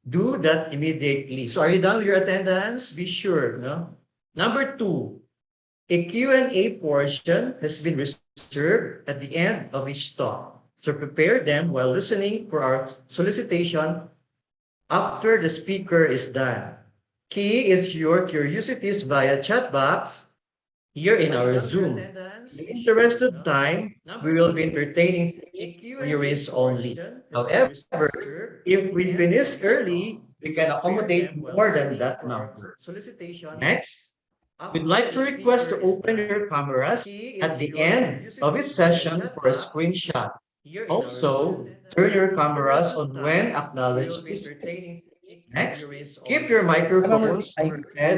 do that immediately. So are you done with your attendance? Be sure, no? Number two, a Q&A portion has been reserved at the end of each talk. So prepare them while listening for our solicitation after the speaker is done. Key is your curiosities via chat box here in our Zoom. In the interest of time, we will be entertaining queries only. However, if we finish early, we can accommodate more than that number. Next, we'd like to request to open your cameras at the end of each session for a screenshot. Also, turn your cameras on when acknowledged. Next, keep your microphones muted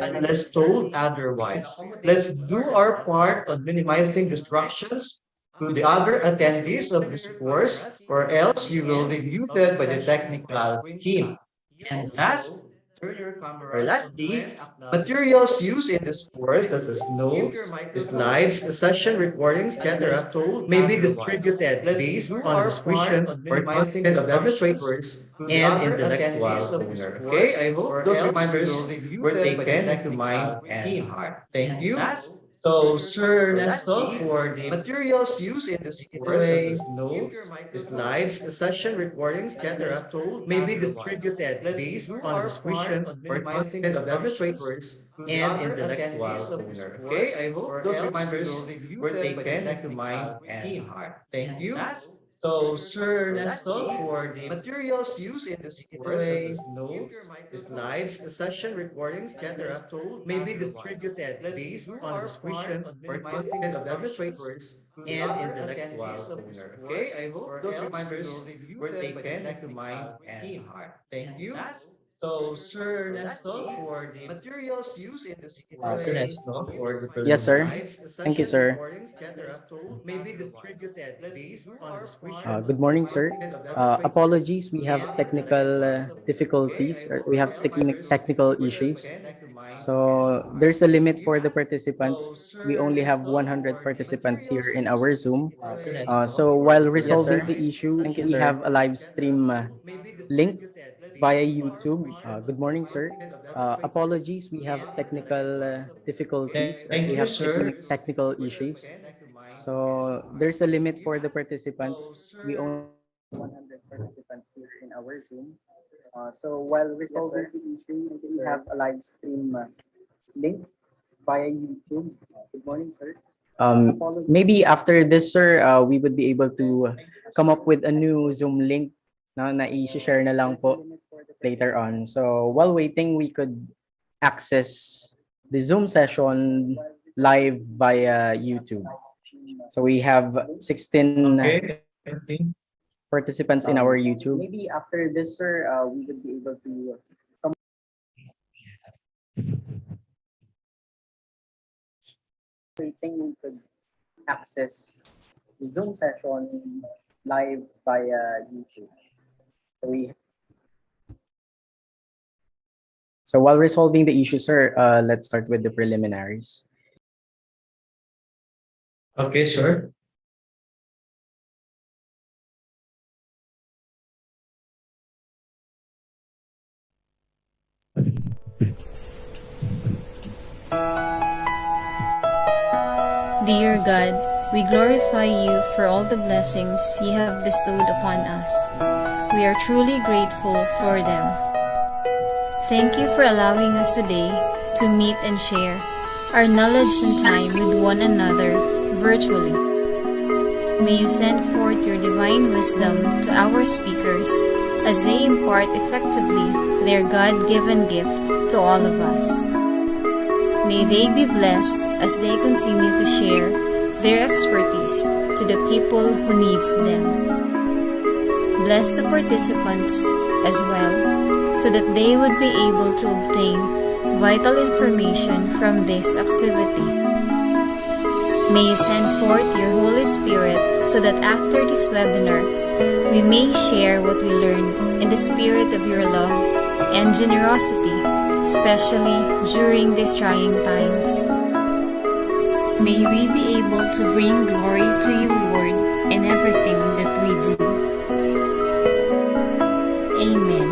unless told otherwise. Let's do our part on minimizing distractions to the other attendees of this course, or else you will be muted by the technical team. And lastly, materials used in this course, such as notes, slides, session recordings, etc., may be distributed based on discretion or consent of administrators and intellectual owner. Okay, I hope those reminders were taken into mind and heart. Thank you. So, Sir Nesto, for the materials used in this course, such as notes, slides, session recordings, etc., may be distributed based on discretion or consent of administrators and intellectual owner. Okay, I hope those reminders were taken into mind and heart. Thank you. So, Sir Nesto, for the materials used in this course, such as notes, slides, session recordings, etc., may be distributed based on discretion or consent of administrators and intellectual owner. Okay, I hope those reminders were taken into mind and heart. Thank you. So, Sir Nesto, for the materials used in this course, Sir Nesto, for the Yes, sir. preliminaries, Thank you, session sir. recordings, etc., may be distributed based on discretion Good or morning, sir. consent of administrators Apologies, we have and technical intellectual owner. Okay, difficulties. I Or hope we have those reminders technical were issues. taken into mind and So heart. there's a Thank limit you. for the So, participants. We Sir only have Nesto, 100 for the participants here materials in used our in this Zoom. Sir Nesto, So for while the resolving the preliminaries, issue, session we have a recordings, live etc., stream may be link distributed via based on YouTube. discretion Good or morning, sir. consent of administrators Apologies, we have and technical intellectual owner. difficulties. Or Thank we you, have sir. technical issues. So there's a limit for the participants. We only have 100 participants here in our Zoom. So while resolving the issue, we have a live stream link via YouTube. Good morning, sir. Maybe after this, sir, we would be able to come up with a new Zoom link na i-share na lang po later on. So while waiting, we could access the Zoom session live via YouTube. So we have 16 Okay, okay. participants in our YouTube. Maybe after this, sir, we would be able to waiting, we could access the Zoom session live via YouTube. So we So while resolving the issue, sir, let's start with the preliminaries. Okay, sir. Dear God, we glorify you for all the blessings you have bestowed upon us. We are truly grateful for them. Thank you for allowing us today to meet and share our knowledge and time with one another virtually. May you send forth your divine wisdom to our speakers as they impart effectively their God-given gift to all of us. May they be blessed as they continue to share their expertise to the people who needs them. Bless the participants as well, so that they would be able to obtain vital information from this activity. May you send forth your Holy Spirit so that after this webinar, we may share what we learned in the spirit of your love and generosity, especially during these trying times. May we be able to bring glory to you, Lord, in everything that we do. Amen.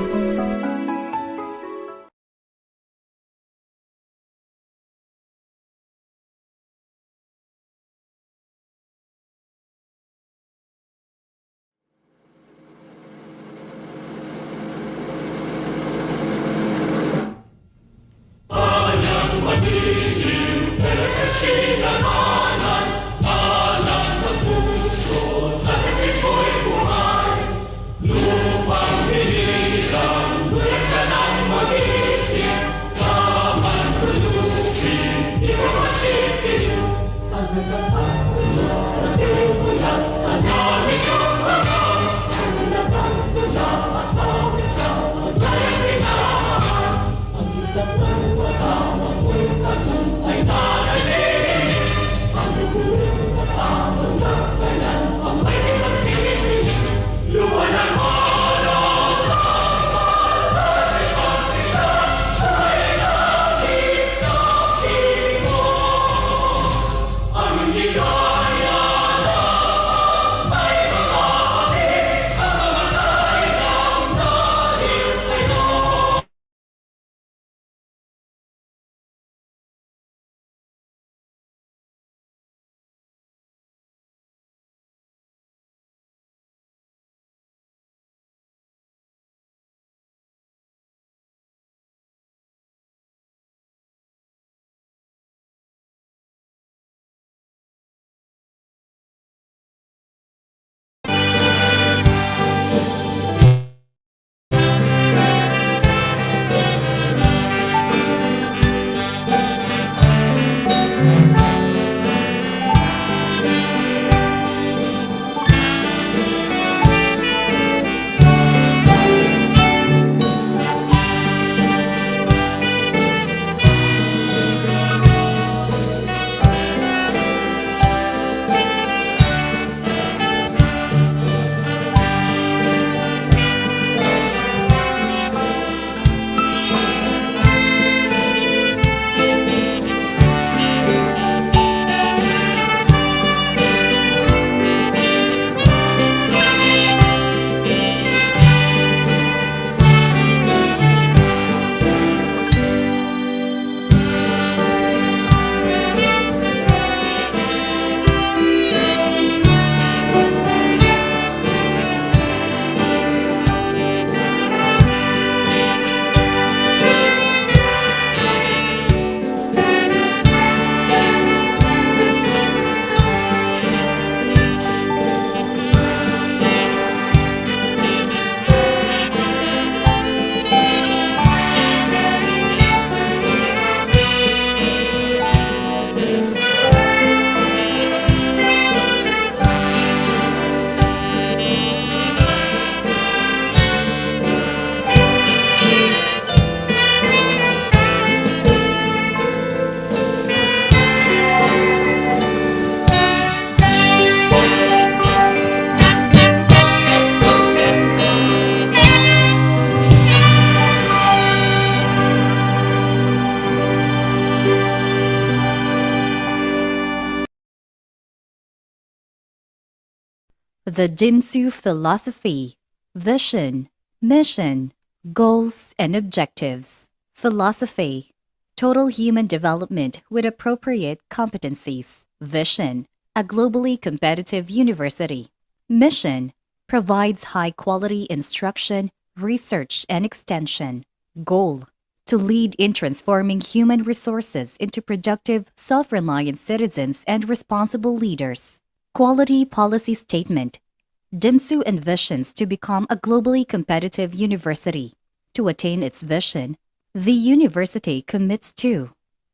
The DIMSU philosophy, vision, mission, goals, and objectives. Philosophy, total human development with appropriate competencies. Vision, a globally competitive university. Mission, provides high-quality instruction, research, and extension. Goal, to lead in transforming human resources into productive, self-reliant citizens and responsible leaders. Quality policy statement. DIMSU envisions to become a globally competitive university. To attain its vision, the university commits to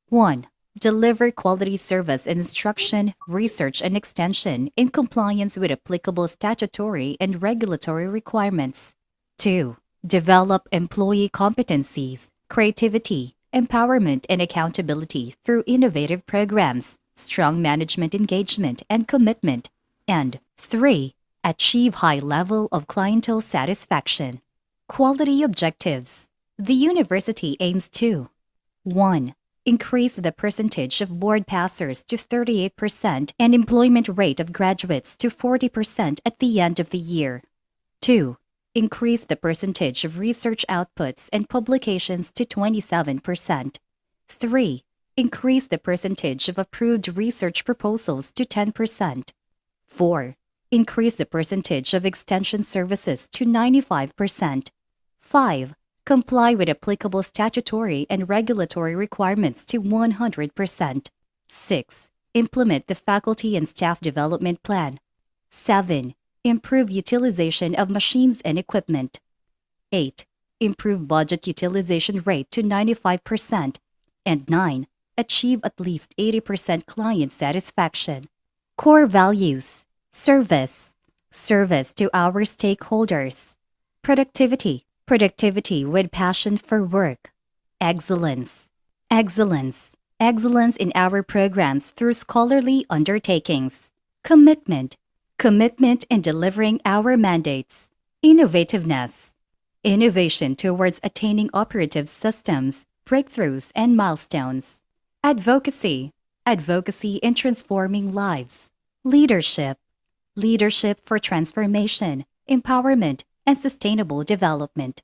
1. Deliver quality service in instruction, research, and extension in compliance with applicable statutory and regulatory requirements. 2. Develop employee competencies, creativity, empowerment, and accountability through innovative programs, strong management engagement and commitment. And 3. Achieve high level of clientele satisfaction. Quality objectives. The university aims to 1. Increase the percentage of board passers to 38% and employment rate of graduates to 40% at the end of the year. 2. Increase the percentage of research outputs and publications to 27%. 3. Increase the percentage of approved research proposals to 10%. 4. Increase the percentage of extension services to 95%. 5. Comply with applicable statutory and regulatory requirements to 100%. 6. Implement the faculty and staff development plan. 7. Improve utilization of machines and equipment. 8. Improve budget utilization rate to 95%. And 9. Achieve at least 80% client satisfaction. Core values. Service. Service to our stakeholders. Productivity. Productivity with passion for work. Excellence. Excellence. Excellence in our programs through scholarly undertakings. Commitment. Commitment in delivering our mandates. Innovativeness. Innovation towards attaining operative systems, breakthroughs, and milestones. Advocacy. Advocacy in transforming lives. Leadership. Leadership for transformation, empowerment, and sustainable development.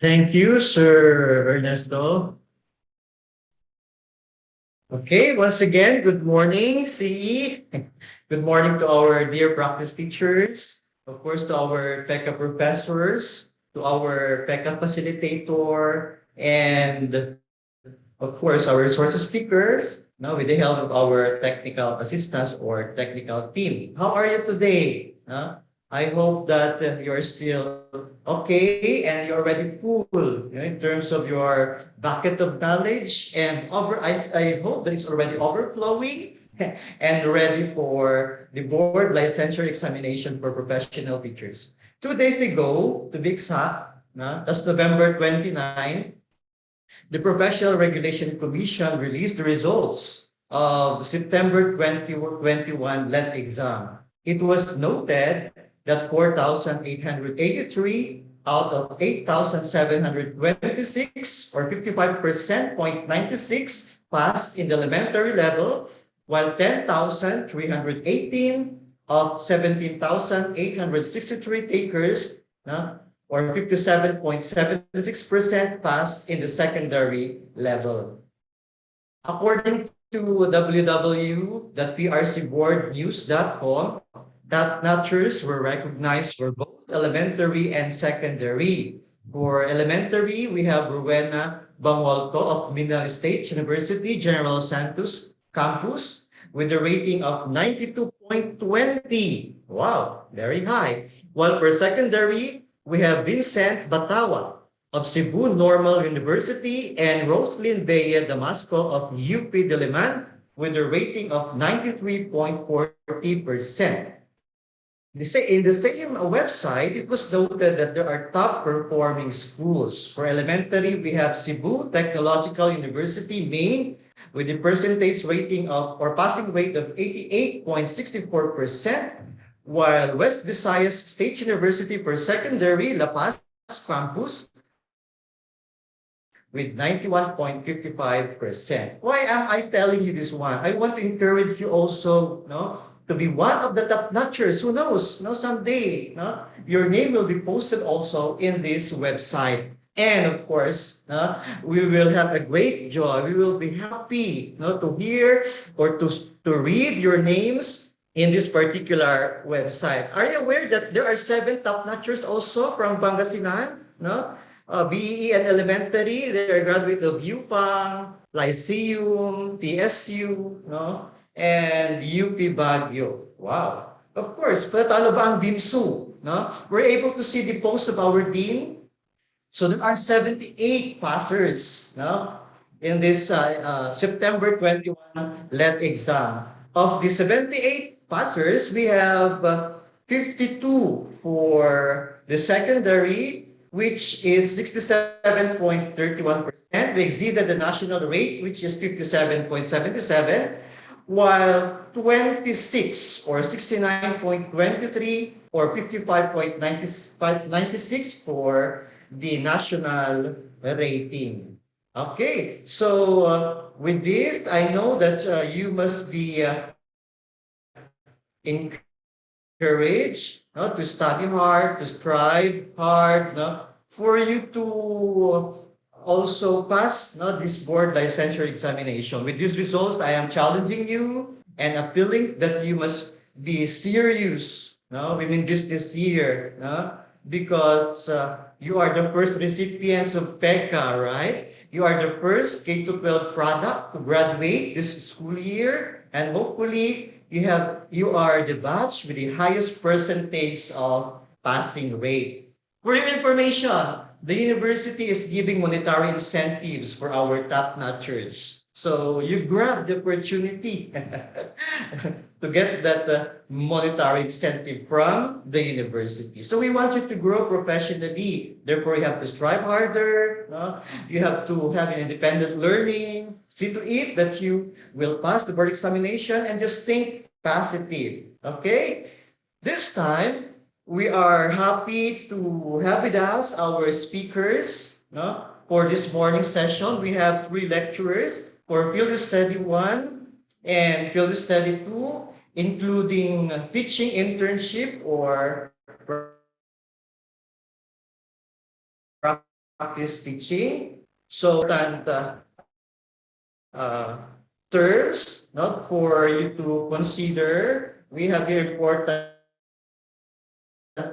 Thank you, Sir Ernesto. Okay, once again, good morning, CE. Good morning to our dear practice teachers, of course, to our PECA professors, to our PECA facilitator, and of course, our resources speakers, now with the help of our technical assistants or technical team. How are you today? I hope that you're still okay and you're already full, in terms of your bucket of knowledge, and I hope that it's already overflowing and ready for the board licensure examination for professional teachers. 2 days ago, to be exact, that's November 29, the Professional Regulation Commission released the results of September 2021 LET exam. It was noted that 4,883 out of 8,726 or 55% 0.96 passed in the elementary level, while 10,318 of 17,863 takers or 57.76% passed in the secondary level. According to www.prcboardnews.com, top notchers were recognized for both elementary and secondary. For elementary, we have Rowena Bangwalco of Mindanao State University, General Santos campus, with a rating of 92.20. Wow, very high. While for secondary, we have Vincent Batawa of Cebu Normal University and Roslyn Beye Damasco of UP Diliman with a rating of 93.40%. In the same website, it was noted that there are top performing schools. For elementary, we have Cebu Technological University, Maine, with a percentage rating of or passing rate of 88.64%, while West Visayas State University for secondary, La Paz campus, with 91.55%. Why am I telling you this one? I want to encourage you also, to be one of the top notchers. Who knows? Someday, your name will be posted also in this website. And of course, we will have a great joy. We will be happy, to hear or to read your names in this particular website. Are you aware that there are 7 top notchers also from Pangasinan? BEE and elementary, they are graduate of UPANG, Lyceum, PSU, and UP Baguio. Wow. Of course, patalo ba ang DIMSU? We're able to see the post of our dean. So there are 78 passers in this September 21 LET exam. Of the 78 passers, we have 52 for the secondary, which is 67.31%. We exceeded the national rate, which is 57.77, while 26 or 69.23 or 55.96 for the national rating. Okay, so with this, I know that you must be encouraged to study hard, to strive hard, for you to also pass this board licensure examination. With these results, I am challenging you and appealing that you must be serious within this year, because you are the first recipients of PECA, right? You are the first K-12 product to graduate this school year, and hopefully you are the batch with the highest percentage of passing rate. For your information, the university is giving monetary incentives for our top notchers. So you grab the opportunity to get that monetary incentive from the university. So we want you to grow professionally. Therefore, you have to strive harder. You have to have an independent learning. See to it that you will pass the board examination and just think positive. Okay? This time, we are happy to have with us our speakers for this morning session. We have 3 lecturers for Field Study 1 and Field Study 2, including teaching internship or practice teaching. So important terms not for you to consider. We have here important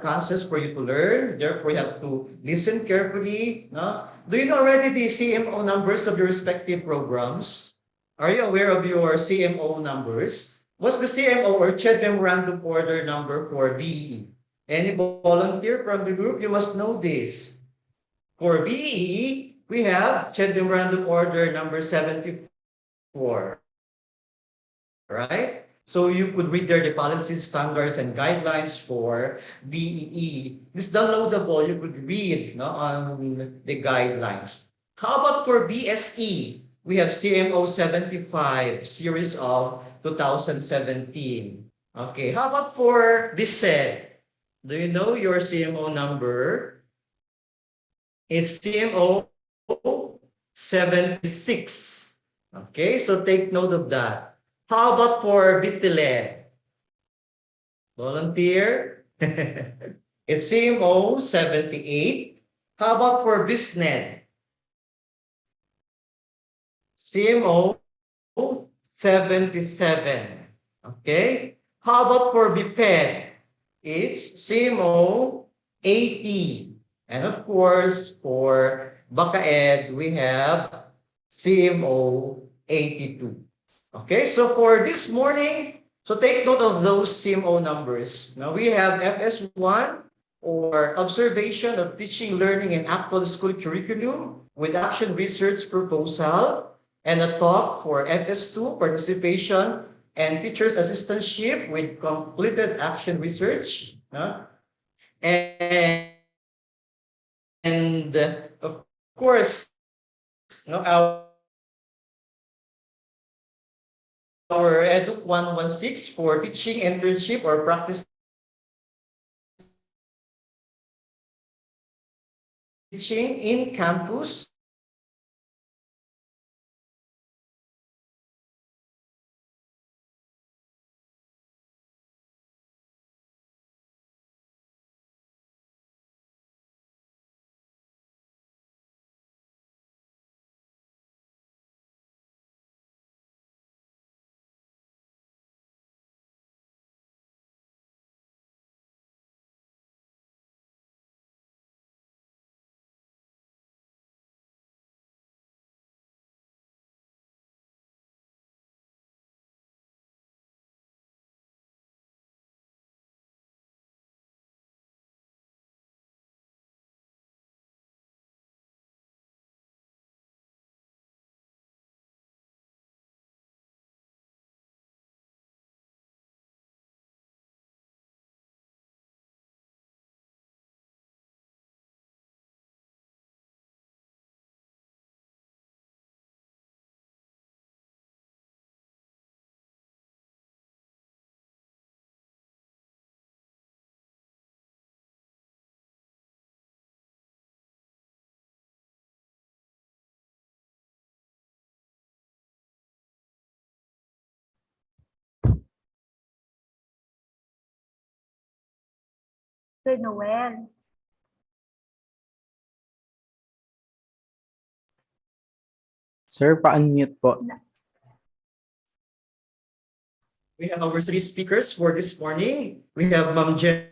concepts for you to learn. Therefore, you have to listen carefully. No? Do you know already the CMO numbers of your respective programs? Are you aware of your CMO numbers? What's the CMO or CHED Memorandum Order number for BE? Any volunteer from the group? You must know this. For BE, we have CHED Memorandum Order number 74. Right? So you could read there the policies, standards, and guidelines for BEE. It's downloadable. You could read no, on the guidelines. How about for BSE? We have CMO 75, series of 2017. Okay, how about for BSED? Do you know your CMO number? It's CMO 76. Okay, so take note of that. How about for Bitile? Volunteer? It's CMO 78. How about for BizNet? CMO 77. Okay? How about for BPED? It's CMO 80. And of course, for BakaEd, we have CMO 82. Okay, so for this morning, so take note of those CMO numbers. Now we have FS1 or observation of teaching, learning, and actual school curriculum with action research proposal, and a talk for FS2 participation and teachers assistantship with completed action research. And, and of course, our EDUC 116 for teaching, internship, or practice teaching in campus. Sir Noel. Sir, pa-unmute po. We have our three speakers for this morning. We have Ma'am Jeneline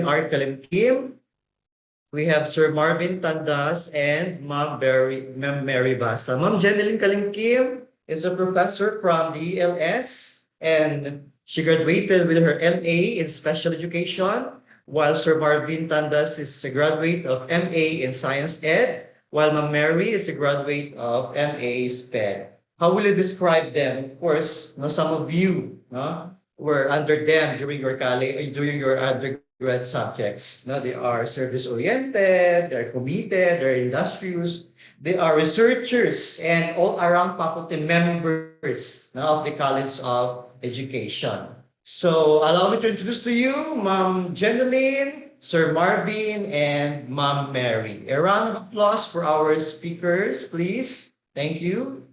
R. Kalimkim. We have Sir Marvin Tandas and Ma'am Mary Basa. Ma'am Jeneline Kalimkim is a professor from the ELS, and she graduated with her MA in Special Education, while Sir Marvin Tandas is a graduate of MA in Science Ed, while Ma'am Mary is a graduate of MA SPED. How will you describe them? Of course, some of you were under them during your college, during your undergrad subjects. They are service-oriented, they're committed, they're industrious, they are researchers and all-around faculty members of the College of Education. So allow me to introduce to you Ma'am Jeneline, Sir Marvin, and Ma'am Mary. A round of applause for our speakers, please. Thank you.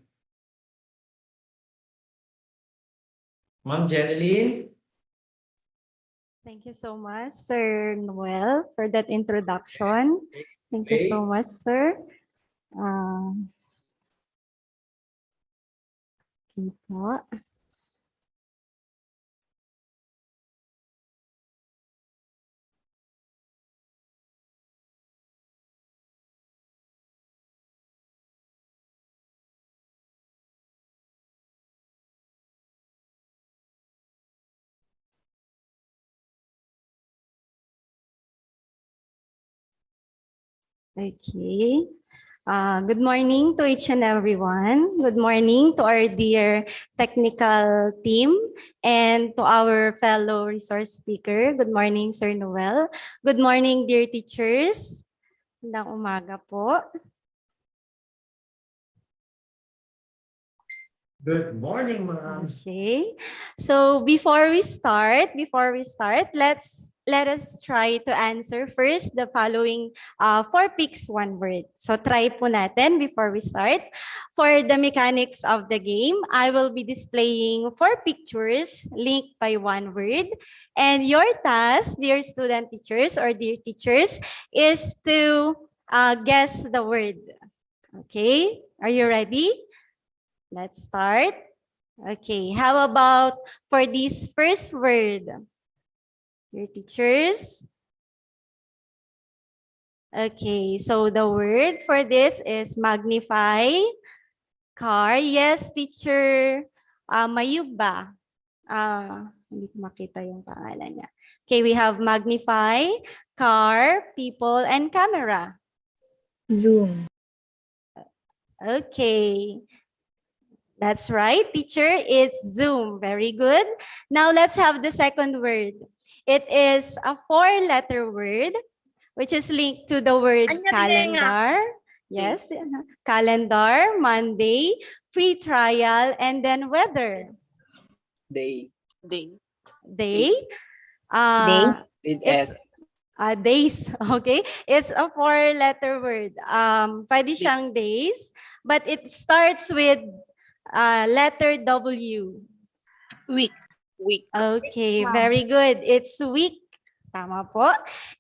Ma'am Jeneline. Thank you so much, Sir Noel, for that introduction. Thank you so much, sir. Um, okay po. Okay. Good morning to each and everyone. Good morning to our dear technical team and to our fellow resource speaker. Good morning, Sir Noel. Good morning, dear teachers. Magandang umaga po. Good morning, ma'am. Okay. So before we start, let us try to answer first the following 4 picks, 1 word. So try po natin before we start. For the mechanics of the game, I will be displaying 4 pictures linked by 1 word. And your task, dear student teachers or dear teachers, is to guess the word. Okay? Are you ready? Let's start. Okay, how about for this first word? Your teachers? Okay, so the word for this is magnify, car. Yes, teacher. Mayuba. Hindi ko makita yung pangalan niya. Okay, we have magnify, car, people, and camera. Zoom. Okay. That's right, teacher. It's Zoom. Very good. Now let's have the second word. It is a 4-letter word, which is linked to the word calendar. Yes, calendar, Monday, free trial, and then weather. Day. Day. It's S. days. Okay, it's a 4-letter word. Pwede siyang days, but it starts with letter W. Week. Okay, very good. It's week. Tama po.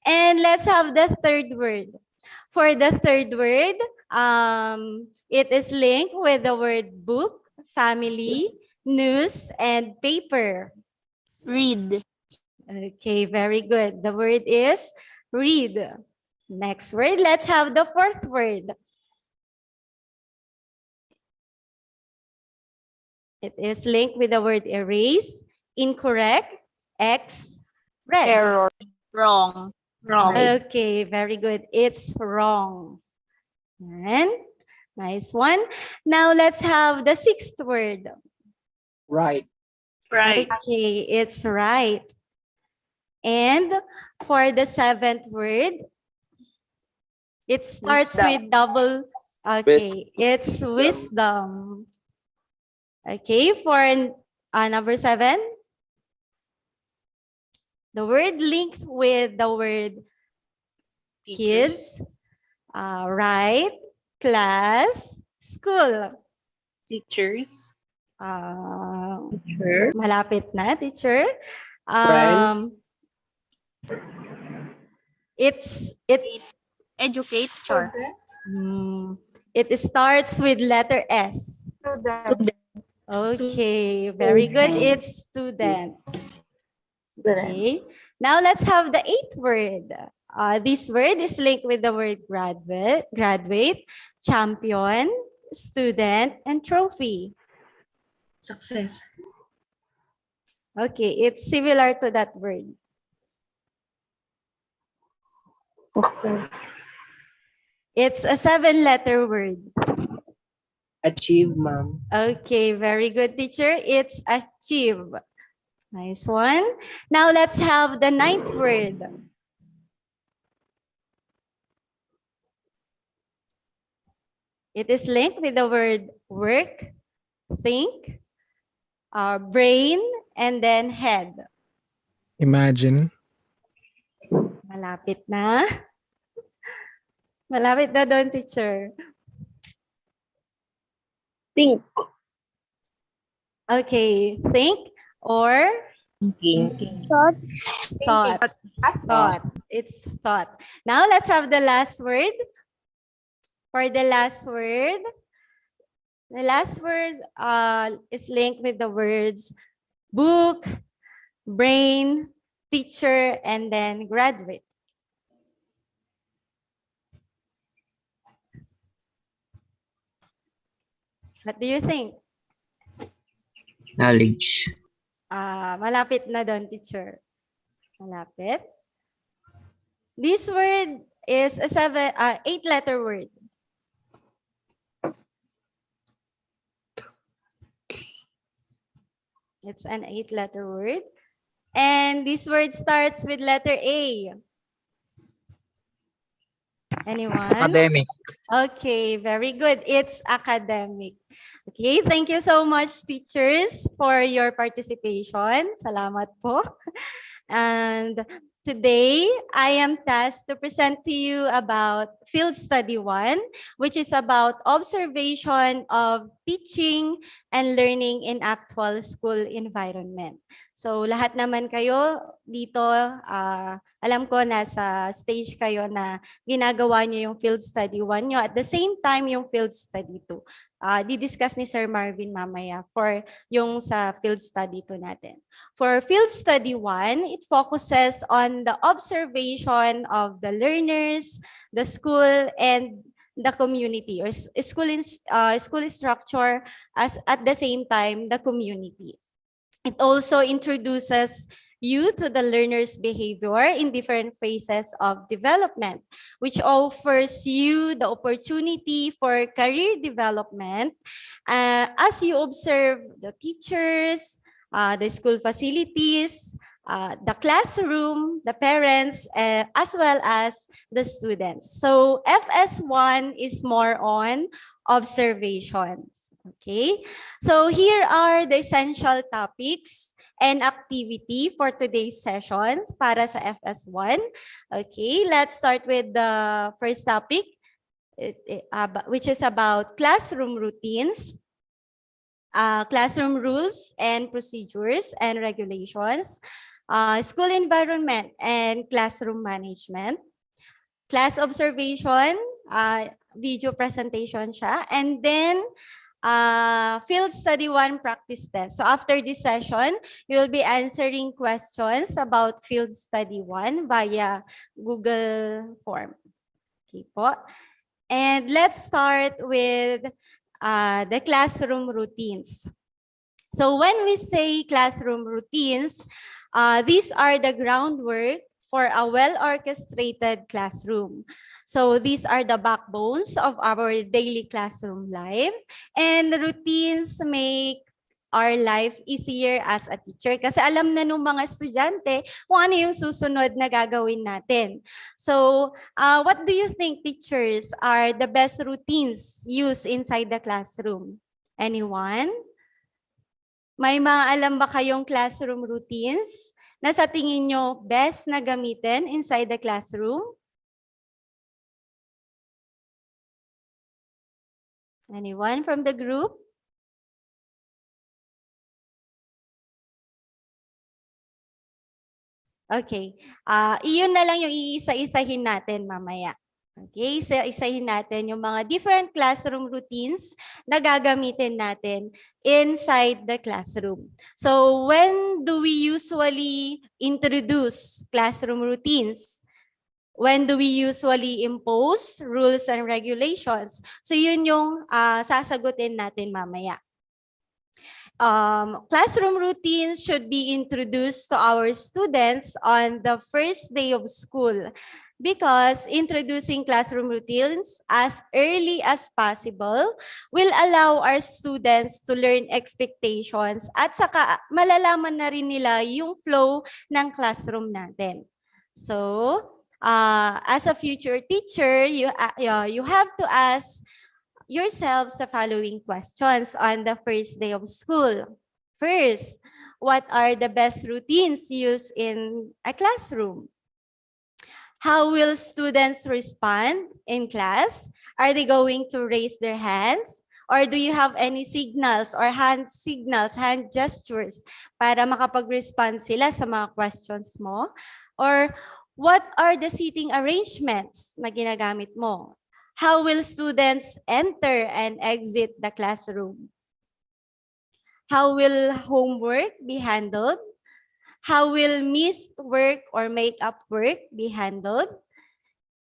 And let's have the third word. For the third word, it is linked with the word book, family, news, and paper. Read. Okay, very good. The word is read. Next word, let's have the fourth word. It is linked with the word erase, incorrect, X, red. Error. Wrong. Okay, very good. It's wrong. And nice one. Now let's have the sixth word. Right. Okay, it's right. And for the seventh word, it starts with double. Okay, it's wisdom. Okay, for number 7, the word linked with the word kids, right, class, school. Teachers. Malapit na, teacher. Friends. It Educator. it starts with letter S. Student. Okay, very good. It's student. Okay. Now let's have the 8th word. This word is linked with the word graduate, champion, student, and trophy. Success. Okay, it's similar to that word. It's a 7-letter word. Achieve, ma'am. Okay, very good, teacher. It's achieve. Nice one. Now let's have the 9th word. It is linked with the word work, think, brain, and then head. Imagine. Malapit na. Malapit na doon, teacher. Think. Okay, think or Thinking. Thought. Thought. Thought. It's thought. Now let's have the last word. For the last word, is linked with the words book, brain, teacher, and then graduate. What do you think? Knowledge. Malapit na doon, teacher. Malapit. This word is a 8-letter word. It's an 8-letter word. And this word starts with letter A. Anyone? Academic. Okay, very good. It's academic. Okay, thank you so much, teachers, for your participation. Salamat po. And today, I am tasked to present to you about Field Study 1, which is about observation of teaching and learning in actual school environment. So lahat naman kayo dito, alam ko nasa stage kayo na ginagawa nyo yung Field Study 1 nyo. At the same time, yung Field Study 2. Didiscuss ni Sir Marvin mamaya for yung sa Field Study 2 natin. For Field Study 1, it focuses on the observation of the learners, the school, and the community, or school structure, as at the same time, the community. It also introduces you to the learner's behavior in different phases of development, which offers you the opportunity for career development as you observe the teachers, the school facilities, the classroom, the parents, as well as the students. So FS1 is more on observations. Okay, so here are the essential topics and activity for today's sessions para sa FS1. Okay, let's start with the first topic, which is about classroom routines, classroom rules and procedures and regulations, school environment and classroom management, class observation, video presentation siya, and then Field Study 1 practice test. So after this session, you will be answering questions about Field Study 1 via Google form. Okay po. And let's start with the classroom routines. So when we say classroom routines, these are the groundwork for a well-orchestrated classroom. So these are the backbones of our daily classroom life, and routines make our life easier as a teacher kasi alam na nung mga estudyante kung ano yung susunod na gagawin natin. So what do you think, teachers, are the best routines used inside the classroom? Anyone? May mga alam ba kayong classroom routines na sa tingin nyo best na gamitin inside the classroom? Anyone from the group? Okay. Iyon na lang yung iisa-isahin natin mamaya. Okay, isa-isahin natin yung mga different classroom routines na gagamitin natin inside the classroom. So, when do we usually introduce classroom routines? When do we usually impose rules and regulations? So, yun yung sasagutin natin mamaya. Classroom routines should be introduced to our students on the first day of school, because introducing classroom routines as early as possible will allow our students to learn expectations at saka malalaman na rin nila yung flow ng classroom natin. So, as a future teacher, you have to ask yourselves the following questions on the first day of school. First, what are the best routines used in a classroom? How will students respond in class? Are they going to raise their hands? Or do you have any signals or hand signals, hand gestures para makapag-respond sila sa mga questions mo? Or what are the seating arrangements na ginagamit mo? How will students enter and exit the classroom? How will homework be handled? How will missed work or make-up work be handled?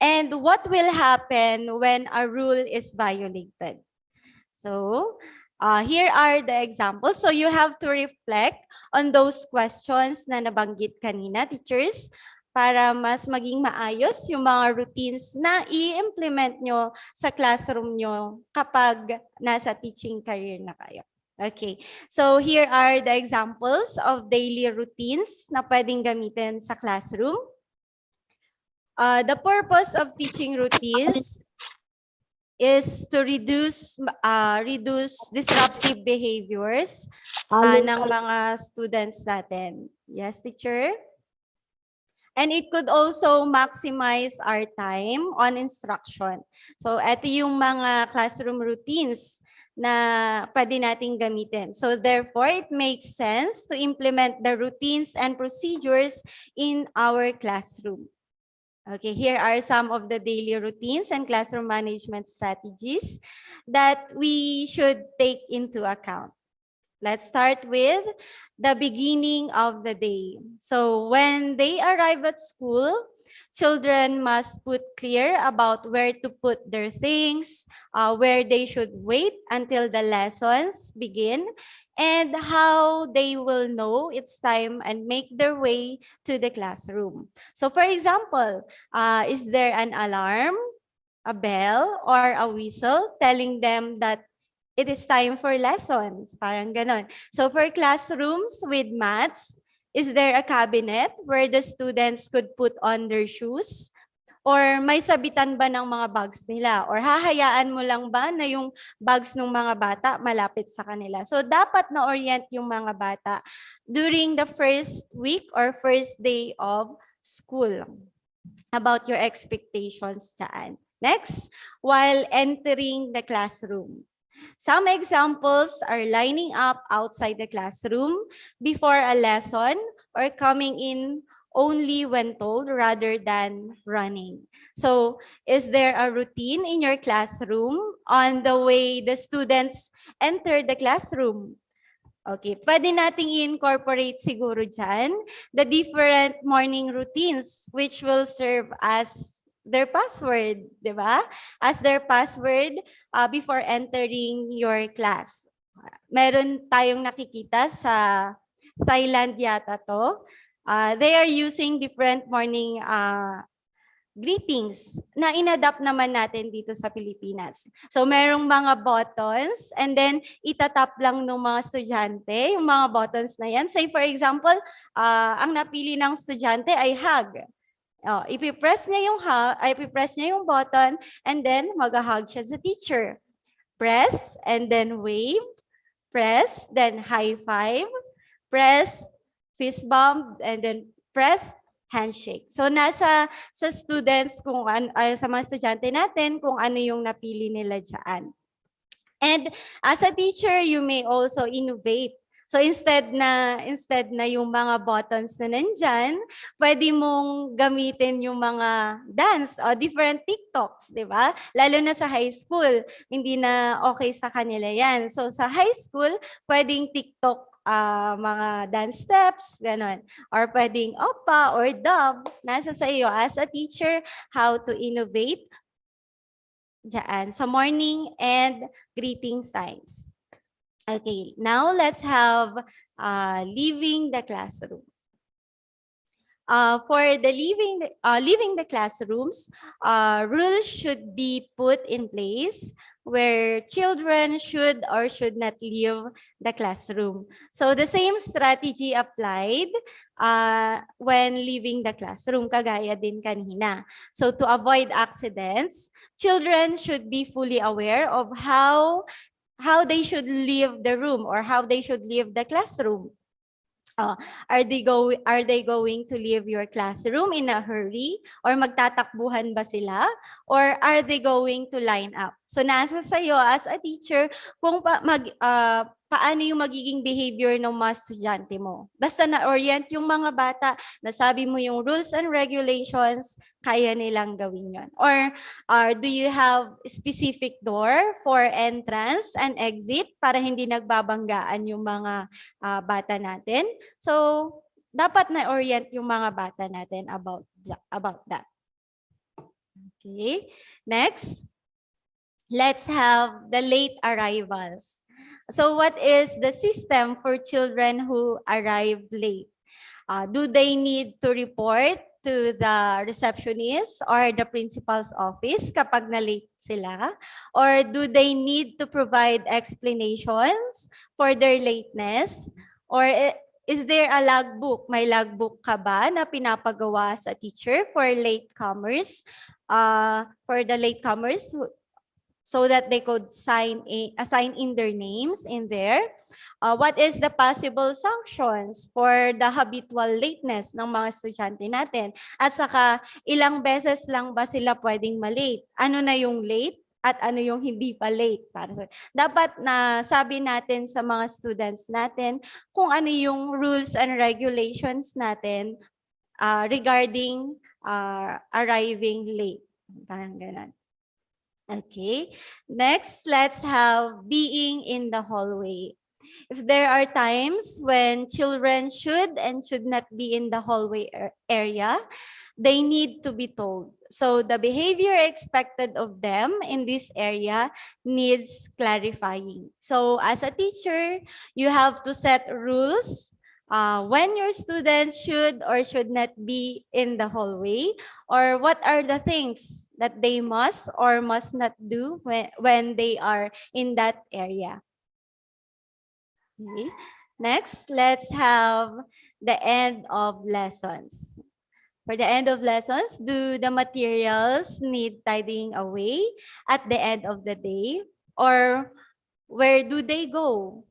And what will happen when a rule is violated? So, here are the examples. So, you have to reflect on those questions na nabanggit kanina, teachers, para mas maging maayos yung mga routines na i-implement nyo sa classroom nyo kapag nasa teaching career na kayo. Okay, so here are the examples of daily routines na pwedeng gamitin sa classroom. The purpose of teaching routines is to reduce disruptive behaviors ng mga students natin. Yes, teacher? And it could also maximize our time on instruction. So, ito yung mga classroom routines na pwede nating gamitin. So, therefore, it makes sense to implement the routines and procedures in our classroom. Okay, here are some of the daily routines and classroom management strategies that we should take into account. Let's start with the beginning of the day. So when they arrive at school, children must put clear about where to put their things, where they should wait until the lessons begin, and how they will know it's time and make their way to the classroom. So for example, is there an alarm, a bell, or a whistle telling them that it is time for lessons? Parang ganon. So for classrooms with maths, is there a cabinet where the students could put on their shoes? Or may sabitan ba ng mga bags nila? Or hahayaan mo lang ba na yung bags ng mga bata malapit sa kanila? So dapat na-orient yung mga bata during the first week or first day of school about your expectations dyan. Next, while entering the classroom. Some examples are lining up outside the classroom before a lesson or coming in only when told rather than running. So, is there a routine in your classroom on the way the students enter the classroom? Okay, pwede nating i-incorporate siguro dyan the different morning routines which will serve as their password, di ba? As their password before entering your class. Meron tayong nakikita sa Thailand yata to. They are using different morning greetings na inadapt naman natin dito sa Pilipinas. So merong mga buttons and then itatap lang ng mga estudyante yung mga buttons na yan. Say for example, ang napili ng estudyante ay hug. Ipipress niya yung button and then mag-hug siya sa teacher. Press and then wave. Press, then high five. Press, fist bump, and then press, handshake. So nasa sa students kung sa mga estudyante natin kung ano yung napili nila diyan. And as a teacher, you may also innovate. So instead na yung mga buttons na nandyan, pwede mong gamitin yung mga dance o different TikToks, di ba? Lalo na sa high school, hindi na okay sa kanila yan. So sa high school, pwedeng TikTok mga dance steps, ganon. Or pwedeng opa or dub. Nasa sa iyo as a teacher, how to innovate dyan sa morning and greeting signs. Okay, now let's have leaving the classroom. For the leaving the classrooms, rules should be put in place where children should or should not leave the classroom. So the same strategy applied when leaving the classroom, kagaya din kanina. So to avoid accidents, children should be fully aware of how they should leave the room or how they should leave the classroom. Uh, are they going to leave your classroom in a hurry or magtatakbuhan ba sila or are they going to line up? So nasa sayo as a teacher kung paano yung magiging behavior ng mga estudyante mo. Basta na-orient yung mga bata, nasabi mo yung rules and regulations, kaya nilang gawin yon. Or do you have specific door for entrance and exit para hindi nagbabanggaan yung mga bata natin? So, dapat na-orient yung mga bata natin about that. Okay. Next, let's have the late arrivals. So, what is the system for children who arrive late? Do they need to report to the receptionist or the principal's office kapag na-late sila? Or do they need to provide explanations for their lateness? Or is there a logbook? May logbook ka ba na pinapagawa sa teacher for latecomers? For the latecomers so that they could assign in their names in there. What is the possible sanctions for the habitual lateness ng mga estudyante natin? At saka, ilang beses lang ba sila pwedeng malate? Ano na yung late? At ano yung hindi pa late? Dapat na sabi natin sa mga students natin kung ano yung rules and regulations natin regarding arriving late. Parang ganun. Okay, next, let's have being in the hallway. If there are times when children should and should not be in the hallway area, they need to be told. So the behavior expected of them in this area needs clarifying. So as a teacher, you have to set rules when your students should or should not be in the hallway, or what are the things that they must or must not do when they are in that area. Okay. Next, let's have the end of lessons. For the end of lessons, do the materials need tidying away at the end of the day? Or where do they go?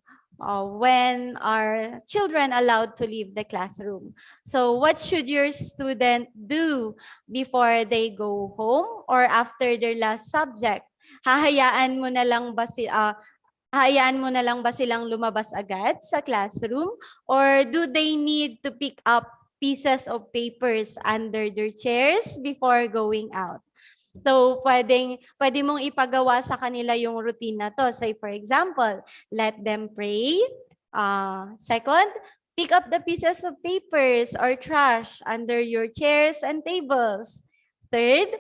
When are children allowed to leave the classroom? So what should your student do before they go home or after their last subject? Hahayaan mo na lang ba silang lumabas agad sa classroom or do they need to pick up pieces of papers under their chairs before going out? So, pwede mong ipagawa sa kanila yung routine na to. Say, for example, let them pray. Second, pick up the pieces of papers or trash under your chairs and tables. Third,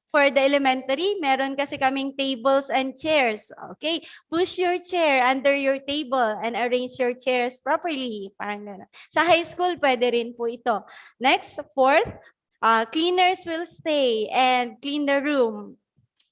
for the elementary, meron kasi kaming tables and chairs. Okay, push your chair under your table and arrange your chairs properly. Parang gano'n. Sa high school, pwede rin po ito. Next, fourth, cleaners will stay and clean the room.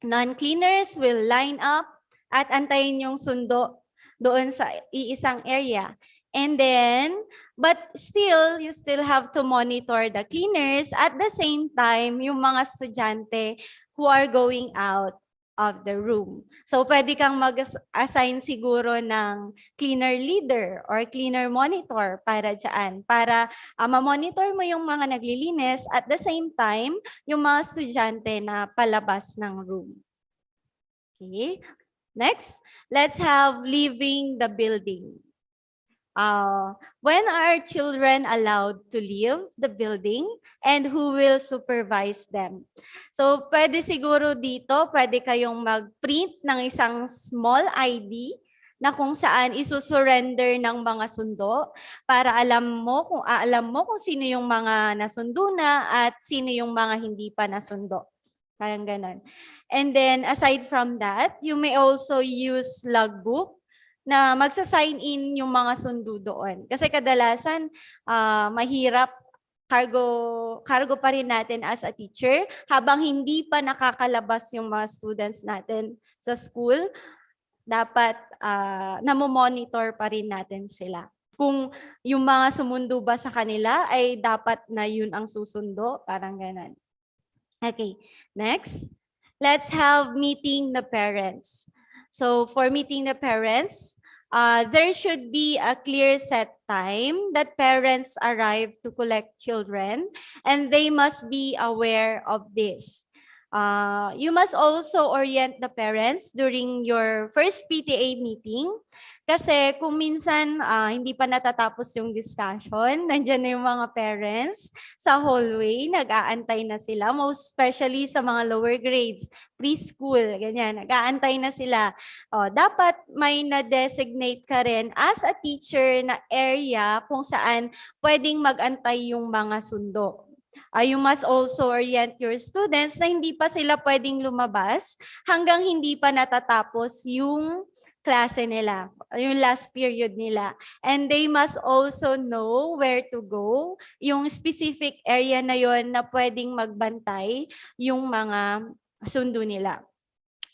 Non-cleaners will line up at antayin yung sundo doon sa iisang area. And then, but still, you still have to monitor the cleaners at the same time yung mga estudyante who are going out of the room. So, pwede kang mag-assign siguro ng cleaner leader or cleaner monitor para dyan. Para ma-monitor mo yung mga naglilinis at the same time, yung mga estudyante na palabas ng room. Okay. Next, let's have leaving the building. When are children allowed to leave the building and who will supervise them? So, pwede siguro dito, pwede kayong mag-print ng isang small ID na kung saan isusurrender ng mga sundo para alam mo kung sino yung mga nasundo na at sino yung mga hindi pa nasundo. Parang ganon. And then, aside from that, you may also use logbook na magsa-sign in yung mga sundo doon. Kasi kadalasan, mahirap cargo pa rin natin as a teacher habang hindi pa nakakalabas yung mga students natin sa school, dapat namomonitor pa rin natin sila. Kung yung mga sumundo ba sa kanila ay dapat na yun ang susundo, parang ganon. Okay, next, let's have meeting the parents. So for meeting the parents, there should be a clear set time that parents arrive to collect children, and they must be aware of this. You must also orient the parents during your first PTA meeting, kasi kung minsan hindi pa natatapos yung discussion, nandiyan na yung mga parents sa hallway, nag-aantay na sila, most especially sa mga lower grades, preschool, ganyan, nag-aantay na sila. Dapat may na-designate ka rin as a teacher na area kung saan pwedeng mag-antay yung mga sundo. You must also orient your students na hindi pa sila pwedeng lumabas hanggang hindi pa natatapos yung klase nila, yung last period nila. And they must also know where to go, yung specific area na yon na pwedeng magbantay yung mga sundo nila.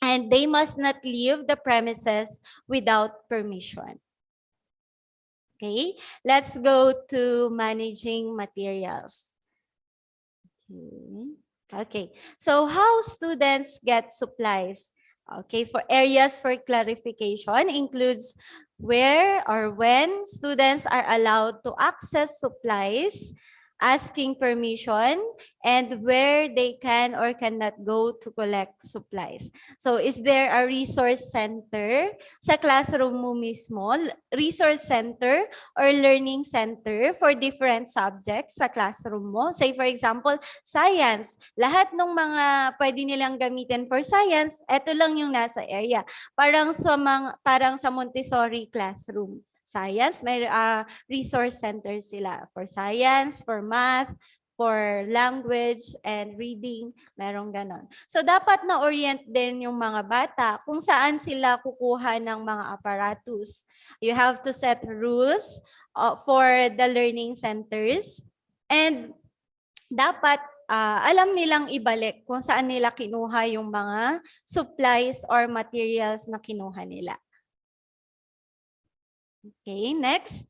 And they must not leave the premises without permission. Okay, let's go to managing materials. Okay, so how students get supplies? Okay, for areas for clarification includes where or when students are allowed to access supplies, asking permission, and where they can or cannot go to collect supplies. So is there a resource center sa classroom mo mismo, resource center or learning center for different subjects sa classroom mo? Say for example, science. Lahat ng mga pwede nilang gamitin for science, eto lang yung nasa area. Parang sa Montessori classroom. Science, may resource center sila for science, for math, for language and reading, merong ganon. So dapat na-orient din yung mga bata kung saan sila kukuha ng mga apparatus. You have to set rules for the learning centers, and dapat alam nilang ibalik kung saan nila kinuha yung mga supplies or materials na kinuha nila. Okay, next,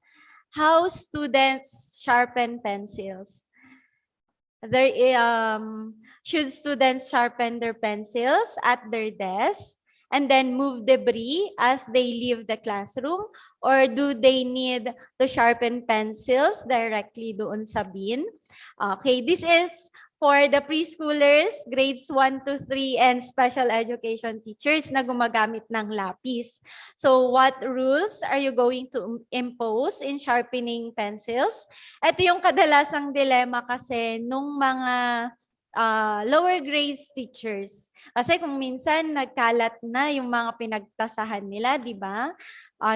how students sharpen pencils. Should students sharpen their pencils at their desk and then move debris as they leave the classroom, or do they need to sharpen pencils directly doon sa bin? Okay, this is for the preschoolers, grades 1 to 3, and special education teachers na gumagamit ng lapis. So what rules are you going to impose in sharpening pencils? Ito yung kadalasang dilema kasi nung mga lower grades teachers. Kasi kung minsan nagkalat na yung mga pinagtasahan nila, di ba?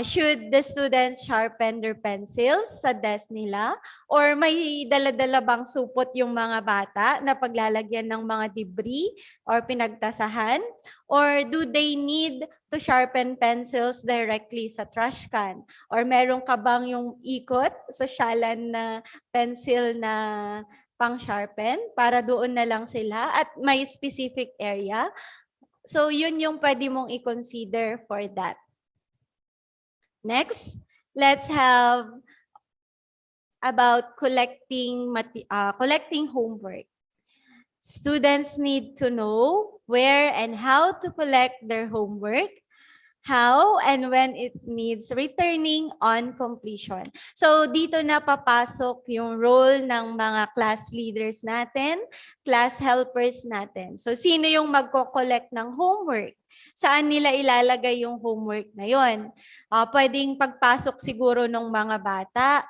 Should the students sharpen their pencils sa desk nila? Or may dala-dala bang supot yung mga bata na paglalagyan ng mga debris or pinagtasahan? Or do they need to sharpen pencils directly sa trash can? Or meron ka bang yung ikot, sosyalan na pencil na pang-sharpen para doon na lang sila at may specific area? So yun yung pwede mong i-consider for that. Next, let's have about collecting homework. Students need to know where and how to collect their homework, how and when it needs returning on completion. So dito na papasok yung role ng mga class leaders natin, class helpers natin. So sino yung magko-collect ng homework? Saan nila ilalagay yung homework na yon? Pwedeng pagpasok siguro ng mga bata,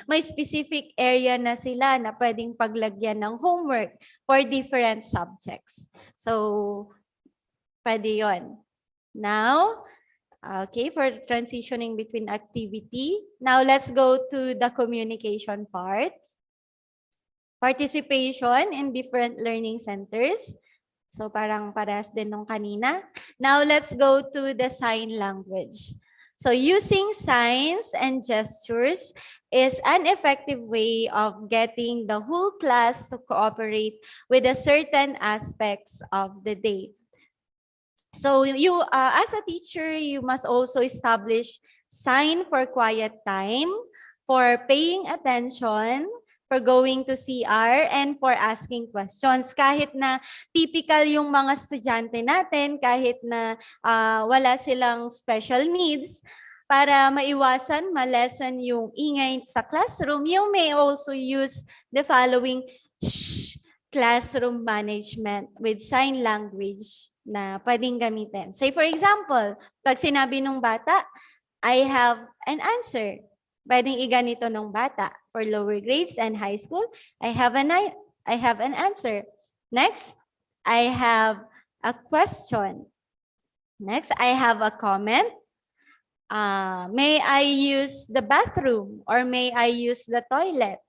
may specific area na sila na pwedeng paglagyan ng homework for different subjects. So pwede yon. Now, okay, for transitioning between activity. Now, let's go to the communication part. Participation in different learning centers. So, parang parehas din nung kanina. Now, let's go to the sign language. So, using signs and gestures is an effective way of getting the whole class to cooperate with the certain aspects of the day. So you, as a teacher, you must also establish sign for quiet time, for paying attention, for going to CR, and for asking questions. Kahit na typical yung mga estudyante natin, kahit na wala silang special needs, para maiwasan, ma-lessen yung ingay sa classroom, you may also use the following classroom management with sign language na pwedeng gamitin. Say for example, pag sinabi nung bata, I have an answer. Pwedeng iganito nung bata. For lower grades and high school, I have an answer. Next, I have a question. Next, I have a comment. May I use the bathroom or may I use the toilet?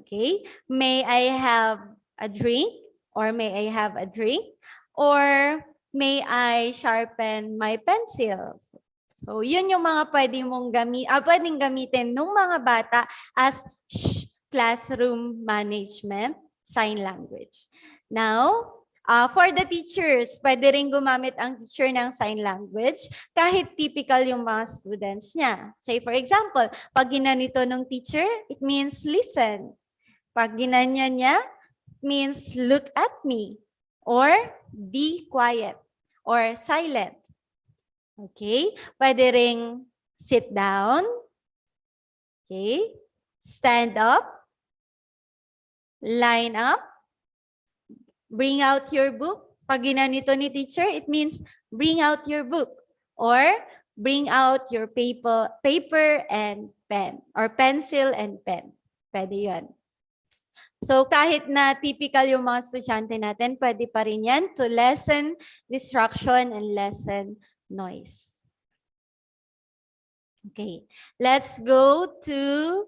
Okay. May I have a drink or may I have a drink? Or may I sharpen my pencils? So, yun yung mga pwedeng gamitin ng mga bata as classroom management sign language. Now, for the teachers, pwede rin gumamit ang teacher ng sign language kahit typical yung mga students niya. Say for example, pag ginanito ng teacher, it means listen. Pag ginanyan niya, it means look at me. Or be quiet. Or silent. Okay? Pwede ring sit down. Okay? Stand up. Line up. Bring out your book. Pag ginanito ni teacher, it means bring out your book. Or bring out your paper and pen. Or pencil and pen. Pwede yun. So kahit na typical yung mga estudyante natin, pwede pa rin yan to lessen distraction and lessen noise. Okay, let's go to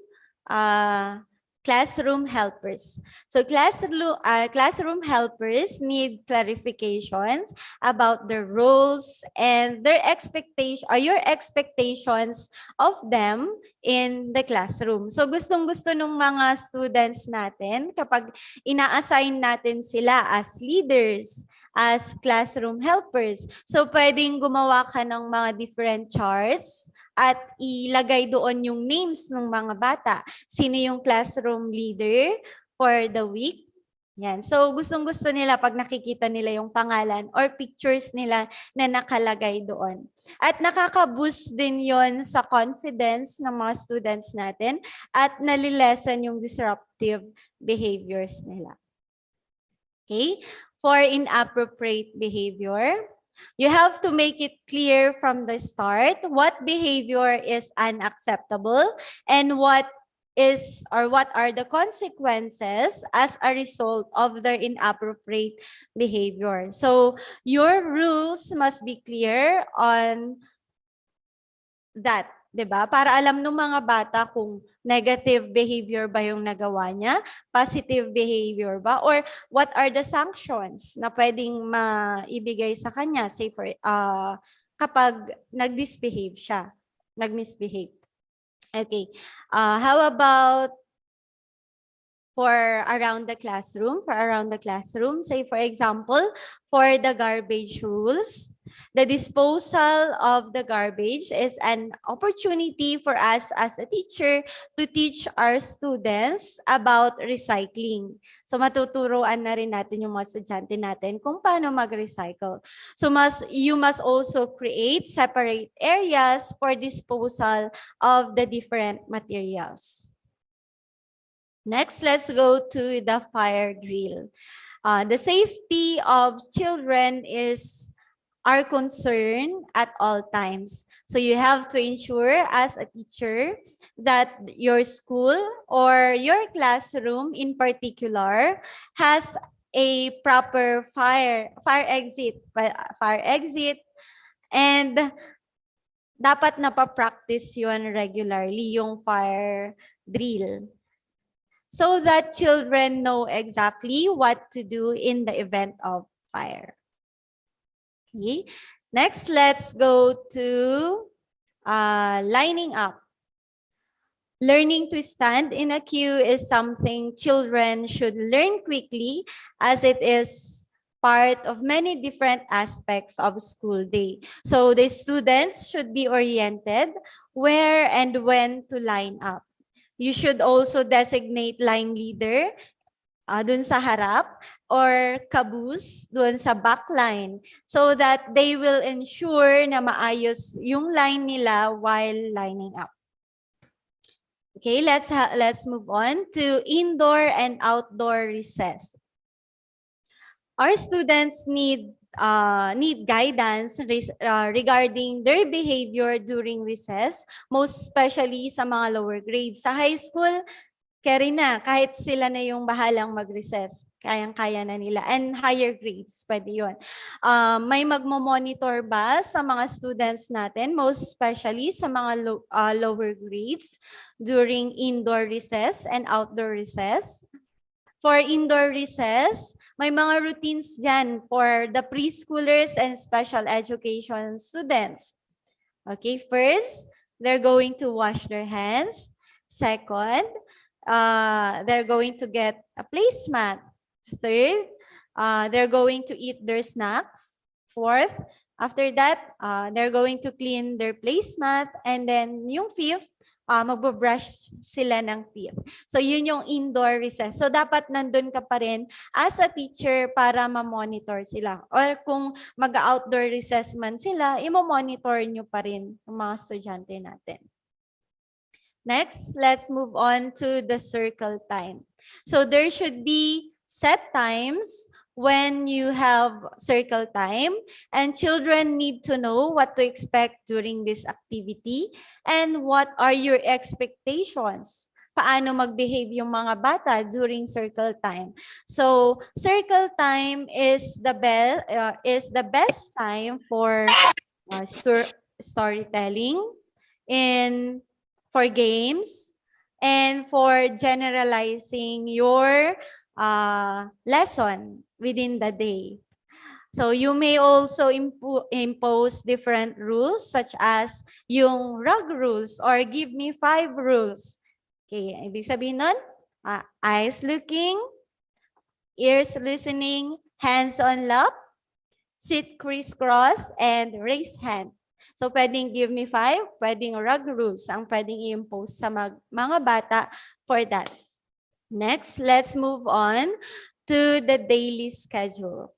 classroom helpers. So classroom helpers need clarifications about their roles and their expectation or your expectations of them in the classroom. So gustong-gusto ng mga students natin kapag ina-assign natin sila as leaders, as classroom helpers. So pwedeng gumawa ka ng mga different charts at ilagay doon yung names ng mga bata. Sino yung classroom leader for the week? Yan. So, gustong-gusto nila pag nakikita nila yung pangalan or pictures nila na nakalagay doon. At nakaka-boost din yon sa confidence ng mga students natin at nalilessen yung disruptive behaviors nila. Okay? For inappropriate behavior, you have to make it clear from the start what behavior is unacceptable and what are the consequences as a result of their inappropriate behavior. So your rules must be clear on that, 'di ba? Para alam ng mga bata kung negative behavior ba yung nagawa niya, positive behavior ba, or what are the sanctions na pwedeng maibigay sa kanya, say for kapag nag-misbehave siya. Okay. How about for around the classroom? Say for example, for the garbage rules, the disposal of the garbage is an opportunity for us as a teacher to teach our students about recycling. So matuturuan na rin natin yung mga estudyante natin kung paano mag-recycle. So you must also create separate areas for disposal of the different materials. Next, let's go to the fire drill. The safety of children is our concern at all times. So you have to ensure as a teacher that your school or your classroom in particular has a proper fire exit, and dapat napapractice yun regularly, yung fire drill, so that children know exactly what to do in the event of fire. Okay. Next, let's go to lining up. Learning to stand in a queue is something children should learn quickly, as it is part of many different aspects of school day. So the students should be oriented where and when to line up. You should also designate line leader dun sa harap, or caboose doon sa backline so that they will ensure na maayos yung line nila while lining up. Okay, let's move on to indoor and outdoor recess. Our students need guidance regarding their behavior during recess, most especially sa mga lower grades. Sa high school, carry na, kahit sila na yung bahalang mag-recess, kayang-kaya na nila. And higher grades, pwede yun. May magmo-monitor ba sa mga students natin, most especially sa mga lower grades during indoor recess and outdoor recess? For indoor recess, may mga routines dyan for the preschoolers and special education students. Okay, first, they're going to wash their hands. Second, they're going to get a placemat. Third, they're going to eat their snacks. Fourth, after that, they're going to clean their placemat. And then yung fifth, magbo-brush sila ng teeth. So yun yung indoor recess. So dapat nandun ka pa rin as a teacher para ma-monitor sila. Or kung mag-outdoor recess man sila, imo-monitor nyo pa rin yung mga estudyante natin. Next, let's move on to the circle time. So there should be set times when you have circle time, and children need to know what to expect during this activity and what are your expectations. Paano mag-behave yung mga bata during circle time. So circle time is the best time for storytelling, for games, and for generalizing your lesson within the day. So you may also impose different rules such as yung rug rules or give me 5 rules. Okay, ibig sabihin nun, eyes looking, ears listening, hands on lap, sit crisscross, and raise hand. So pwedeng give me 5, pwedeng rug rules ang pwedeng i-impose sa mga bata for that. Next, let's move on to the daily schedule.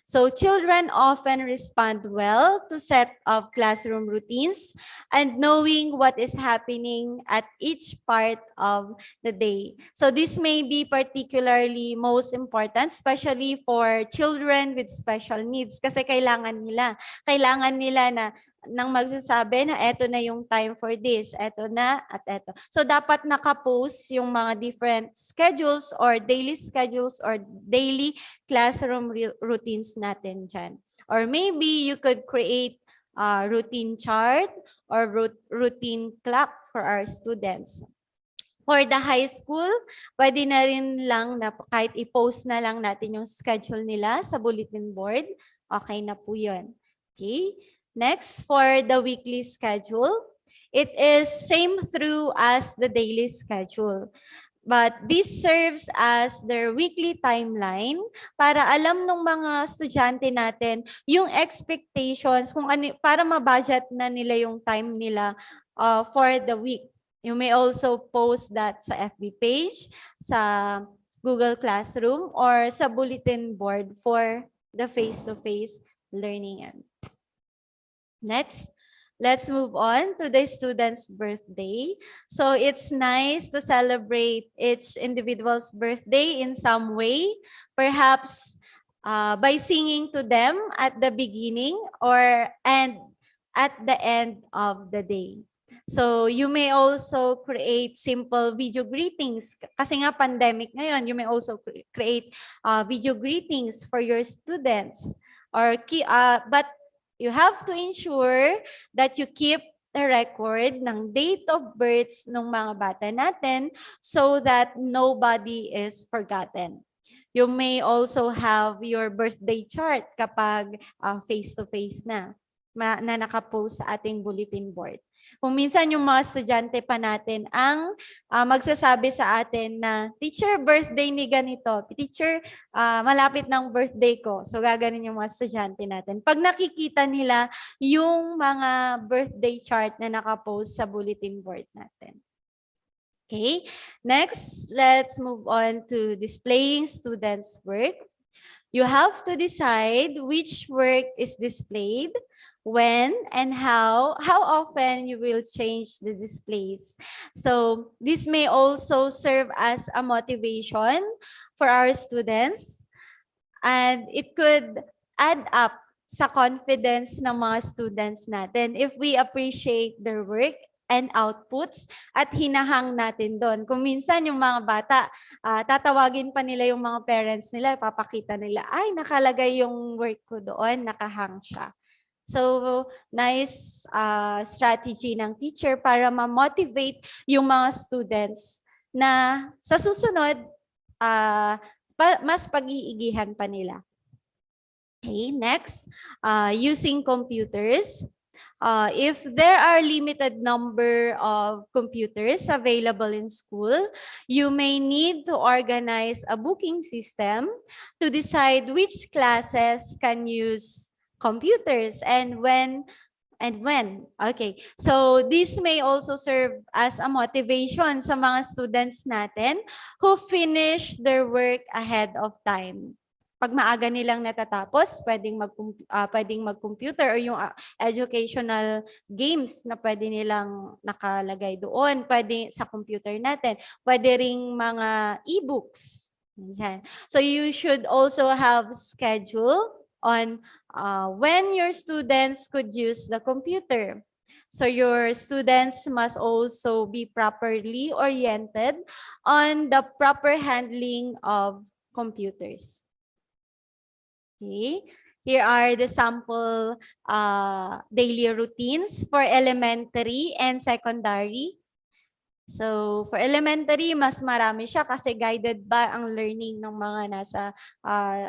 So children often respond well to set of classroom routines and knowing what is happening at each part of the day. So this may be particularly most important, especially for children with special needs kasi kailangan nila na nang magsasabi na eto na yung time for this, eto na at eto. So dapat nakapost yung mga different schedules or daily classroom routines natin dyan. Or maybe you could create a routine chart or routine clock for our students. For the high school, pwede na rin lang na kahit i-post na lang natin yung schedule nila sa bulletin board. Okay na po yun. Okay. Next, for the weekly schedule, it is same through as the daily schedule. But this serves as their weekly timeline para alam ng mga estudyante natin yung expectations kung ano, para ma-budget na nila yung time nila for the week. You may also post that sa FB page, sa Google Classroom, or sa bulletin board for the face-to-face learning. Next, let's move on to the student's birthday. So it's nice to celebrate each individual's birthday in some way, perhaps by singing to them at the beginning and at the end of the day. So you may also create simple video greetings. Kasi nga pandemic ngayon, you may also create video greetings for your students. But you have to ensure that you keep the record ng date of births ng mga bata natin so that nobody is forgotten. You may also have your birthday chart kapag face-to-face na nakapost sa ating bulletin board. Kung minsan yung mga estudyante pa natin ang magsasabi sa atin na, teacher, birthday ni ganito. Teacher, malapit ng birthday ko. So gaganin yung mga estudyante natin. Pag nakikita nila yung mga birthday chart na nakapost sa bulletin board natin. Okay, next, let's move on to displaying students' work. You have to decide which work is displayed, when and how often you will change the displays. So this may also serve as a motivation for our students, and it could add up sa confidence ng mga students natin if we appreciate their work and outputs at hinahang natin doon. Kung minsan yung mga bata, tatawagin pa nila yung mga parents nila, papakita nila, ay nakalagay yung work ko doon, nakahang siya. So, nice strategy ng teacher para ma-motivate yung mga students na sa susunod, mas pag-iigihan pa nila. Okay, next, using computers. If there are limited number of computers available in school, you may need to organize a booking system to decide which classes can use computers and when. Okay, so this may also serve as a motivation sa mga students natin who finish their work ahead of time. Pag maaga nilang natatapos, pwedeng mag-computer or yung educational games na pwede nilang nakalagay doon, pwede sa computer natin, pwede ring mga e-books. So you should also have schedule on when your students could use the computer. So your students must also be properly oriented on the proper handling of computers. Okay, here are the sample daily routines for elementary and secondary. So, for elementary, mas marami siya kasi guided ba ang learning ng mga nasa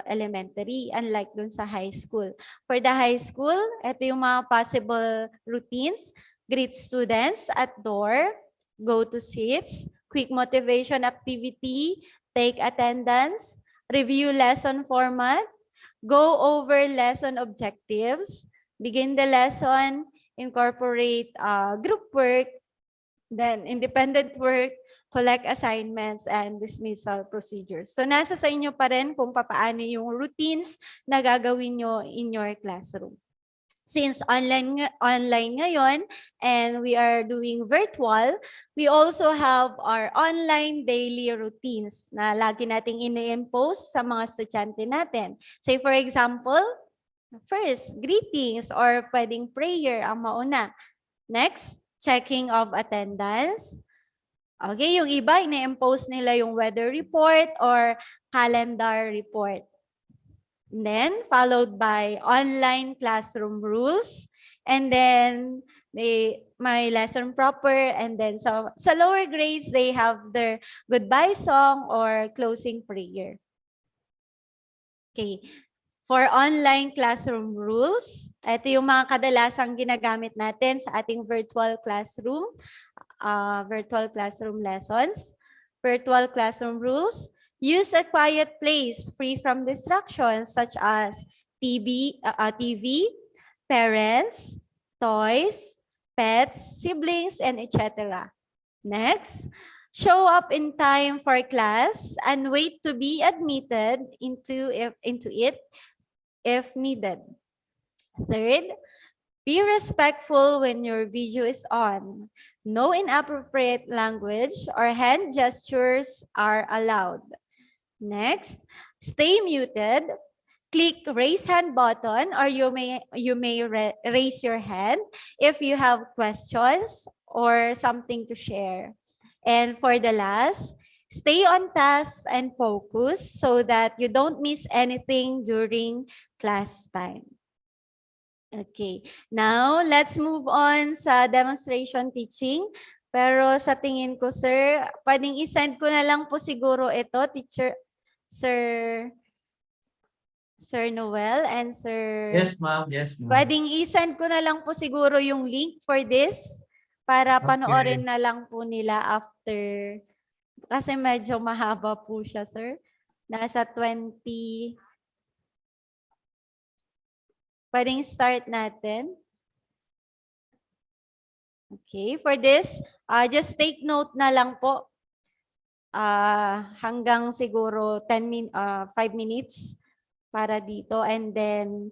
elementary, unlike dun sa high school. For the high school, ito yung mga possible routines. Greet students at door, go to seats, quick motivation activity, take attendance, review lesson format, go over lesson objectives, begin the lesson, incorporate group work, then independent work, collect assignments, and dismissal procedures. So nasa sa inyo pa rin kung papaano yung routines na gagawin nyo in your classroom. Since online ngayon and we are doing virtual, we also have our online daily routines na lagi nating ini-impose sa mga estudyante natin. Say for example, first, greetings or pwedeng prayer ang mauna. Next, checking of attendance. Okay, yung iba, ina-impose nila yung weather report or calendar report. And then, followed by online classroom rules. And then, my lesson proper. And then, so, sa lower grades, they have their goodbye song or closing prayer. Okay. For online classroom rules, ito yung mga kadalasang ginagamit natin sa ating virtual classroom lessons. Virtual classroom rules, use a quiet place free from distractions such as TV, parents, toys, pets, siblings, and etc. Next, show up in time for class and wait to be admitted into it if needed. Third, be respectful when your video is on. No inappropriate language or hand gestures are allowed. Next, stay muted. Click raise hand button or you may raise your hand if you have questions or something to share. And for the last, stay on task and focus so that you don't miss anything during class time. Okay, now let's move on sa demonstration teaching. Pero sa tingin ko, sir, pwedeng i-send ko na lang po siguro ito, teacher, Sir Noel and Sir... Yes, ma'am. Yes, ma'am. Pwedeng i-send ko na lang po siguro yung link for this para panoorin na lang po nila after. Kasi medyo mahaba po siya, sir. Nasa 20. Pwedeng start natin. Okay, for this, just take note na lang po. Hanggang siguro 5 minutes para dito, and then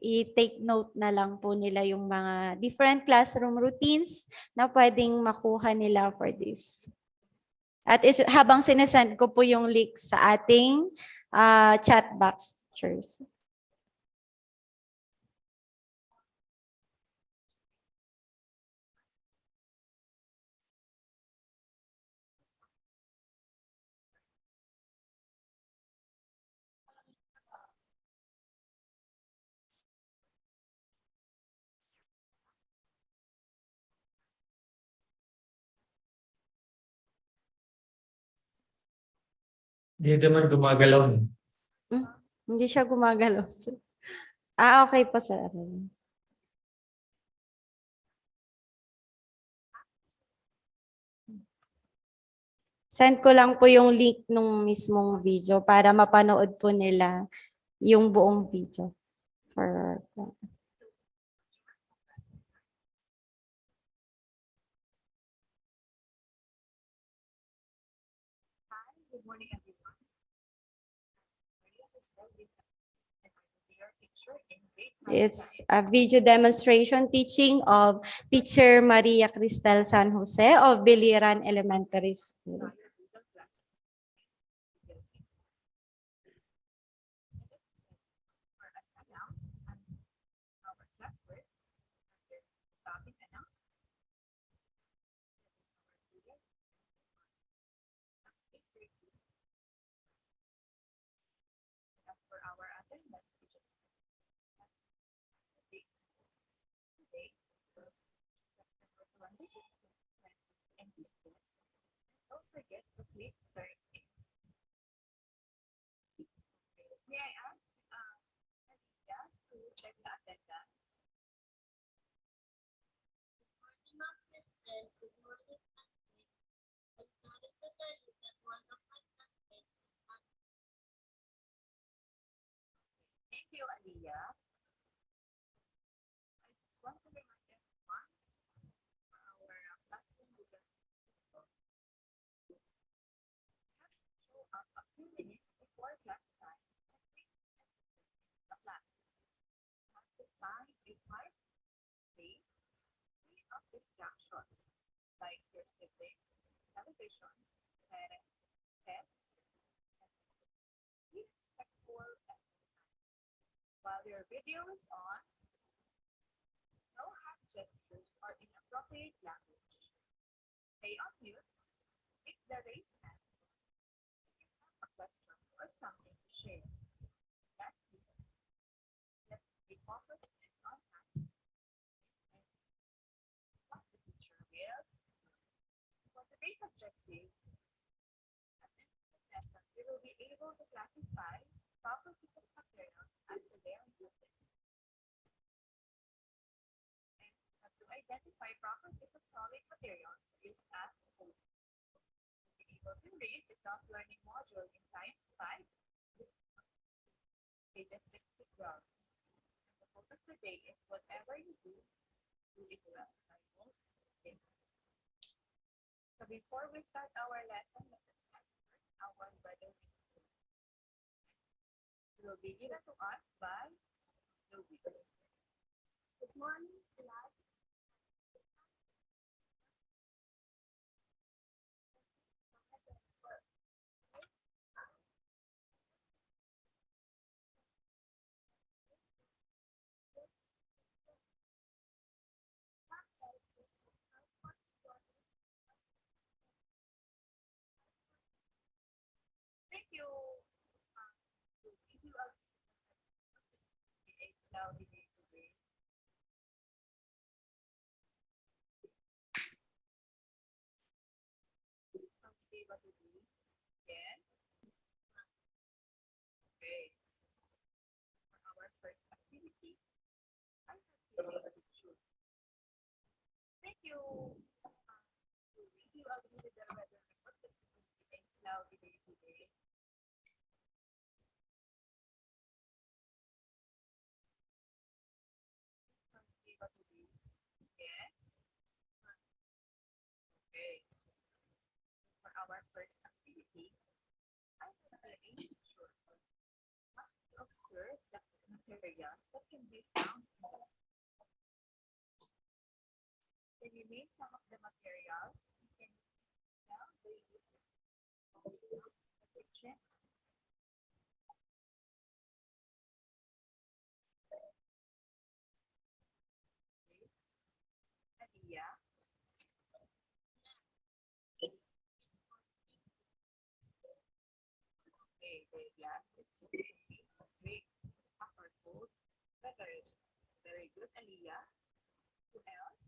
i-take note na lang po nila yung mga different classroom routines na pwedeng makuha nila for this. At habang sinesend ko po yung link sa ating chat box, teachers. Hindi naman gumagalaw. Hindi siya gumagalaw. Okay po, sir. Send ko lang po yung link nung mismong video para mapanood po nila yung buong video. Good morning, everyone. It's a video demonstration teaching of teacher Maria Cristel San Jose of Biliran Elementary School. Don't forget to click learn. May I ask Nadia to check the attendance? Good morning, Ma'am Crystal. Good morning, Classmate. I'm sorry to tell you that one of my classmates is not. Thank you, Aliyah. I just want to remind everyone for our classroom Google show up a few minutes before class time and read the class. Have to find a quiet place free of distractions like your siblings, television, parents, pets, and be respectful and while your video is on, no hand gestures or inappropriate language. Stay on mute if the raised hand if you have a question or something to share. Lastly, let's be focused and on hand and what the teacher will. For today's objective, at the end of the lesson, we will be able to classify properties of materials as to their uses. And to identify properties of solid materials is as follows. Be able to read the self-learning module in Science 5, pages 6 to 12. And the focus today is whatever you do it well. I won't miss. So before we start our lesson, let us answer our weather report. It will be given to us by Louis. Good morning, class. Thank you. If you are a cloudy day today, from today what to do? Yes. Okay. For our first activity, I have to be able to choose. Thank you. If you agree with the weather report that it will be a cloudy day today, from today what to do? Yes. Okay. For our first activity, I have to be sure. observe the materials that can be found in the Can you name some of the materials you can tell they use in the kitchen? Adia, the glass is big, upper coat, better. Very good, Aliyah. Who else?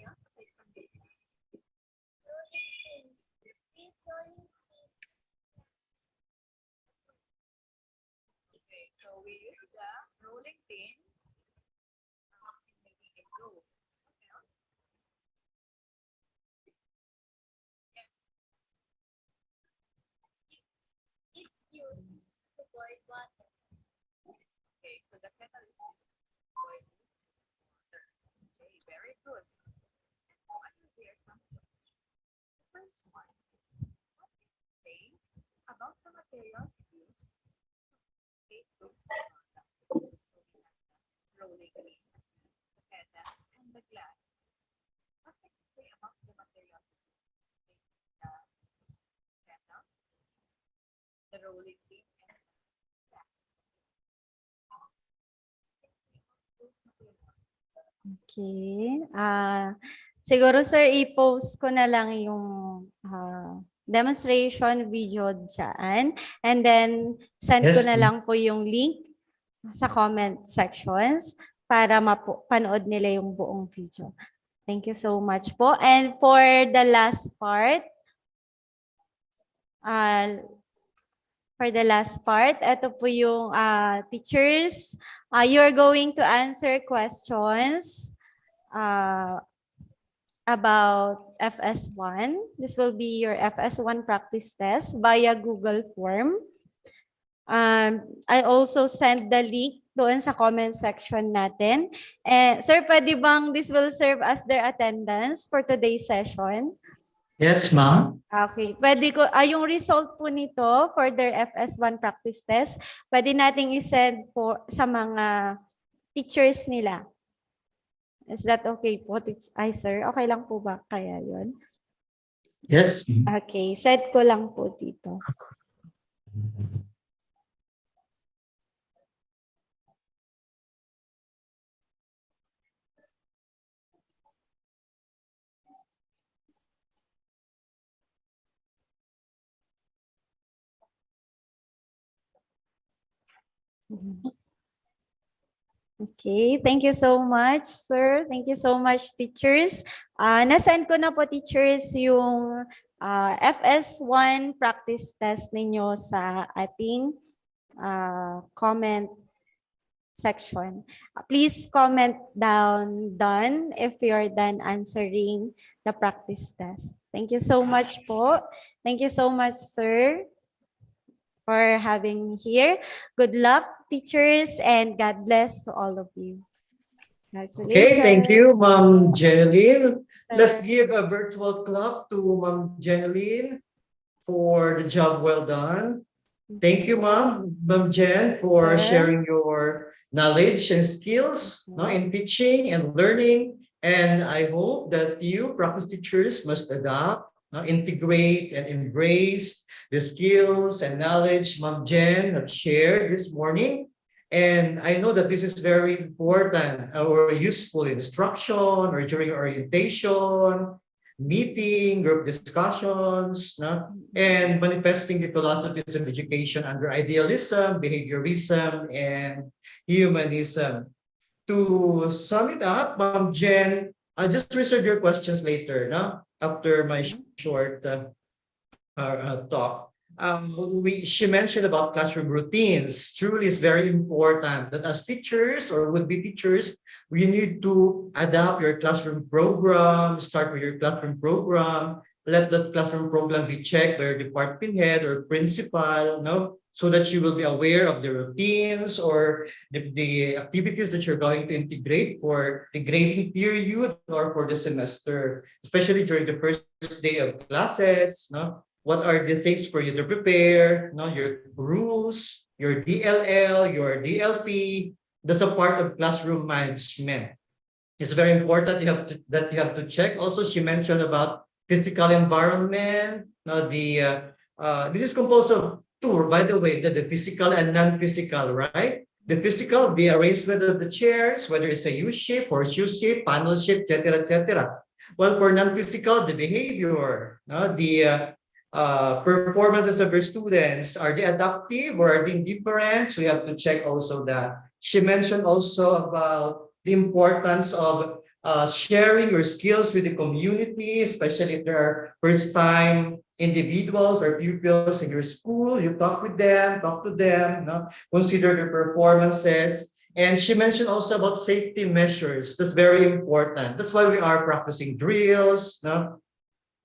Else aside from this? Okay, so we use the rolling pin in making it go. What else? It's used to boil water. Okay, so the kettle is used to boil water. Okay, very good. And now I will hear some questions. The first one is, what can you say about the materials used to make those products? So we have the rolling pin, the kettle, and the glass. What can you say about the materials used to make the kettle, the rolling pin, and the glass? Those materials. Okay. Siguro sir, i-post ko na lang yung demonstration video dyan. And then, send ko Yes. na lang po yung link sa comment sections para panood nila yung buong video. Thank you so much po. And for the last part, ito po yung teachers. You're going to answer questions about FS1. This will be your FS1 practice test via Google form. I also send the link doon sa comment section natin. Sir, pwede bang this will serve as their attendance for today's session? Yes, ma'am. Okay. Pwede ko, yung result po nito for their FS1 practice test, pwede nating isend po sa mga teachers nila. Is that okay po? Ay, sir, okay lang po ba kaya yun? Yes. Okay, set ko lang po dito. Okay, thank you so much, sir. Thank you so much, teachers. Nasend ko na po, teachers, yung FS1 practice test ninyo sa ating comment section. Please comment down done if you're done answering the practice test. Thank you so much po. Thank you so much, sir, for having me here. Good luck, teachers, and God bless to all of you. Okay, thank you, Ma'am Jeneline. Let's Sir. give a virtual clap to Ma'am Jeneline for the job well done. Thank you, Ma'am Jen, for Sir. sharing your knowledge and skills in teaching and learning. And I hope that you, practice teachers, must adapt, integrate, and embrace the skills and knowledge Ma'am Jen have shared this morning. And I know that this is very important or useful in instruction or during orientation, meeting, group discussions, and manifesting the philosophies of education under idealism, behaviorism, and humanism. To sum it up, Ma'am Jen, I'll just reserve your questions later, after my short talk. She mentioned about classroom routines. Truly, is very important that as teachers or would-be teachers, we need to adapt your classroom program. Start with your classroom program. Let that classroom program be checked by your department head or principal, so that you will be aware of the routines or the activities that you're going to integrate for the grading period or for the semester, especially during the first day of classes. what are the things for you to prepare, no, your rules, your DLL, your DLP. That's a part of classroom management. It's very important that you have to check. Also, she mentioned about physical environment. No, this is composed of two, by the way, the physical and non-physical, right? The physical, the arrangement of the chairs, whether it's a U shape or U shape, panel shape, etc., etc. Well, for non-physical, the behavior, no, the performances of your students, are they adaptive or are they indifferent? So you have to check also that. She mentioned also about the importance of sharing your skills with the community, especially if there are first-time individuals or pupils in your school. You talk with them, talk to them, no? Consider their performances. And she mentioned also about safety measures. That's very important. That's why we are practicing drills, no?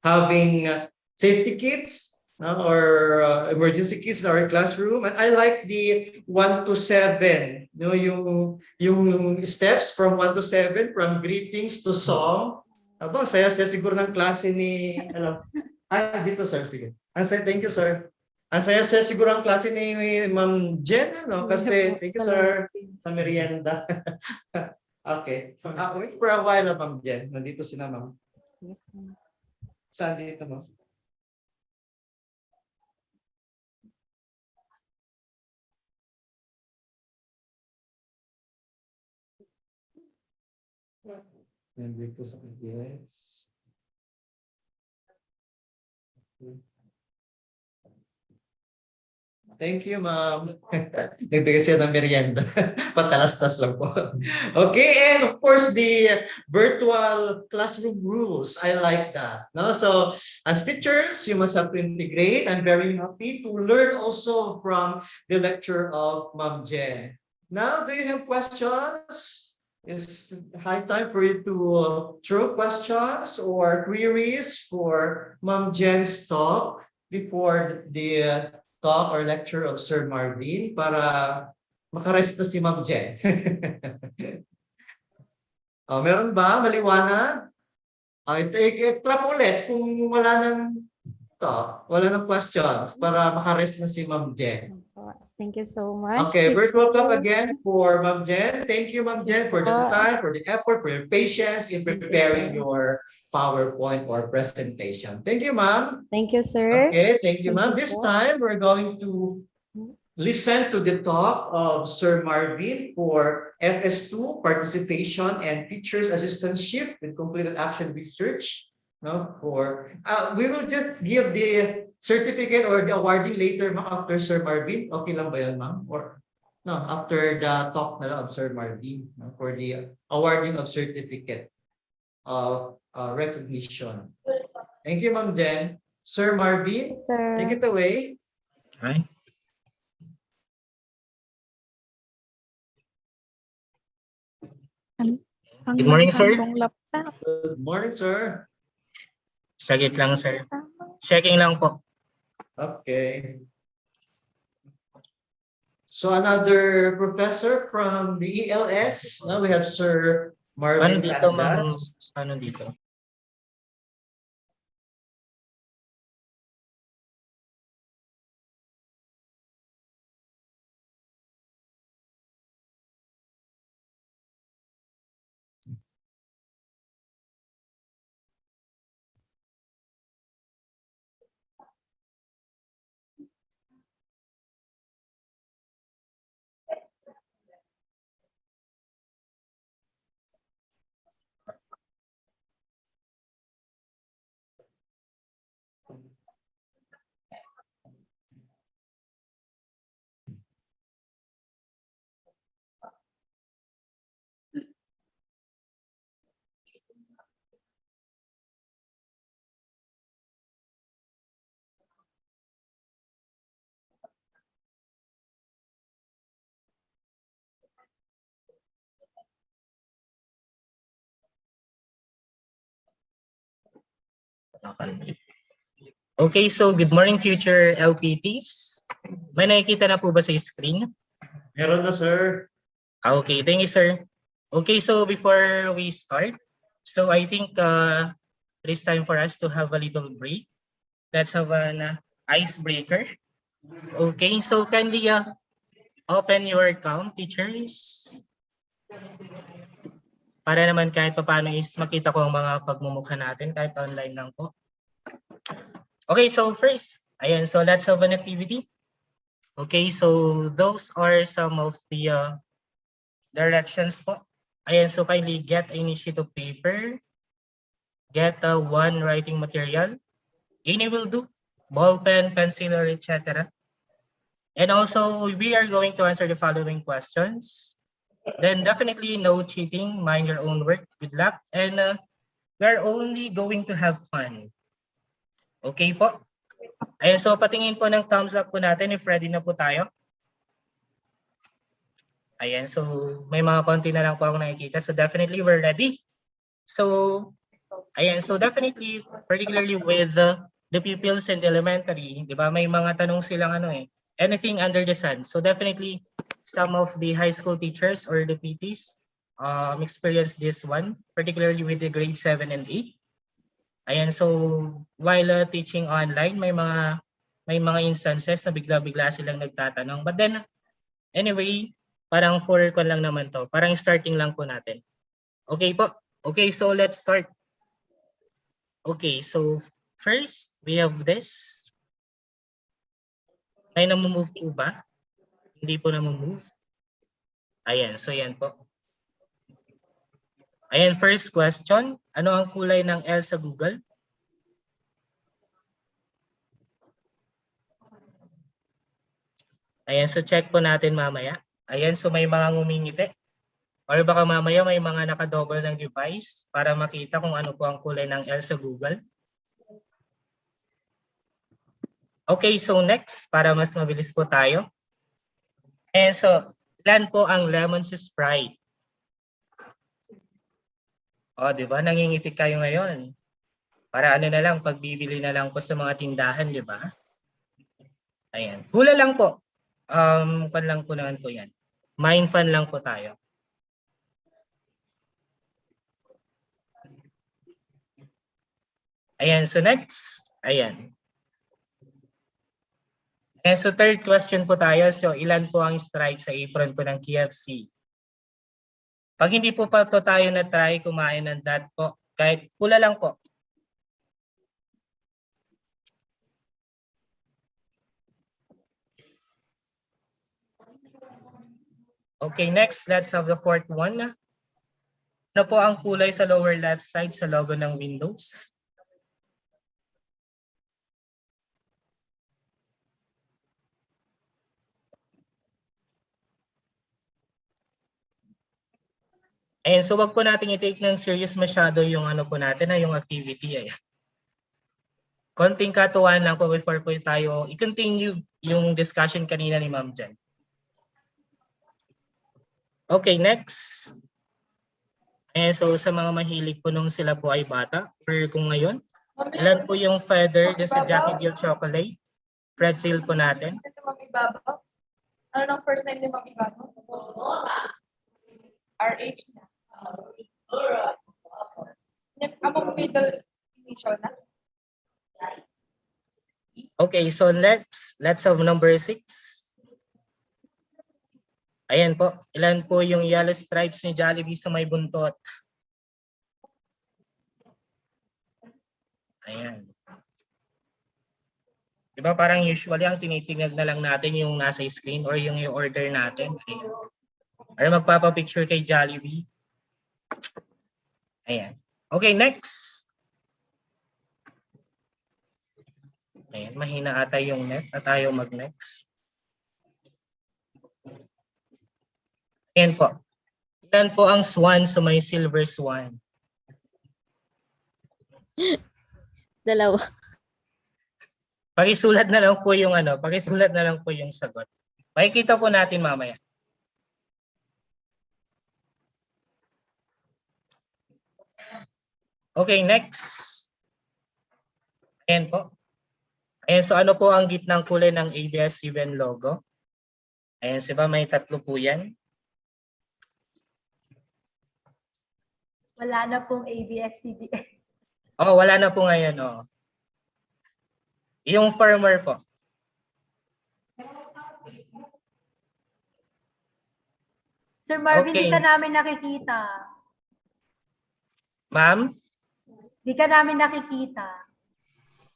Having safety kits, or emergency kits in our classroom. And I like the 1 to 7, yung steps from 1 to 7, from greetings to song. Aba, saya-saya siguro ng klase ni, dito sir, sige. Thank you sir. Ang saya-saya siguro ang klase ni Ma'am Jen, kasi thank you sir sa merienda. Okay. Wait for a while, Ma'am Jen. Nandito sila, Ma'am. Yes, ma'am. Saan dito mo? Nandito sa yes. Thank you, ma'am. Nagbigay siya ng merienda. Patalastas lang po. Okay, and of course, the virtual classroom rules. I like that. No? So, as teachers, you must have to integrate. I'm very happy to learn also from the lecture of Ma'am Jen. Now, do you have questions? It's high time for you to throw questions or queries for Ma'am Jen's talk before the talk or lecture of Sir Marvin para makarest na si Ma'am Jen. Meron ba? Maliwanag? Clap ulit kung wala nang talk, wala nang questions para makarest na si Ma'am Jen. Thank you so much. Okay, virtual clap again for Ma'am Jen. Thank you, Ma'am Jen, for the time, for the effort, for your patience in preparing your PowerPoint or presentation. Thank you, ma'am. Thank you, sir. Okay, thank you, ma'am. This time, we're going to listen to the talk of Sir Marvin for FS2, Participation and Teachers Assistantship with Completed Action Research. No, we will just give the certificate or the awarding later, ma'am, after Sir Marvin. Okay lang ba yan, ma'am? Or no, after the talk na lang of Sir Marvin, no, for the awarding of certificate of recognition. Thank you, Ma'am Jen. Sir Marvin, sir, take it away. Hi. Good morning, sir. Good morning, sir. Sagit lang, sir. Checking lang po. Okay. So another professor from the ELS. Now we have Sir Marvin Dito, ma'am? Candas. Ano dito? Okay, so good morning, future LPTs. May nakikita na po ba sa screen? Meron na, sir. Okay, thank you, sir. Okay, so before we start, so I think it is time for us to have a little break. let's have an icebreaker. Okay, so kindly open your account, teachers. Para naman kahit paano is makita ko ang mga pagmumukha natin kahit online lang po. Okay, so first, ayan, so let's have an activity. Okay, so those are some of the directions po. Ayan, so kindly get a sheet of paper, get one writing material, any will do, ball pen, pencil, or etc. And also, we are going to answer the following questions. Then definitely no cheating, mind your own work, good luck, and we're only going to have fun. Okay po? Ayan, so patingin po ng thumbs up po natin if ready na po tayo. Ayan, so may mga konti na lang po ako nakikita. So definitely we're ready. So, ayan, so definitely, particularly with the pupils in elementary, di ba, may mga tanong silang anything under the sun. So definitely, some of the high school teachers or the PTs experience this one, particularly with the grade 7 and 8. Ayan, so while teaching online, may mga instances na bigla-bigla silang nagtatanong. But then, anyway, parang for kon lang naman to. Parang starting lang po natin. Okay po? Okay, so let's start. Okay, so first, we have this. May namumove po ba? Hindi po namumove. Ayan, so yan po. Ayan, first question. Ano ang kulay ng L sa Google? Ayan, so check po natin mamaya. Ayan, so may mga ngumingiti. Or baka mamaya may mga nakadouble ng device para makita kung ano po ang kulay ng L sa Google. Okay, so next, para mas mabilis po tayo. And so, ilan po ang lemon sa Sprite? O, di ba? Nangingiti kayo ngayon. Para ano na lang, pagbibili na lang po sa mga tindahan, di ba? Ayan. Hula lang po. Kan lang po naman po yan. Mind fun lang po tayo. Ayan, so next. Ayan. And so third question po tayo. So ilan po ang stripe sa apron po ng KFC? Pag hindi po pa to tayo na try kumain ng that po, kahit pula lang po. Okay, next, let's have the fourth one. Ano po ang kulay sa lower left side sa logo ng Windows? And so wag po natin i-take ng serious masyado yung ano po natin na yung activity ay. Konting katuwaan lang po before po tayo i-continue yung discussion kanina ni Ma'am Jen. Okay, next. And so sa mga mahilig po nung sila po ay bata or kung ngayon, ilan po yung feather dun sa Jackie Jill Chocolate? Fred Seal po natin. Ano nang first name ni Mami Babo? RH na. Among middle initial na. Okay, so next, let's have number 6. Ayan po, ilan po yung yellow stripes ni Jollibee sa may buntot? Ayan. Diba parang usually ang tinitingnan na lang natin yung nasa screen or yung i-order natin. Ayan. Or magpapapicture kay Jollibee. Ayan. Okay, next. Ayan, mahina ata yung net at tayo mag-next. Ayan po. Ilan po ang swan sa may silver swan? Dalawa. Pakisulat na lang po yung pakisulat na lang po yung sagot. Makikita po natin mamaya. Okay, next. Ayan po. Ayan, so ano po ang gitnang kulay ng ABS-CBN logo? Ayan, diba may tatlo po yan? Wala na pong ABS-CBN. Oh, wala na po ngayon, oh. Yung farmer po. Sir Marvin, Okay. di ka namin nakikita. Ma'am? Di ka namin nakikita.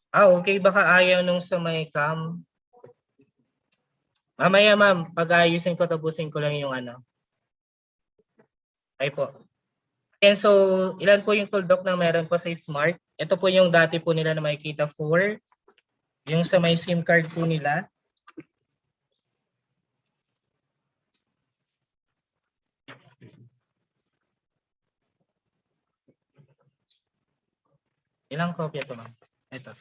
Okay. Baka ayaw nung sa may cam. Mamaya ma'am, pag-ayusin ko, tapusin ko lang yung ano. Ay po. And so, ilan po yung tuldok na meron po sa Smart? Ito po yung dati po nila na makikita 4. Yung sa may SIM card po nila. Ilang kopya to ma'am? Ito.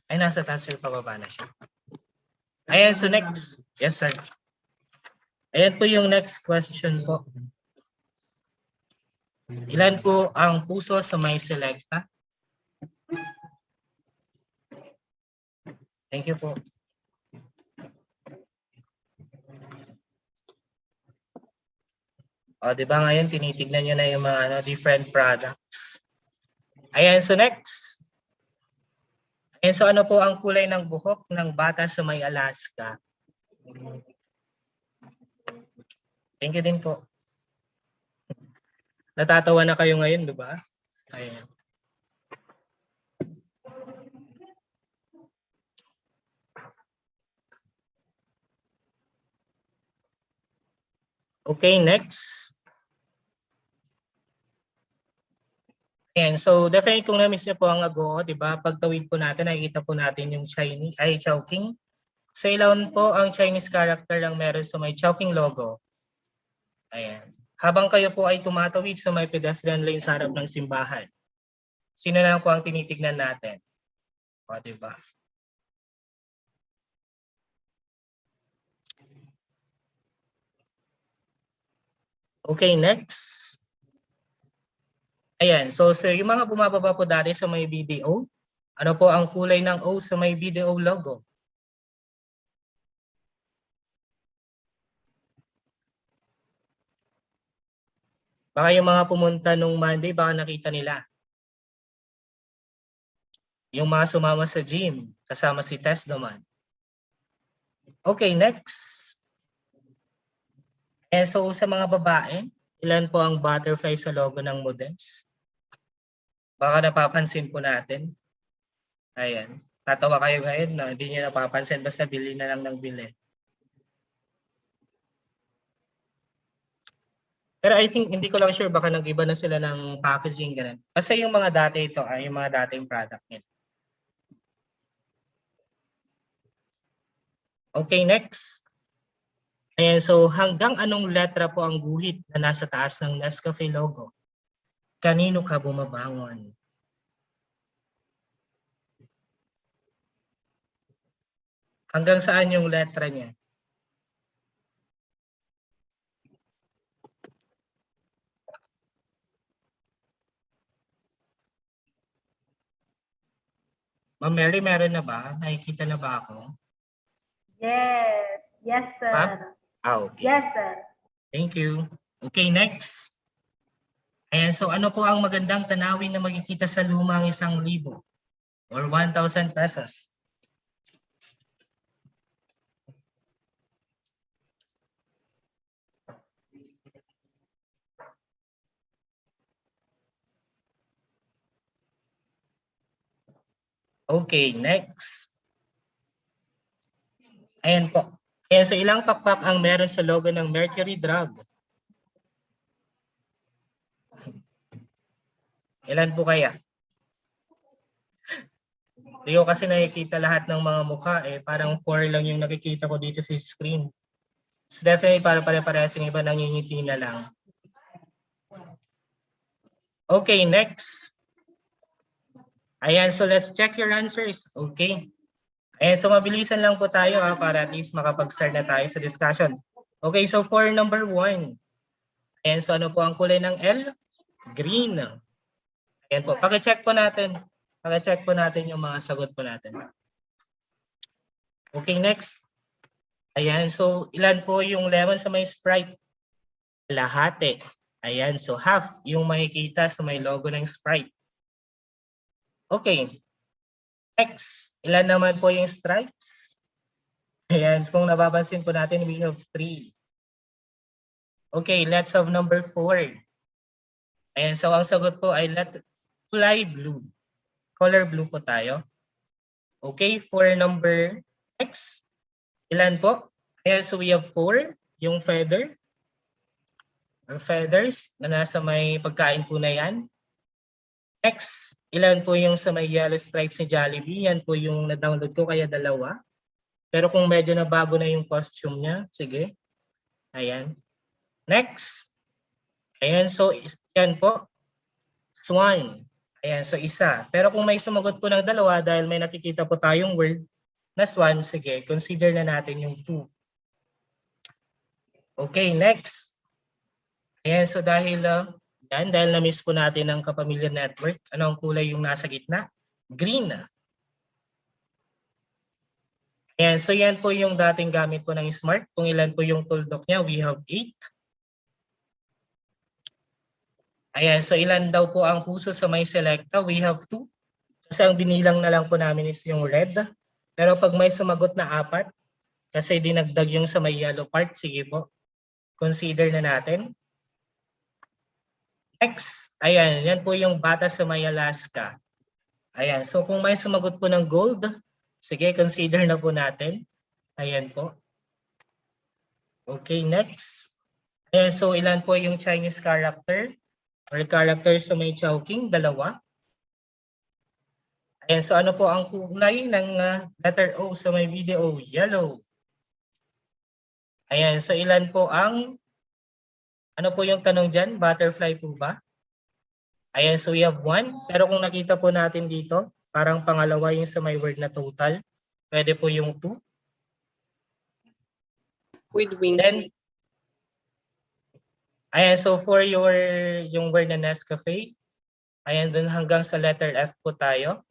Ay, nasa taas sir, pababa na siya. Ayan, so next. Yes, sir. Ayan po yung next question po. Ilan po ang puso sa may selecta? Thank you po. O, di ba ngayon tinitignan nyo na yung mga different products. Ayan, so next. Ayan, so ano po ang kulay ng buhok ng bata sa may Alaska? Thank you din po. Natatawa na kayo ngayon, di ba? Ayan. Okay, next. Ayan, so definitely kung na-miss niyo po ang ago, di ba? Pagtawid po natin, nakikita po natin yung Chinese, ay Chowking. So ilan po ang Chinese character lang meron sa may Chowking logo? Ayan. Habang kayo po ay tumatawid sa may pedestrian lane sa harap ng simbahan, sino na lang po ang tinitignan natin? O, di ba? Okay, next. Ayan, so sir, yung mga bumababa po dati sa may BDO, ano po ang kulay ng O sa may BDO logo? Baka yung mga pumunta nung Monday, baka nakita nila. Yung mga sumama sa gym, kasama si Tess naman. Okay, next. So sa mga babae, ilan po ang butterfly sa logo ng models? Baka napapansin po natin. Ayan. Tatawa kayo ngayon na hindi niyo napapansin, basta bili na lang ng bili. Pero I think, hindi ko lang sure, baka nag-iba na sila ng packaging ganun. Kasi yung mga dati ito ay yung mga dating product nila. Okay, next. Ayan, so hanggang anong letra po ang guhit na nasa taas ng Nescafe logo? Kanino ka bumabangon? Hanggang saan yung letra niya? Ma'am Mary, meron na ba? Nakikita na ba ako? Yes. Yes, sir. Ma'am? Okay. Yes, sir. Thank you. Okay, next. Ayan, so ano po ang magandang tanawin na makikita sa lumang 1,000 or 1,000 pesos? Okay, next. Ayan po. Ayan, so ilang pakpak ang meron sa logo ng Mercury Drug? Ilan po kaya? Hindi ko kasi nakikita lahat ng mga mukha eh. Parang 4 lang yung nakikita ko dito sa screen. So definitely para pare-parehas yung iba nangingiti na lang. Okay, next. Ayan, so let's check your answers. Okay. Ayan, so mabilisan lang po tayo para at least makapag-start na tayo sa discussion. Okay, so for number 1. Ayan, so ano po ang kulay ng L? Green. Ayan po, paki-check po natin. Paki-check po natin yung mga sagot po natin. Okay, next. Ayan, so ilan po yung lemon sa may Sprite? Lahati. Ayan, so half yung makikita sa may logo ng Sprite. Okay. Next, ilan naman po yung stripes? Ayan, kung nababansin po natin, we have 3. Okay, let's have number 4. Ayan, so ang sagot po ay kulay blue. Color blue po tayo. Okay, for number next, ilan po? Ayan, so we have 4, yung feather. Or feathers na nasa may pagkain po na yan. Next, ilan po yung sa may yellow stripes ni Jollibee? Yan po yung na-download ko, kaya 2. Pero kung medyo na bago na yung costume niya, sige. Ayan. Next. Ayan, so yan po. Swan. Ayan, so 1. Pero kung may sumagot po ng 2 dahil may nakikita po tayong word na swan, sige, consider na natin yung 2. Okay, next. Ayan, so dahil na-miss po natin ang Kapamilya Network, ano ang kulay yung nasa gitna? Green. Ayan, so yan po yung dating gamit po ng Smart. Kung ilan po yung tuldok niya, we have 8. Ayan, so ilan daw po ang puso sa may selecta? We have 2. Kasi ang binilang na lang po namin is yung red. Pero pag may sumagot na 4, kasi dinagdag yung sa may yellow part, sige po, consider na natin. Next, ayan, yan po yung bata sa may Alaska. Ayan, so kung may sumagot po ng gold, sige, consider na po natin. Ayan po. Okay, next. Ayan, so ilan po yung Chinese character or character sa may Chowking? 2. Ayan, so ano po ang kulay ng letter O sa may video? Yellow. Ayan, so ilan po ang, ano po yung tanong dyan? Butterfly po ba? Ayan, so we have 1. Pero kung nakita po natin dito, parang pangalawa yung sa may word na total. Pwede po yung 2. With wings. Then, ayan, so for yung word na Nescafe, ayan, dun hanggang sa letter F po tayo.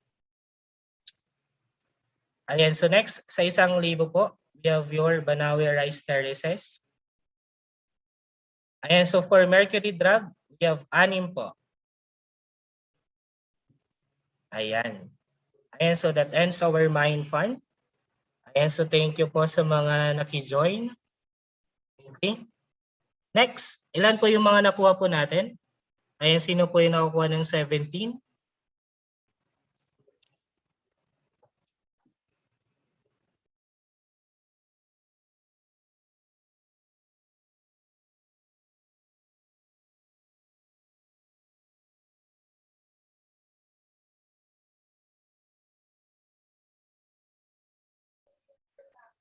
Ayan, so next, sa 1,000 po, we have your Banawe Rice Terraces. Ayan, so for Mercury Drug, we have 6 po. Ayan. Ayan, so that ends our Mind Fun. Ayan, so thank you po sa mga naki-join. Okay. Next, ilan po yung mga nakuha po natin? Ayan, sino po yung nakukuha ng 17?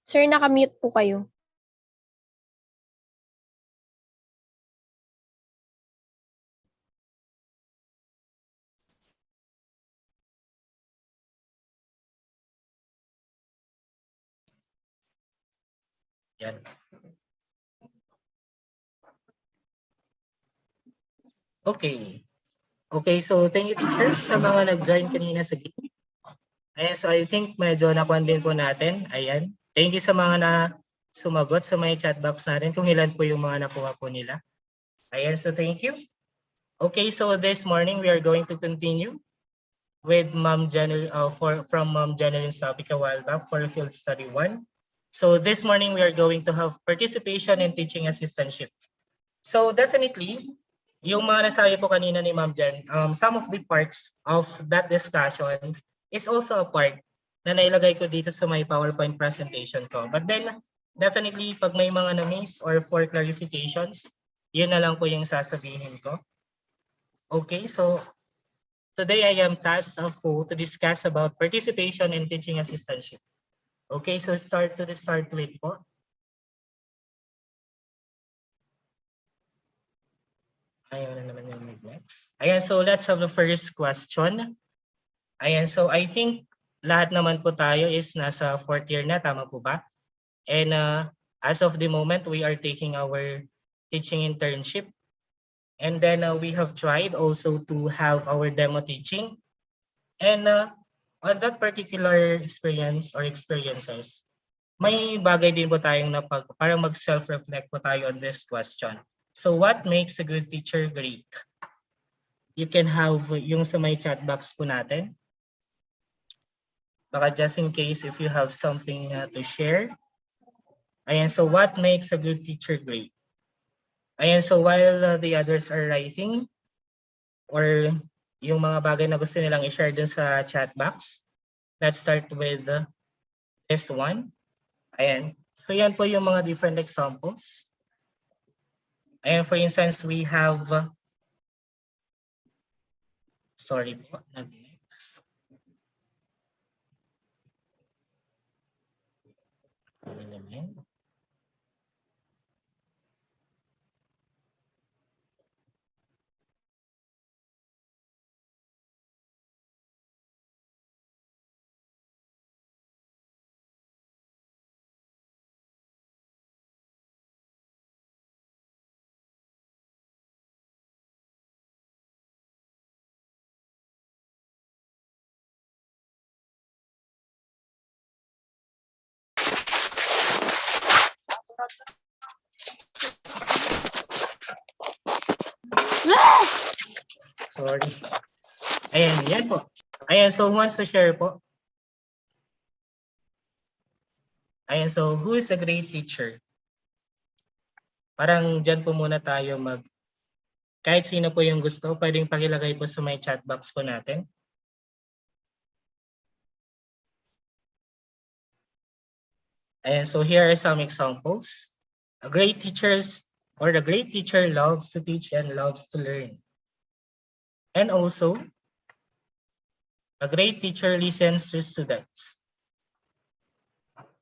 Sir, nakamute po kayo. Yan. Okay. Okay, so thank you teachers sa mga nag-join kanina sa game. Ayan, so I think medyo nakuha din po natin. Ayan. Thank you sa mga na sumagot sa may chat box natin kung ilan po yung mga nakuha po nila. Ayan, so thank you. Okay, so this morning we are going to continue with Ma'am Jenny from Ma'am Jenny's topic a while back for Field Study 1. So this morning we are going to have participation in teaching assistantship. So definitely, yung mga nasabi po kanina ni Ma'am Jen, some of the parts of that discussion is also a part na nailagay ko dito sa my PowerPoint presentation ko. But then, definitely, pag may mga na-miss or for clarifications, yun na lang po yung sasabihin ko. Okay, so today I am tasked to discuss about participation in teaching assistantship. Okay, so start with po. Ayaw na naman yung next. Ayan, so let's have the first question. Ayan, so I think lahat naman po tayo is nasa 4th year na, tama po ba? And as of the moment, we are taking our teaching internship. And then we have tried also to have our demo teaching. And on that particular experience or experiences, may bagay din po tayong parang mag-self-reflect po tayo on this question. So what makes a good teacher great? You can have yung sa may chat box po natin. Baka just in case if you have something to share. Ayan, so what makes a good teacher great? Ayan, so while the others are writing or yung mga bagay na gusto nilang i-share dun sa chat box, let's start with this one. Ayan, so yan po yung mga different examples. Ayan, for instance, we have, sorry po, next. Sorry. Ayan, yan po. Ayan, so who wants to share po? Ayan, so who is a great teacher? Parang dyan po muna tayo kahit sino po yung gusto, pwedeng pakilagay po sa may chat box po natin. Ayan, so here are some examples. A great the great teacher loves to teach and loves to learn. And also, a great teacher listens to students.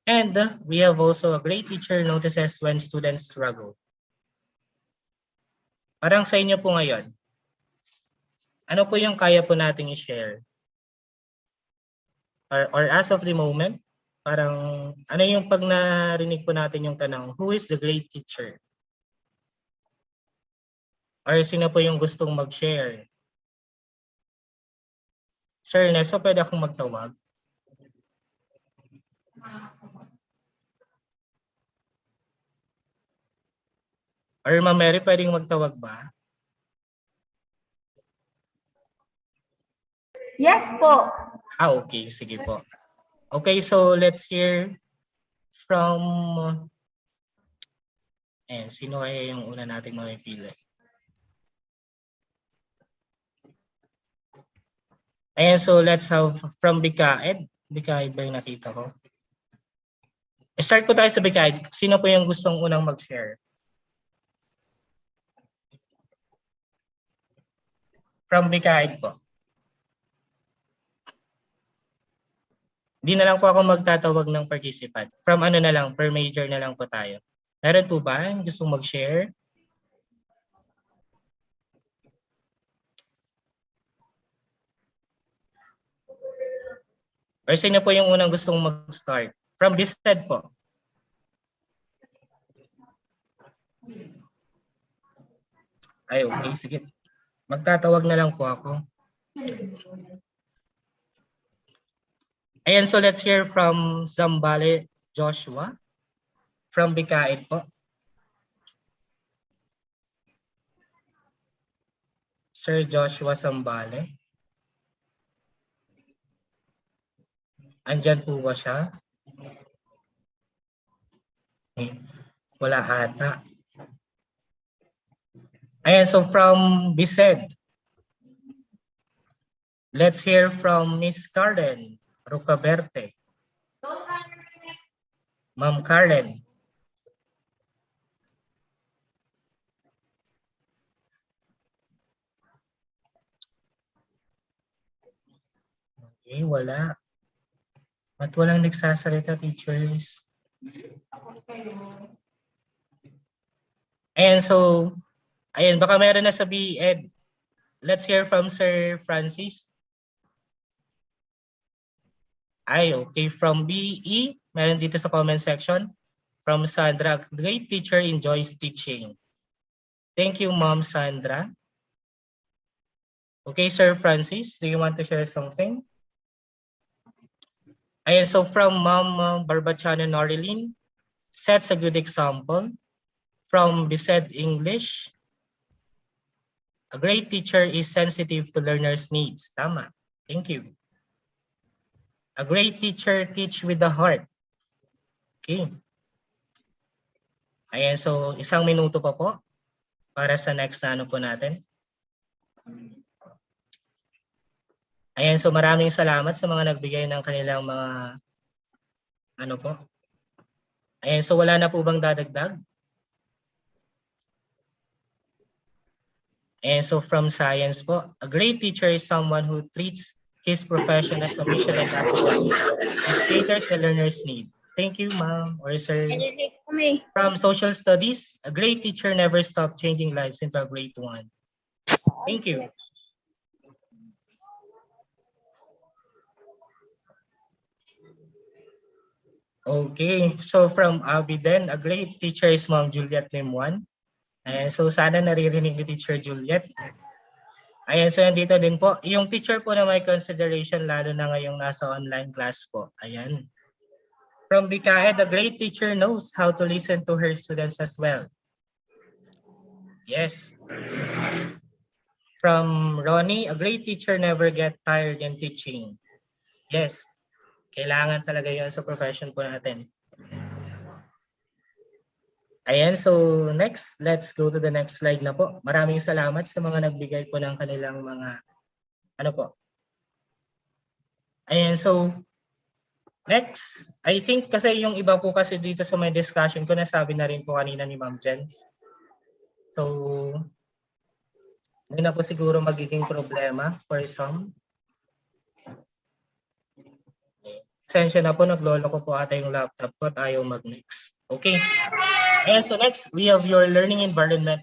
And we have also a great teacher notices when students struggle. Parang sa inyo po ngayon, ano po yung kaya po nating i-share? Or as of the moment, parang ano yung pag narinig po natin yung tanong, who is the great teacher? Or sino po yung gustong mag-share? Sir Ernesto, pwede akong magtawag? Or Ma'am Mary, pwedeng magtawag ba? Yes po. Okay, sige po. Okay, so let's hear from... sino kaya yung una nating mamipili? Ayan, so let's have from Bikaed. Bikaed ba yung nakita ko? Start po tayo sa Bikaed. Sino po yung gustong unang mag-share? From Bikaed po. Di na lang po ako magtatawag ng participant. From ano na lang, per major na lang po tayo. Meron po ba yung gustong mag-share? Or sino po yung unang gustong mag-start? From BISED po. Ay, okay. Sige. Magtatawag na lang po ako. Ayan, so let's hear from Zambale Joshua. From Bikaid po. Sir Joshua Zambale. Andyan po ba siya? Wala ata. Ayan, so from BISED. Let's hear from Miss Karen Rocaberte. Ma'am Karen. Okay, wala. Ba't walang nagsasalita, teachers? Ayan, so, ayan, baka meron na sa BEd. Let's hear from Sir Francis. Ay, okay. From BE, meron dito sa comment section. From Sandra, great teacher enjoys teaching. Thank you, Ma'am Sandra. Okay, Sir Francis, do you want to share something? Ayan, so from Ma'am Barbachano Norilyn, sets a good example. from Bised English, a great teacher is sensitive to learners' needs. Tama. Thank you. A great teacher teach with the heart. Okay. Ayan, so 1 minuto pa po para sa next na ano po natin. Ayan, so maraming salamat sa mga nagbigay ng kanilang mga ano po. Ayan, so wala na po bang dadagdag? And so from science po, a great teacher is someone who treats his profession as a mission and not a challenge. It caters the learner's need. Thank you, ma'am or sir. From social studies, a great teacher never stops changing lives into a great one. Thank you. Okay, so from Abby then, a great teacher is Ma'am Juliet Lim1. And so sana naririnig ni Teacher Juliet. Ayan, so nandito din po. Yung teacher po na may consideration lalo na ngayong nasa online class po. Ayan. From Bikaed, a great teacher knows how to listen to her students as well. Yes. From Ronnie, a great teacher never get tired in teaching. Yes. Kailangan talaga yun sa profession po natin. Ayan, so next, let's go to the next slide na po. Maraming salamat sa mga nagbigay po ng kanilang mga, ano po. Ayan, so next, I think kasi yung iba po kasi dito sa may discussion ko, nasabi na rin po kanina ni Ma'am Jen. So, hindi na po siguro magiging problema for some. Sensya na po, naglolo ko po ata yung laptop ko at ayaw mag-next. Okay. Ayan, so next, we have your learning environment.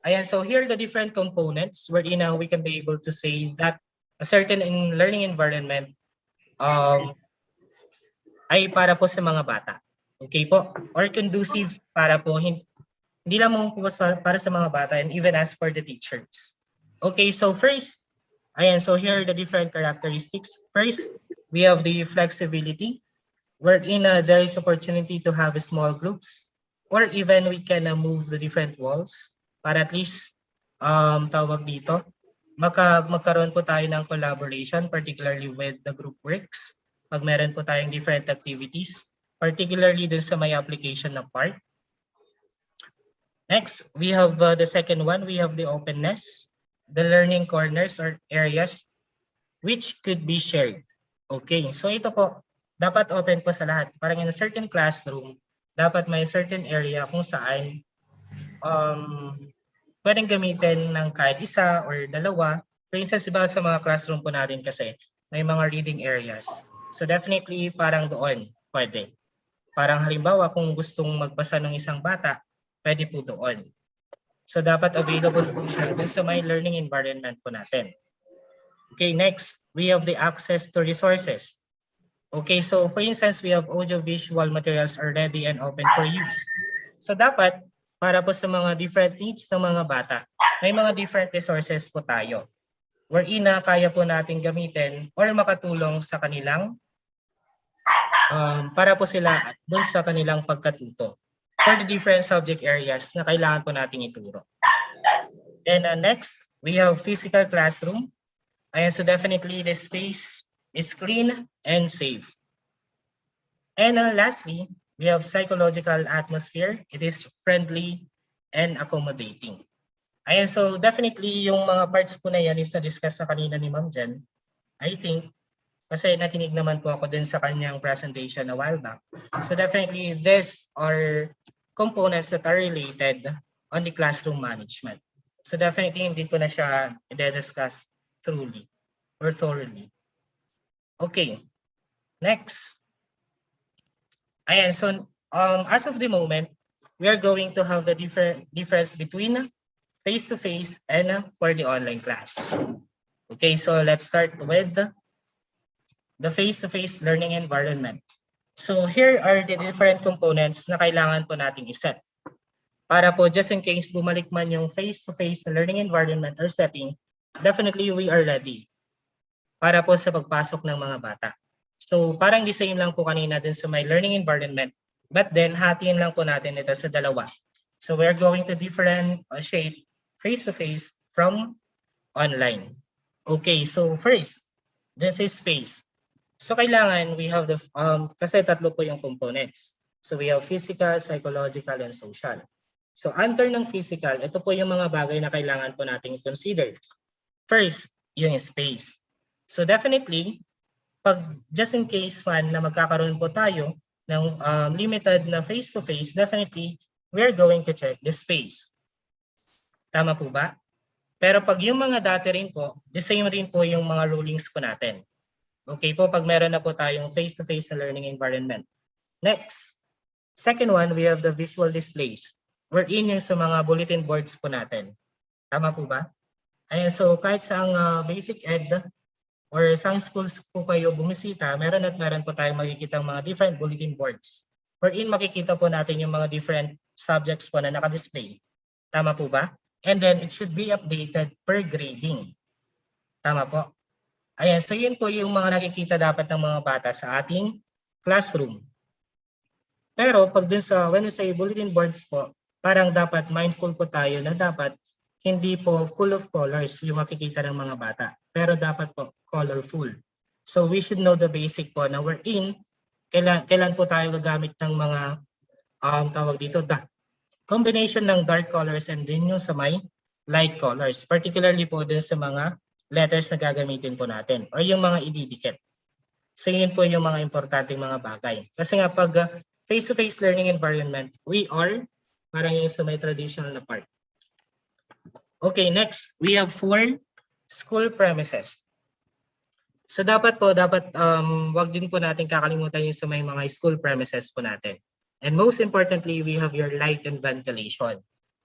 Ayan, so here are the different components wherein we can be able to say that a certain learning environment ay para po sa mga bata. Okay po? Or conducive para po, hindi lang po para sa mga bata and even as for the teachers. Okay, so first, ayan, so here are the different characteristics. First, we have the flexibility, wherein there is opportunity to have small groups, or even we can move the different walls para at least, tawag dito, magkaroon po tayo ng collaboration, particularly with the group works, pag meron po tayong different activities, particularly dun sa may application na part. Next, we have the second one, we have the openness, the learning corners or areas which could be shared. Okay, so ito po, dapat open po sa lahat. Parang in a certain classroom, dapat may certain area kung saan pwedeng gamitin ng kahit isa or dalawa. For instance, diba sa mga classroom po natin kasi, may mga reading areas. So definitely parang doon pwede. Parang halimbawa kung gustong magbasa ng isang bata, pwede po doon. So dapat available po siya dun sa may learning environment po natin. Okay, next, we have the access to resources. Okay, so for instance, we have audiovisual materials are ready and open for use. So dapat, para po sa mga different needs ng mga bata, may mga different resources po tayo. Wherein kaya po natin gamitin or makatulong sa kanilang, para po sila doon sa kanilang pagkatuto for the different subject areas na kailangan po natin ituro. Then next, we have physical classroom. Ayan, so definitely the space is clean and safe. And lastly, we have psychological atmosphere. It is friendly and accommodating. Ayan, so definitely yung mga parts po na yan is na-discuss sa kanina ni Ma'am Jen. I think, kasi nakinig naman po ako din sa kanyang presentation a while back. So definitely, these are components that are related on the classroom management. So definitely, hindi ko na siya i-discuss thoroughly. Okay, next. Ayan, so as of the moment, we are going to have the difference between face-to-face and for the online class. Okay, so let's start with the face-to-face learning environment. So here are the different components na kailangan po nating iset. Para po just in case bumalik man yung face-to-face learning environment or setting, definitely we are ready para po sa pagpasok ng mga bata. So parang the same lang po kanina dun sa my learning environment, but then hatiin lang po natin ito sa dalawa. So we're going to differentiate face-to-face from online. Okay, so first, this is space. So kailangan we have the, kasi tatlo po yung components. So we have physical, psychological, and social. So under ng physical, ito po yung mga bagay na kailangan po nating consider. First, yung space. So definitely, pag just in case man na magkakaroon po tayo ng limited na face-to-face, definitely, we're going to check the space. Tama po ba? Pero pag yung mga dati rin po, the same rin po yung mga rulings po natin. Okay po, pag meron na po tayong face-to-face na learning environment. Next, second one, we have the visual displays. We're in yung sa mga bulletin boards po natin. Tama po ba? Ayan, so kahit sa basic ed or sa schools po kayo bumisita, meron at meron po tayong makikita mga different bulletin boards. Wherein makikita po natin yung mga different subjects po na naka-display. Tama po ba? And then it should be updated per grading. Tama po. Ayan, so yun po yung mga nakikita dapat ng mga bata sa ating classroom. Pero pag dun sa, when we say bulletin boards po, parang dapat mindful po tayo na dapat hindi po full of colors yung makikita ng mga bata. Pero dapat po colorful. So we should know the basic po na we're in, kailan po tayo gagamit ng mga tawag dito, combination ng dark colors and din yung sa may light colors. Particularly po dun sa mga letters na gagamitin po natin or yung mga ididikit. So yun po yung mga importanteng mga bagay. Kasi nga pag face-to-face learning environment, we are parang yung sa may traditional na part. Okay, next, we have 4 school premises. So dapat wag din po natin kakalimutan yung sa may mga school premises po natin. And most importantly, we have your light and ventilation.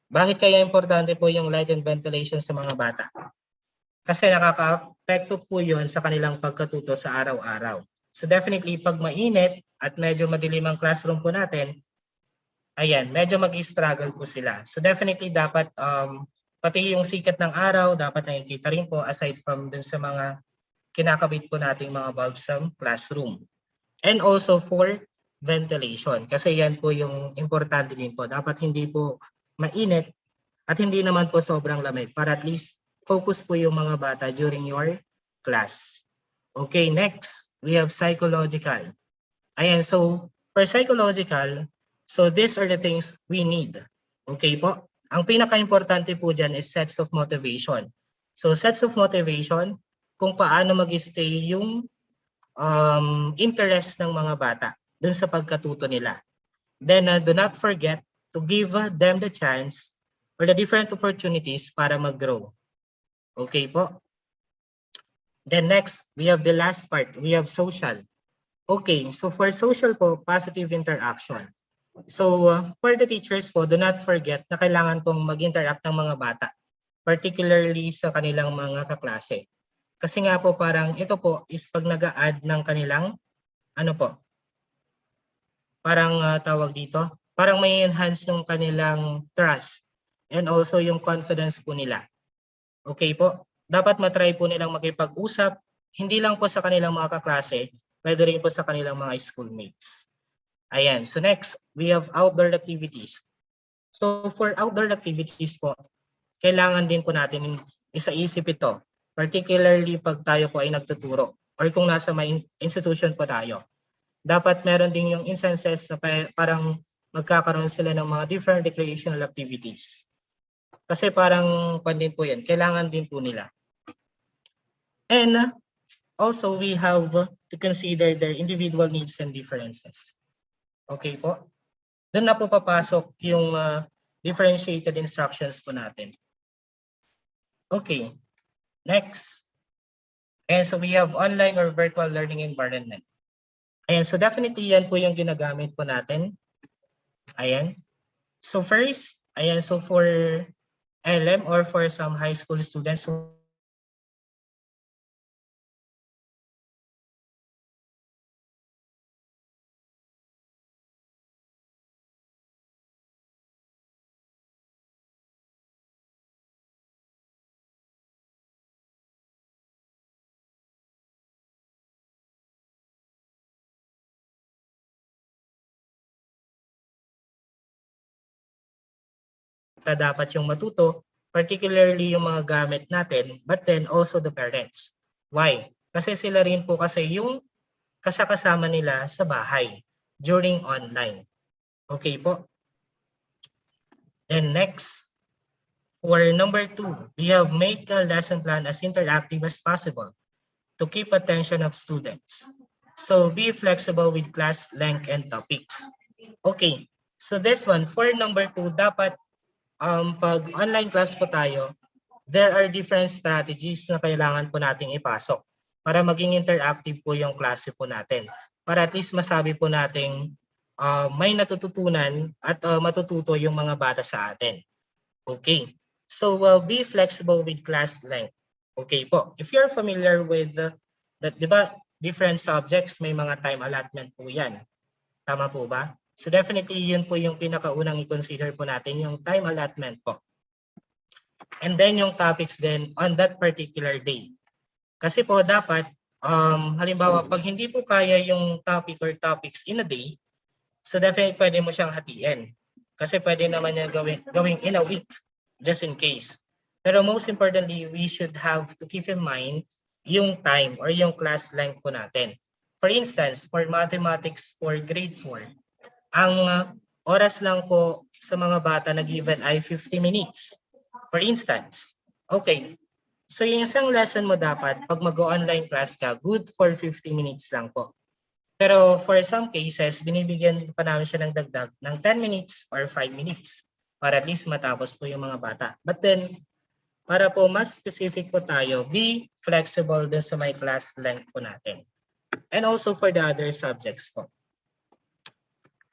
Bakit kaya importante po yung light and ventilation sa mga bata? Kasi nakaka-apekto po yun sa kanilang pagkatuto sa araw-araw. So definitely, pag mainit at medyo madilim ang classroom po natin, ayan, medyo mag-struggle po sila. So definitely, dapat pati yung sikat ng araw, dapat nakikita rin po aside from dun sa mga kinakabit po nating mga bulbs sa classroom. And also for ventilation. Kasi yan po yung importante din po. Dapat hindi po mainit at hindi naman po sobrang lamig para at least focus po yung mga bata during your class. Okay, next, we have psychological. Ayan, so for psychological, so these are the things we need. Okay po? Ang pinaka-importante po dyan is sets of motivation. So sets of motivation, kung paano mag-stay yung interest ng mga bata dun sa pagkatuto nila. Then do not forget to give them the chance or the different opportunities para mag-grow. Okay po? Then next, we have the last part. We have social. Okay, so for social po, positive interaction. So for the teachers po, do not forget na kailangan pong mag-interact ng mga bata, particularly sa kanilang mga kaklase. Kasi nga po parang ito po is pag nag-a-add ng kanilang, ano po, parang tawag dito, parang may enhance yung kanilang trust and also yung confidence po nila. Okay po? Dapat matry po nilang makipag-usap, hindi lang po sa kanilang mga kaklase, pwede rin po sa kanilang mga schoolmates. Ayan. So next, we have outdoor activities. So for outdoor activities po, kailangan din po natin isa-isip ito. Particularly pag tayo po ay nagtuturo or kung nasa may institution po tayo. Dapat meron din yung instances na parang magkakaroon sila ng mga different recreational activities. Kasi parang pandin po yan, kailangan din po nila. And also we have to consider their individual needs and differences. Okay po? Doon na po papasok yung differentiated instructions po natin. Okay, next. And so we have online or virtual learning environment. Ayan, so definitely yan po yung ginagamit po natin. Ayan. So first, ayan, so for LM or for some high school students who sa dapat yung matuto, particularly yung mga gamit natin, but then also the parents. Why? Kasi sila rin po kasi yung kasakasama nila sa bahay during online. Okay po? Then next, for number 2, we have make a lesson plan as interactive as possible to keep attention of students. So be flexible with class length and topics. Okay, so this one, for number 2, dapat pag online class po tayo, there are different strategies na kailangan po nating ipasok para maging interactive po yung klase po natin. Para at least masabi po nating may natututunan at matututo yung mga bata sa atin. Okay. So be flexible with class length. Okay po. If you're familiar with that, di ba, different subjects, may mga time allotment po yan. Tama po ba? So definitely yun po yung pinakaunang i-consider po natin, yung time allotment po. And then yung topics din on that particular day. Kasi po dapat, halimbawa, pag hindi po kaya yung topic or topics in a day, so definitely pwede mo siyang hatiin. Kasi pwede naman yan gawing in a week, just in case. Pero most importantly, we should have to keep in mind yung time or yung class length po natin. For instance, for mathematics for grade 4, ang oras lang po sa mga bata na given ay 50 minutes. For instance, okay, so yung isang lesson mo dapat, pag mag-online class ka, good for 50 minutes lang po. Pero for some cases, binibigyan pa namin siya ng dagdag ng 10 minutes or 5 minutes para at least matapos po yung mga bata. But then, para po mas specific po tayo, be flexible dun sa may class length po natin. And also for the other subjects po.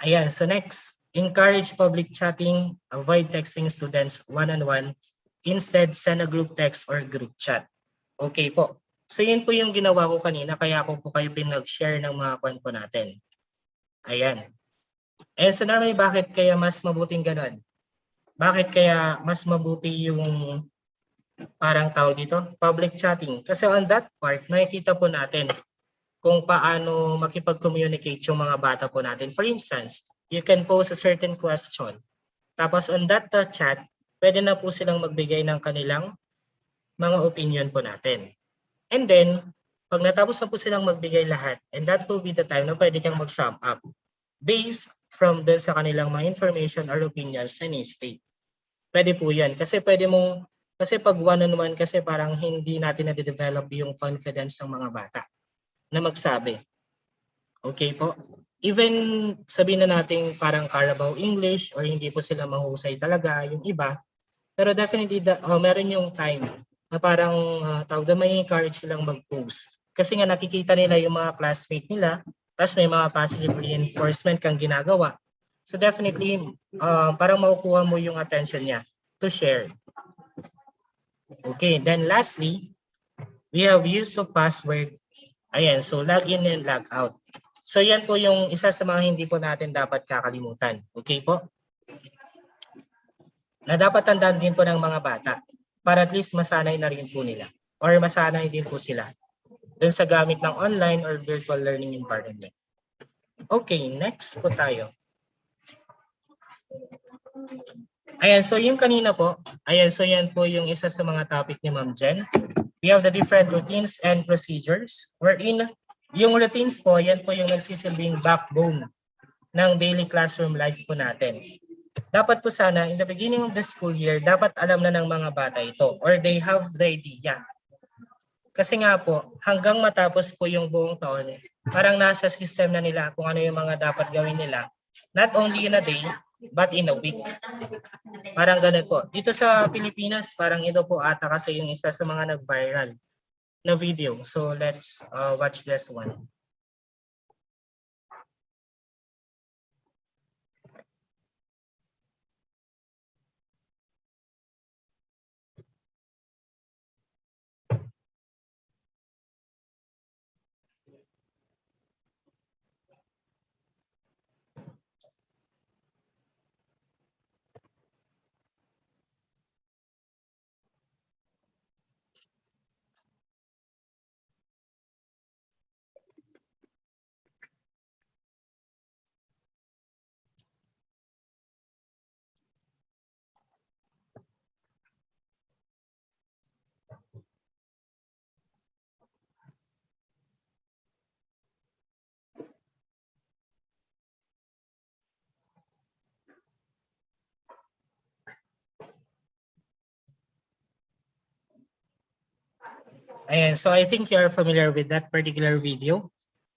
Ayan, so next, encourage public chatting, avoid texting students one-on-one, instead send a group text or group chat. Okay po. So yun po yung ginawa ko kanina, kaya ako po kayo pinag-share ng mga kwento natin. Ayan. And so naman, bakit kaya mas mabuting ganun? Bakit kaya mas mabuti yung parang tawag dito, public chatting? Kasi on that part, nakikita po natin kung paano makipag-communicate yung mga bata po natin. For instance, you can pose a certain question. Tapos on that chat, pwede na po silang magbigay ng kanilang mga opinion po natin. And then, pag natapos na po silang magbigay lahat, and that will be the time na pwede kang mag-sum up based from dun sa kanilang mga information or opinions na ni-state. Pwede po yan. Kasi pag one-on-one kasi parang hindi natin na-develop yung confidence ng mga bata na magsabi. Okay po? Even sabihin na natin parang Carabao English or hindi po sila mahusay talaga yung iba, pero definitely meron yung time na parang tawag na may encourage silang mag-post. Kasi nga nakikita nila yung mga classmate nila, tapos may mga positive reinforcement kang ginagawa. So definitely, parang makukuha mo yung attention niya to share. Okay, then lastly, we have use of password. Ayan, so log in and log out. So yan po yung isa sa mga hindi po natin dapat kakalimutan. Okay po? Na dapat tandaan din po ng mga bata para at least masanay na rin po nila or masanay din po sila dun sa gamit ng online or virtual learning environment. Okay, next po tayo. Ayan, so yung kanina po, ayan, so yan po yung isa sa mga topic ni Ma'am Jen. We have the different routines and procedures wherein yung routines po, yan po yung nagsisilbing backbone ng daily classroom life po natin. Dapat po sana, in the beginning of the school year, dapat alam na ng mga bata ito or they have the idea. Kasi nga po, hanggang matapos po yung buong taon, parang nasa system na nila kung ano yung mga dapat gawin nila. Not only in a day, but in a week. Parang ganun po. Dito sa Pilipinas, parang ito po ata kasi yung isa sa mga nag-viral na video. So let's watch this one. Ayan, so I think you are familiar with that particular video.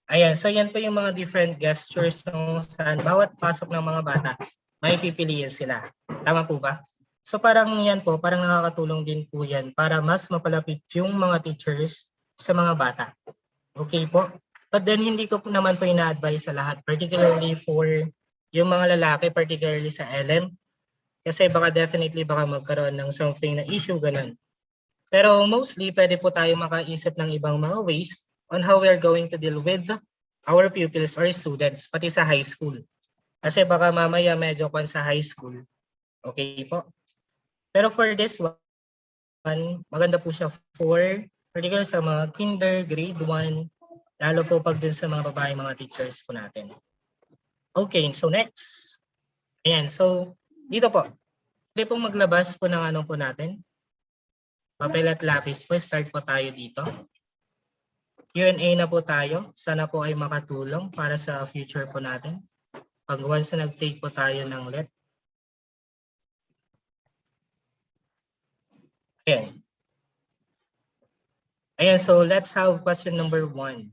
Ayan, so yan po yung mga different gestures kung saan bawat pasok ng mga bata, may pipiliin sila. Tama po ba? So parang yan po, parang nakakatulong din po yan para mas mapalapit yung mga teachers sa mga bata. Okay po? But then hindi ko po naman po ina-advise sa lahat, particularly for yung mga lalaki, particularly sa LM. Kasi baka definitely baka magkaroon ng something na issue, ganun. Pero mostly, pwede po tayo makaisip ng ibang mga ways on how we are going to deal with our pupils or students, pati sa high school. Kasi baka mamaya medyo kwan sa high school. Okay po? Pero for this one, maganda po siya for particular sa mga kinder, grade 1, lalo po pag dun sa mga babae, mga teachers po natin. Okay, so next. Ayan, so dito po. Pwede pong maglabas po ng ano po natin. Papel at lapis po. Start po tayo dito. Q&A na po tayo. Sana po ay makatulong para sa future po natin. Pag once na nag-take po tayo ng let. Ayan. Ayan, so let's have question number 1.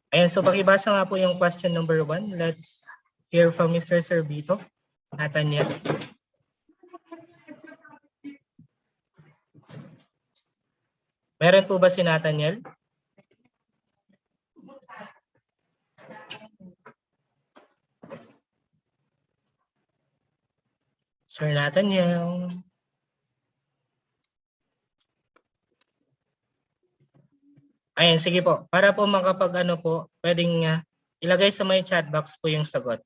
Ayan, so pakibasa nga po yung question number 1. Let's hear from Mr. Servito. Nathaniel. Meron po ba si Nathaniel? Sir Nathaniel. Ayan, sige po. Para po makapag ano po, pwedeng ilagay sa may chat box po yung sagot.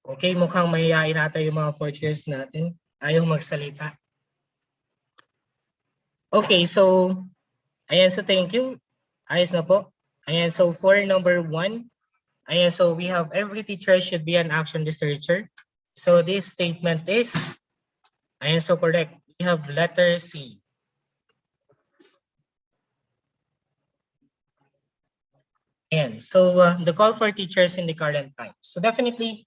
Okay, mukhang mahihain nata yung mga fourth years natin. Ayaw magsalita. Okay, so, ayan, so thank you. Ayos na po. Ayan, so for number 1, ayan, so we have every teacher should be an action researcher. So this statement is, ayan, so correct. We have letter C. Ayan, so the call for teachers in the current time. So definitely,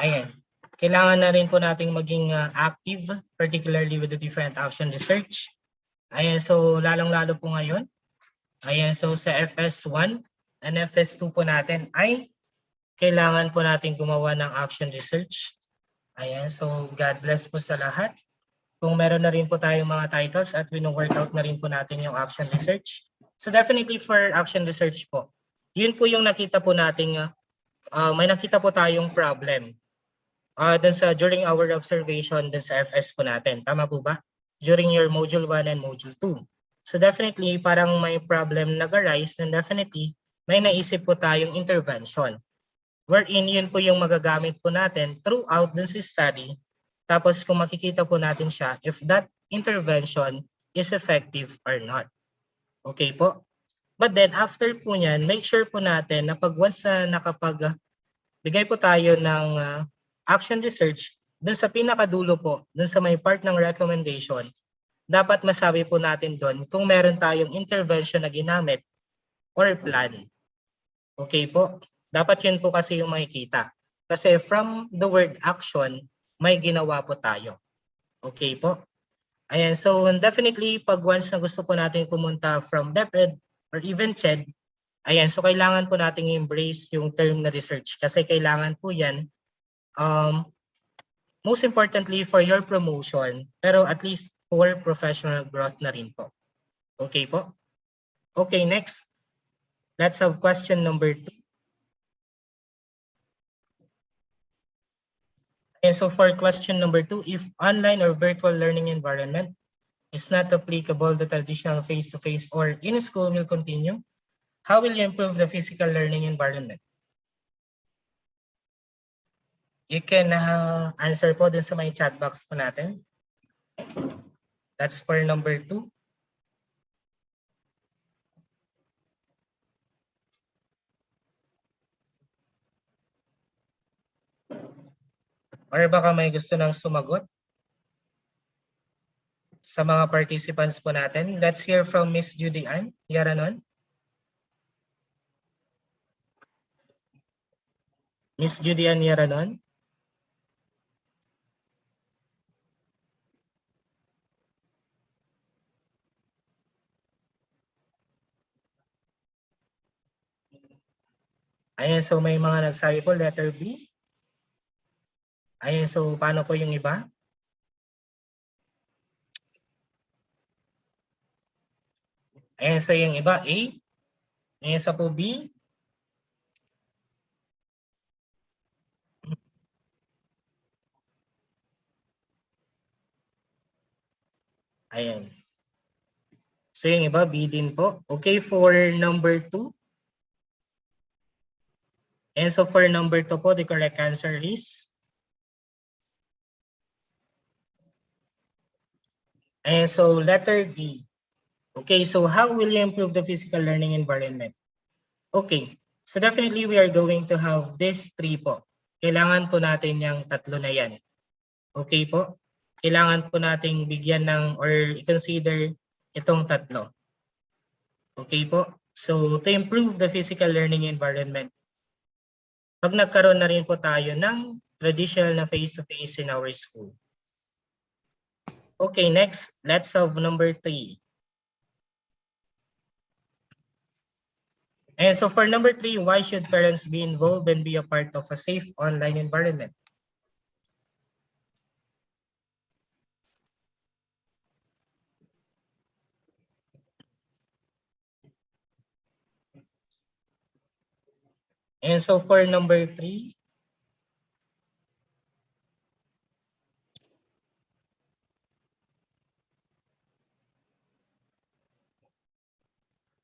ayan, kailangan na rin po nating maging active, particularly with the different action research. Ayan, so lalong-lalo po ngayon. Ayan, so sa FS1 and FS2 po natin ay kailangan po natin gumawa ng action research. Ayan, so God bless po sa lahat. Kung meron na rin po tayong mga titles at wino-workout na rin po natin yung action research. So definitely for action research po, yun po yung nakita po nating, may nakita po tayong problem. During our observation dun sa FS po natin. Tama po ba? During your module 1 and module 2. So definitely parang may problem nag-arise and definitely may naisip po tayong intervention. Wherein yun po yung magagamit po natin throughout dun sa study. Tapos kung makikita po natin siya if that intervention is effective or not. Okay po? But then after po niyan, make sure po natin na pag once na bigay po tayo ng action research, dun sa pinakadulo po, dun sa may part ng recommendation, dapat masabi po natin doon kung meron tayong intervention na ginamit or plan. Okay po? Dapat yun po kasi yung makikita. Kasi from the word action, may ginawa po tayo. Okay po? Ayan, so definitely pag once na gusto po natin pumunta from DepEd or even CHED, ayan, so kailangan po nating embrace yung term na research kasi kailangan po yan most importantly for your promotion, pero at least for professional growth na rin po. Okay po? Okay, next. Let's have question number 2. And so for question number 2, if online or virtual learning environment is not applicable, the traditional face-to-face or in-school will continue, how will you improve the physical learning environment? You can answer po dun sa may chat box po natin. That's for number 2. Or baka may gusto nang sumagot? sa mga participants po natin. Let's hear from Miss Judy Ann Yaranon. Miss Judy Ann Yaranon. Ayan, so may mga nagsabi po, letter B. Ayan, so paano po yung iba? Ayan, so yung iba, A. Ayan, sa po B. Ayan. So yung iba, B din po. Okay, for number 2. And so for number 2 po, the correct answer is? And so letter D. Okay, so how will you improve the physical learning environment? Okay, so definitely we are going to have these 3 po. Kailangan po natin yung tatlo na yan. Okay po? Kailangan po nating bigyan ng or i-consider itong tatlo. Okay po? So to improve the physical learning environment, pag nagkaroon na rin po tayo ng traditional na face-to-face in our school. Okay, next, let's have number 3. And so for number 3, why should parents be involved and be a part of a safe online environment? And so for number 3,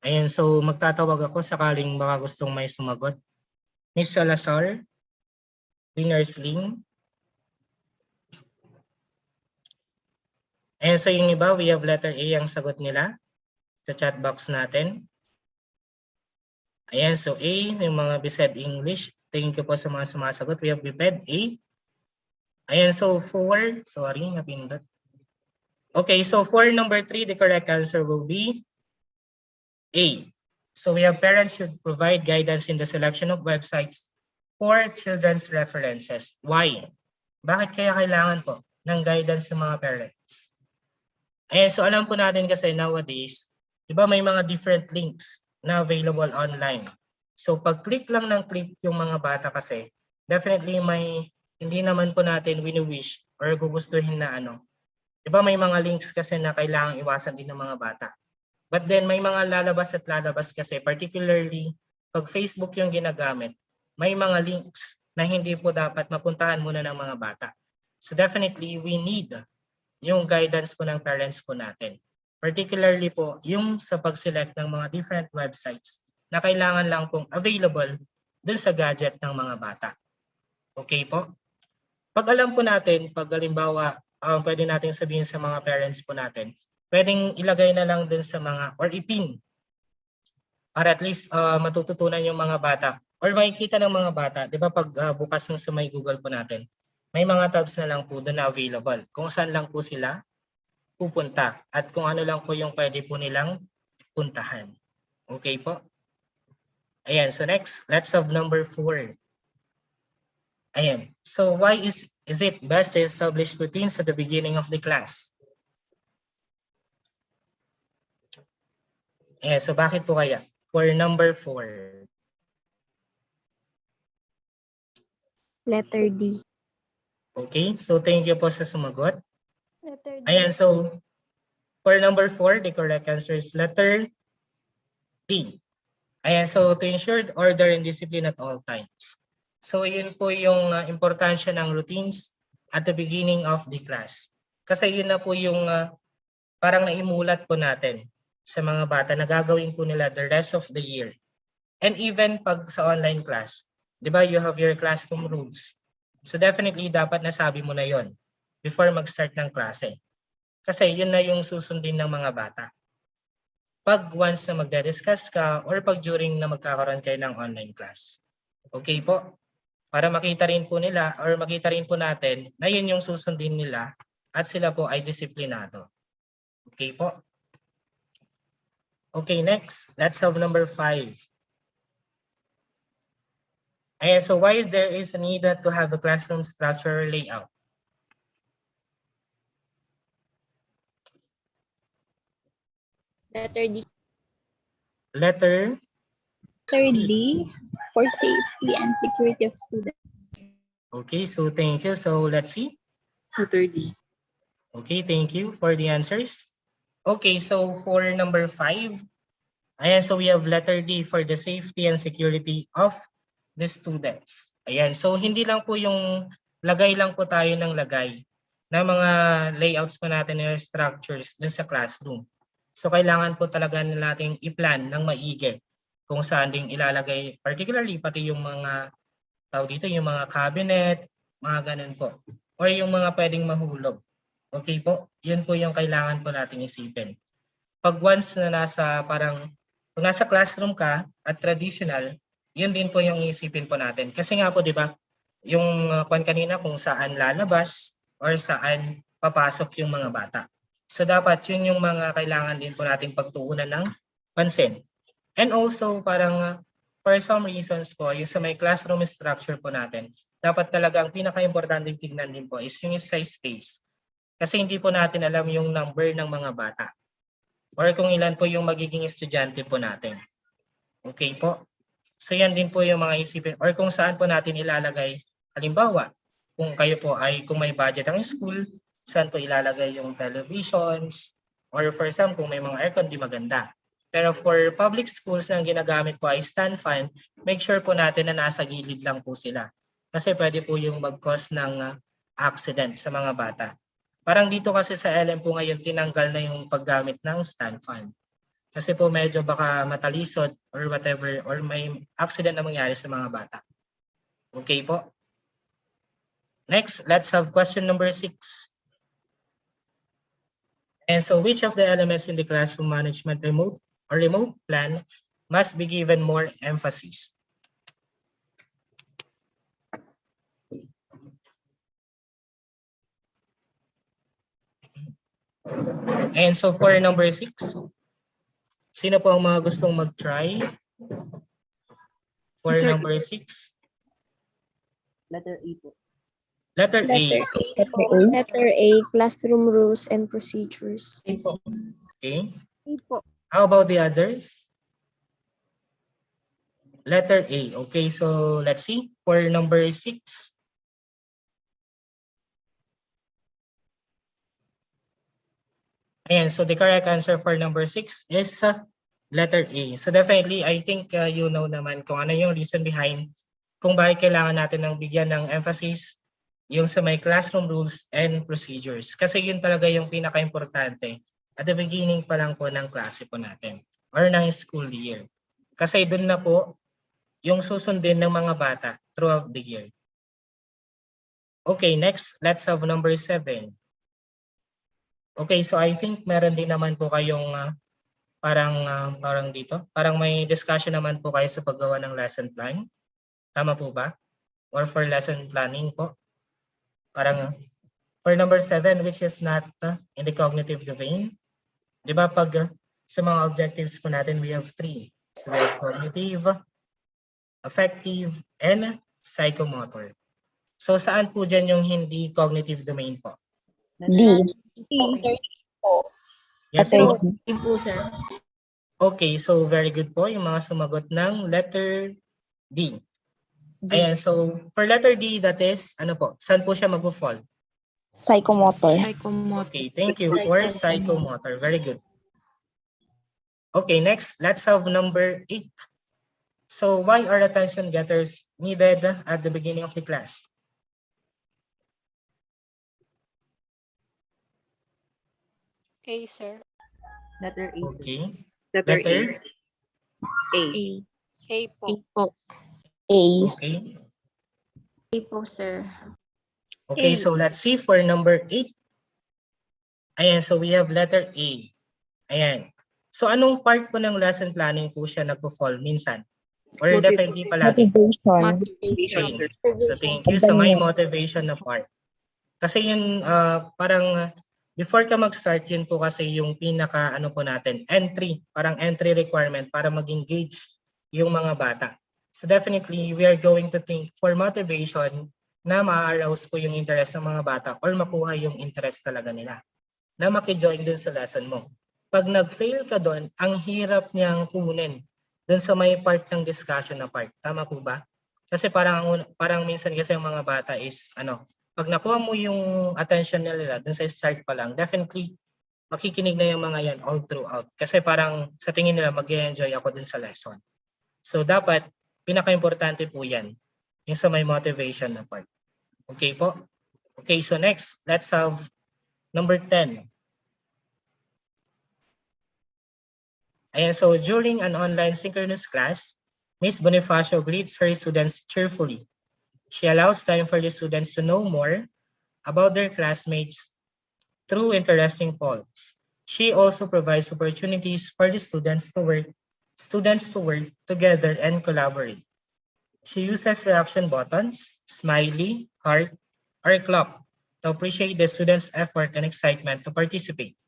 ayan, so magtatawag ako sakaling baka gustong may sumagot. Miss Salazar, Winners Ling. Ayan, so yung iba, we have letter A ang sagot nila sa chat box natin. Ayan, so A, yung mga beside English. Thank you po sa mga sumasagot. We have BPED A. Ayan, so for, sorry, napindot. Okay, so for number 3, the correct answer will be A. So we have parents should provide guidance in the selection of websites for children's references. Why? Bakit kaya kailangan po ng guidance sa mga parents? Ayan, so alam po natin kasi nowadays, di ba may mga different links na available online. So pag click lang ng click yung mga bata kasi, definitely may hindi naman po natin wini-wish or gugustuhin na ano. Di ba may mga links kasi na kailangang iwasan din ng mga bata. But then may mga lalabas at lalabas kasi, particularly pag Facebook yung ginagamit, may mga links na hindi po dapat mapuntahan muna ng mga bata. So definitely we need yung guidance po ng parents po natin. Particularly po yung sa pag-select ng mga different websites na kailangan lang pong available dun sa gadget ng mga bata. Okay po? Pag alam po natin, pag halimbawa, pwede natin sabihin sa mga parents po natin, pwedeng ilagay na lang dun sa mga, or ipin, para at least matututunan yung mga bata. Or makikita ng mga bata, di ba pag bukas ng sa may Google po natin, may mga tabs na lang po doon na available. Kung saan lang po sila pupunta at kung ano lang po yung pwede po nilang puntahan. Okay po? Ayan, so next, let's have number 4. Ayan, so why is it best to establish routines at the beginning of the class? Ayan, so bakit po kaya? For number 4. Letter D. Okay, so thank you po sa sumagot. Letter D. Ayan, so for number 4, the correct answer is letter D. Ayan, so to ensure order and discipline at all times. So yun po yung importansya ng routines at the beginning of the class. Kasi yun na po yung parang naimulat po natin sa mga bata na gagawin po nila the rest of the year. And even pag sa online class, di ba you have your classroom rules. So definitely dapat nasabi mo na yon before mag-start ng klase. Kasi yun na yung susundin ng mga bata. Pag once na magde-discuss ka or pag during na magkakaroon kayo ng online class. Okay po? Para makita rin po nila or makita rin po natin na yun yung susundin nila at sila po ay disiplinado. Okay po. Okay, next, let's have number 5. Ayan, so why there is a need to have a classroom structure layout? Letter D. Letter Thirdly, for safety and security of students. Okay, so thank you. So let's see. Letter D. Okay, thank you for the answers. Okay, so for number 5, ayan, so we have letter D for the safety and security of the students. Ayan, so hindi lang po yung lagay lang po tayo ng lagay na mga layouts po natin or structures dun sa classroom. So kailangan po talaga natin i-plan ng maigi kung saan din ilalagay, particularly pati yung mga dito, yung mga cabinet, mga ganun po. Or yung mga pwedeng mahulog. Okay po, yun po yung kailangan po natin isipin. Pag once na kung nasa classroom ka at traditional, yun din po yung isipin po natin. Kasi nga po, di ba, yung kwan kanina kung saan lalabas or saan papasok yung mga bata. So dapat yun yung mga kailangan din po natin pagtuunan ng pansin. And also parang for some reasons po, yung sa may classroom structure po natin, dapat talaga ang pinaka-importante tignan din po is yung size space. Kasi hindi po natin alam yung number ng mga bata or kung ilan po yung magiging estudyante po natin. Okay po? So yan din po yung mga isipin or kung saan po natin ilalagay. Halimbawa, kung kayo po ay kung may budget ang school, saan po ilalagay yung televisions or for some kung may mga aircon di maganda. Pero for public schools na ginagamit po ay stand fan, make sure po natin na nasa gilid lang po sila. Kasi pwede po yung mag-cause ng accident sa mga bata. Parang dito kasi sa LM po ngayon tinanggal na yung paggamit ng stand fan. Kasi po medyo baka matalisod or whatever or may accident na mangyari sa mga bata. Okay po. Next, let's have question number 6. And so which of the elements in the classroom management remote plan must be given more emphasis? And so for number 6, sino po ang mga gustong mag-try? For number 6? Letter A po. Letter A. Letter A, classroom rules and procedures. Okay. A po. How about the others? Letter A. Okay, so let's see. For number 6. Ayan, so the correct answer for number 6 is letter A. So definitely, I think you know naman kung ano yung reason behind kung bakit kailangan natin ng bigyan ng emphasis yung sa may classroom rules and procedures. Kasi yun talaga yung pinaka-importante at the beginning pa lang po ng klase po natin or ng school year. Kasi dun na po yung susundin ng mga bata throughout the year. Okay, next, let's have number 7. Okay, so I think meron din naman po kayong parang dito. Parang may discussion naman po kayo sa paggawa ng lesson plan. Tama po ba? Or for lesson planning po. Parang for number 7, which is not in the cognitive domain. Di ba pag sa mga objectives po natin, we have 3. So we have cognitive, affective, and psychomotor. So saan po dyan yung hindi cognitive domain po? D. Yes po? D po, sir. Okay, so very good po yung mga sumagot ng letter D. Ayan, so for letter D, that is, ano po, saan po siya mag-fall? Psychomotor. Okay, thank you for psychomotor. Very good. Okay, next, let's have number 8. So why are attention getters needed at the beginning of the class? A, sir. Letter A, sir. Okay. Letter Letter A. A po. po. A. Okay. A po, sir. Okay, so let's see for number 8. Ayan, so we have letter A. Ayan. So anong part po ng lesson planning po siya nagpo-fall minsan? Or definitely palagi? Motivation. So thank you sa may motivation na part. Kasi yun parang before ka mag-start, yun po kasi yung pinaka ano po natin, parang entry requirement para mag-engage yung mga bata. So definitely, we are going to think for motivation na ma-arouse po yung interest ng mga bata or makuha yung interest talaga nila na maki-join dun sa lesson mo. Pag nag-fail ka doon, ang hirap niyang kunin dun sa may part ng discussion na part. Tama po ba? Kasi parang minsan kasi yung mga bata is pag nakuha mo yung attention nila dun sa start pa lang, definitely makikinig na yung mga yan all throughout. Kasi parang sa tingin nila mag-enjoy ako dun sa lesson. So dapat, pinaka-importante po yan, yung sa may motivation na part. Okay po? Okay, so next, let's have number 10. Ayan, so during an online synchronous class, Ms. Bonifacio greets her students cheerfully. She allows time for the students to know more about their classmates through interesting polls. She also provides opportunities for the students to work together and collaborate. She uses reaction buttons, smiley, heart, or clap to appreciate the students' effort and excitement to participate.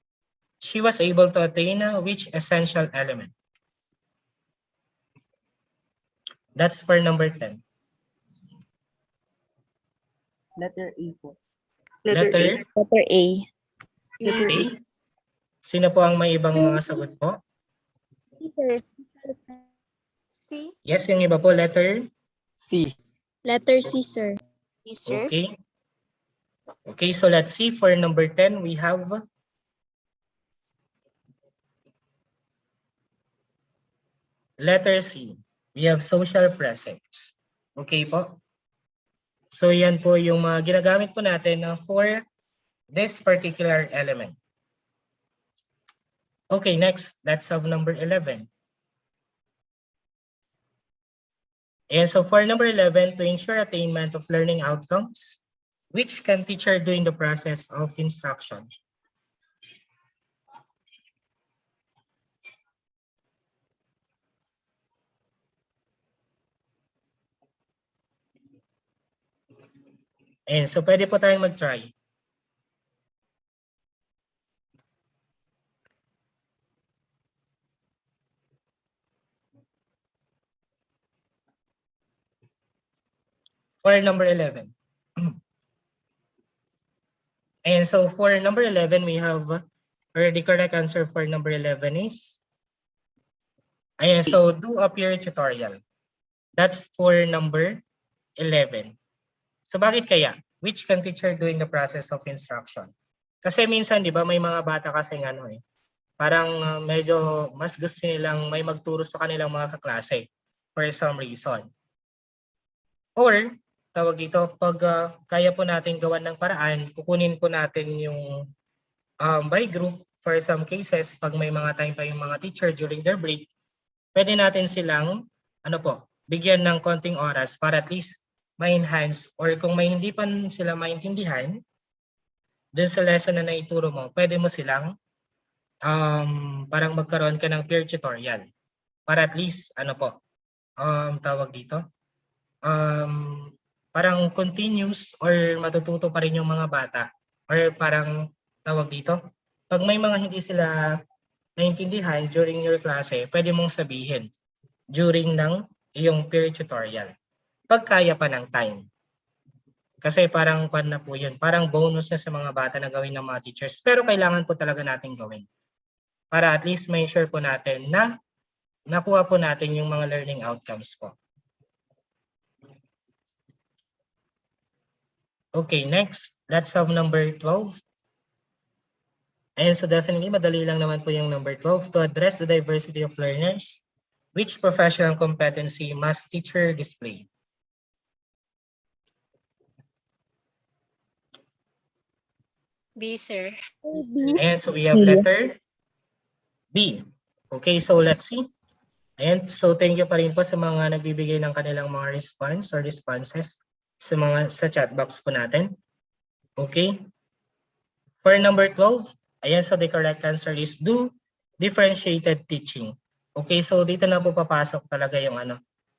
She was able to attain which essential element? That's for number 10. Letter A po. Letter Letter A. Letter A. A. Sino po ang may ibang mga sagot po? C. Yes, yung iba po, letter C. Letter C, sir. Okay. Okay, so let's see. For number 10, we have letter C. We have social presence. Okay po? So yan po yung mga ginagamit po natin for this particular element. Okay, next, let's have number 11. And so for number 11, to ensure attainment of learning outcomes, which can teacher do in the process of instruction? And so pwede po tayong mag-try. For number 11. And so for number 11, we have, or the correct answer for number 11 is, ayan, so do a peer tutorial. That's for number 11. So bakit kaya? Which can teacher doing the process of instruction? Kasi minsan, di ba, may mga bata kasing parang medyo mas gusto nilang may magturo sa kanilang mga kaklase for some reason. Or, tawag dito, pag kaya po natin gawan ng paraan, kukunin po natin yung by group for some cases, pag may mga time pa yung mga teacher during their break, pwede natin silang, bigyan ng konting oras para at least ma-enhance or kung may hindi pa sila maintindihan, dun sa lesson na naituro mo, pwede mo silang parang magkaroon ka ng peer tutorial para at least tawag dito parang continuous or matututo pa rin yung mga bata or parang tawag dito pag may mga hindi sila naintindihan during your klase, pwede mong sabihin during ng iyong peer tutorial pag kaya pa ng time. Kasi parang na po yun, parang bonus na sa mga bata na gawin ng mga teachers, pero kailangan po talaga natin gawin para at least may sure po natin na nakuha po natin yung mga learning outcomes po. Okay, next, let's have number 12. And so definitely, madali lang naman po yung number 12. To address the diversity of learners, which professional competency must teacher display? B, sir. And so we have letter B. Okay, so let's see. And so thank you pa rin po sa mga nagbibigay ng kanilang mga response or responses sa chat box po natin. Okay. For number 12, ayan, so the correct answer is do differentiated teaching. Okay, so dito na po papasok talaga yung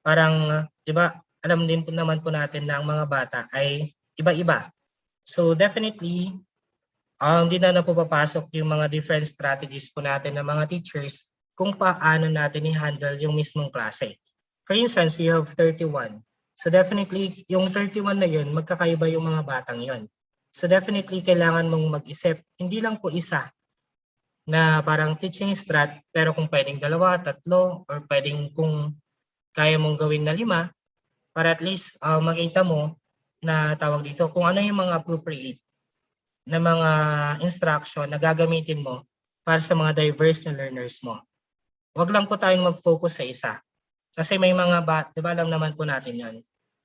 parang, di ba, alam din po naman po natin na ang mga bata ay iba-iba. So definitely, Hindi na po papasok yung mga different strategies po natin ng mga teachers kung paano natin i-handle yung mismong klase. For instance, you have 31. So definitely, yung 31 na yun, magkakaiba yung mga batang yun. So definitely, kailangan mong mag-isip, hindi lang po isa na parang teaching strat, pero kung pwedeng dalawa, tatlo, or pwedeng kung kaya mong gawin na 5, para at least makita mo na tawag dito, kung ano yung mga appropriate na mga instruction na gagamitin mo para sa mga diverse na learners mo. Huwag lang po tayong mag-focus sa isa. Kasi may mga bata, di ba alam naman po natin yan,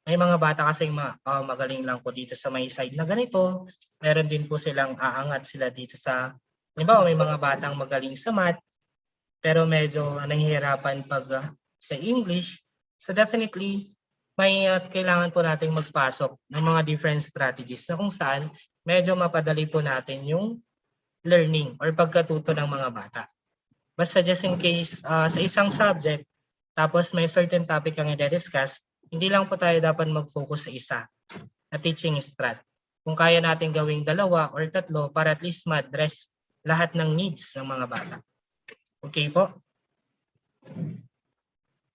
may mga bata kasi magaling lang po dito sa may side na ganito. Meron din po silang aangat sila dito sa, di ba may mga batang magaling sa math, pero medyo nahihirapan pag sa English. So definitely, may kailangan po nating magpasok ng mga different strategies na kung saan medyo mapadali po natin yung learning or pagkatuto ng mga bata. Basta just in case sa isang subject, tapos may certain topic ang i-discuss, hindi lang po tayo dapat mag-focus sa isa na teaching strat. Kung kaya natin gawing 2 or 3 para at least ma-address lahat ng needs ng mga bata. Okay po?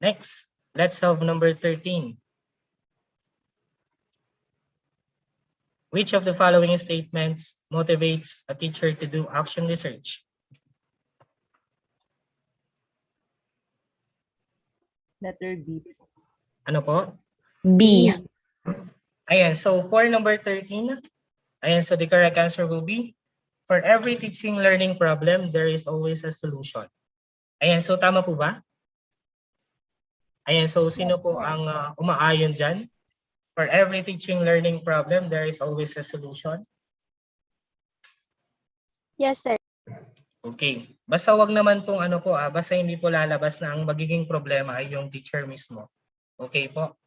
Next, let's have number 13. Which of the following statements motivates a teacher to do action research? Letter B. Ano po? B. Ayan, so for number 13, ayan, so the correct answer will be, for every teaching learning problem, there is always a solution. Ayan, so tama po ba? Ayan, so sino po ang umaayon dyan? For every teaching learning problem, there is always a solution. Yes, sir. Okay. Basta wag naman pong basta hindi po lalabas na ang magiging problema ay yung teacher mismo. Okay po?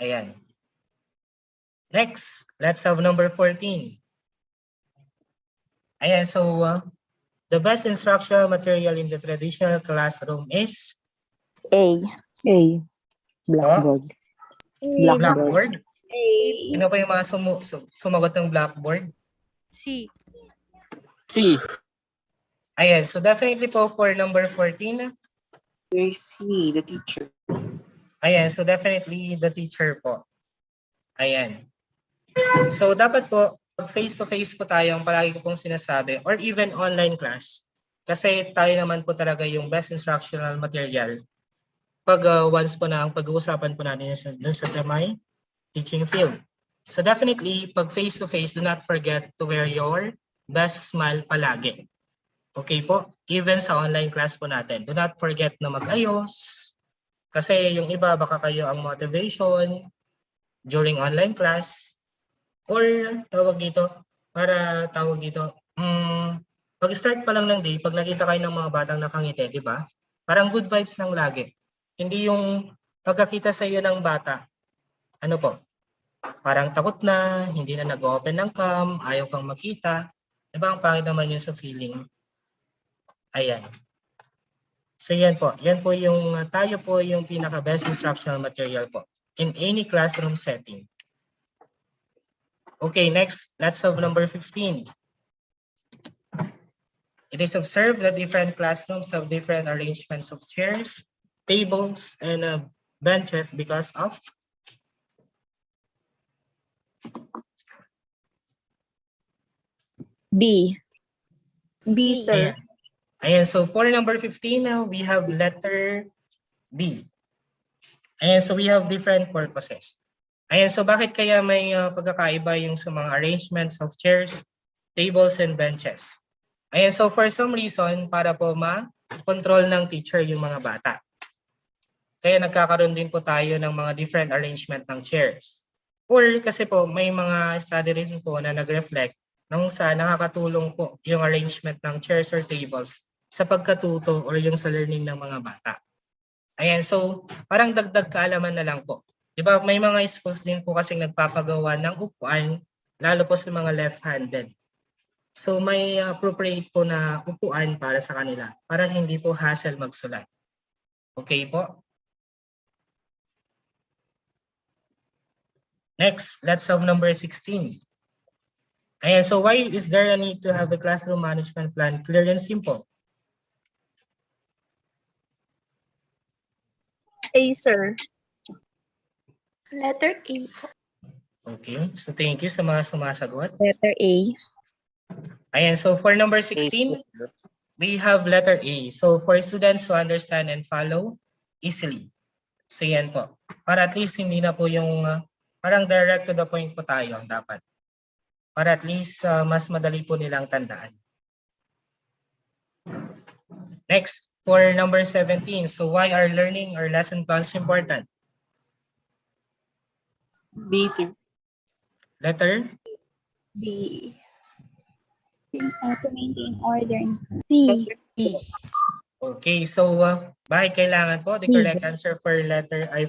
Ayan. Next, let's have number 14. Ayan, so the best instructional material in the traditional classroom is? A. Blackboard. Blackboard? A. Ano pa yung mga sumagot ng blackboard? C. Ayan, so definitely po for number 14. C, the teacher. Ayan, so definitely the teacher po. Ayan. So dapat po, pag face-to-face po tayo, ang palagi ko pong sinasabi, or even online class, kasi tayo naman po talaga yung best instructional material pag once po na ang pag-uusapan po natin dun sa may teaching field. So definitely, pag face-to-face, do not forget to wear your best smile palagi. Okay po? Even sa online class po natin, do not forget na mag-ayos. Kasi yung iba, baka kayo ang motivation during online class. Or tawag dito, pag-start pa lang ng day, pag nakita kayo ng mga batang nakangiti, di ba? Parang good vibes lang lagi. Hindi yung pagkakita sa iyo ng bata, ano po, parang takot na, hindi na nag-open ng cam, ayaw kang makita. Di ba ang pangit naman yun sa feeling? Ayan. So yan po yung tayo po yung pinaka-best instructional material po in any classroom setting. Okay, next, let's have number 15. It is observed that different classrooms have different arrangements of chairs, tables, and benches because of? B. B, sir. Ayan, so for number 15 now, we have letter B. Ayan, so we have different purposes. Ayan, so bakit kaya may pagkakaiba yung sa mga arrangements of chairs, tables, and benches? Ayan, so for some reason, para po ma-control ng teacher yung mga bata. Kaya nagkakaroon din po tayo ng mga different arrangement ng chairs. Or kasi po may mga study rin po na nag-reflect nung sa nakakatulong po yung arrangement ng chairs or tables sa pagkatuto or yung sa learning ng mga bata. Ayan, so parang dagdag kaalaman na lang po. Di ba may mga schools din po kasing nagpapagawa ng upuan, lalo po sa mga left-handed. So may appropriate po na upuan para sa kanila, para hindi po hassle magsulat. Okay po? Next, let's have number 16. Ayan, so why is there a need to have the classroom management plan clear and simple? A, sir. Letter A. Okay, so thank you sa mga sumasagot. Letter A. Ayan, so for number 16, we have letter A. So for students to understand and follow easily. So yan po. Para at least hindi na po yung parang direct to the point po tayo dapat. Para at least mas madali po nilang tandaan. Next, for number 17. So why are learning or lesson plans important? B, sir. Letter? B. To maintain order. C. Okay, so bakit kailangan po? The correct answer for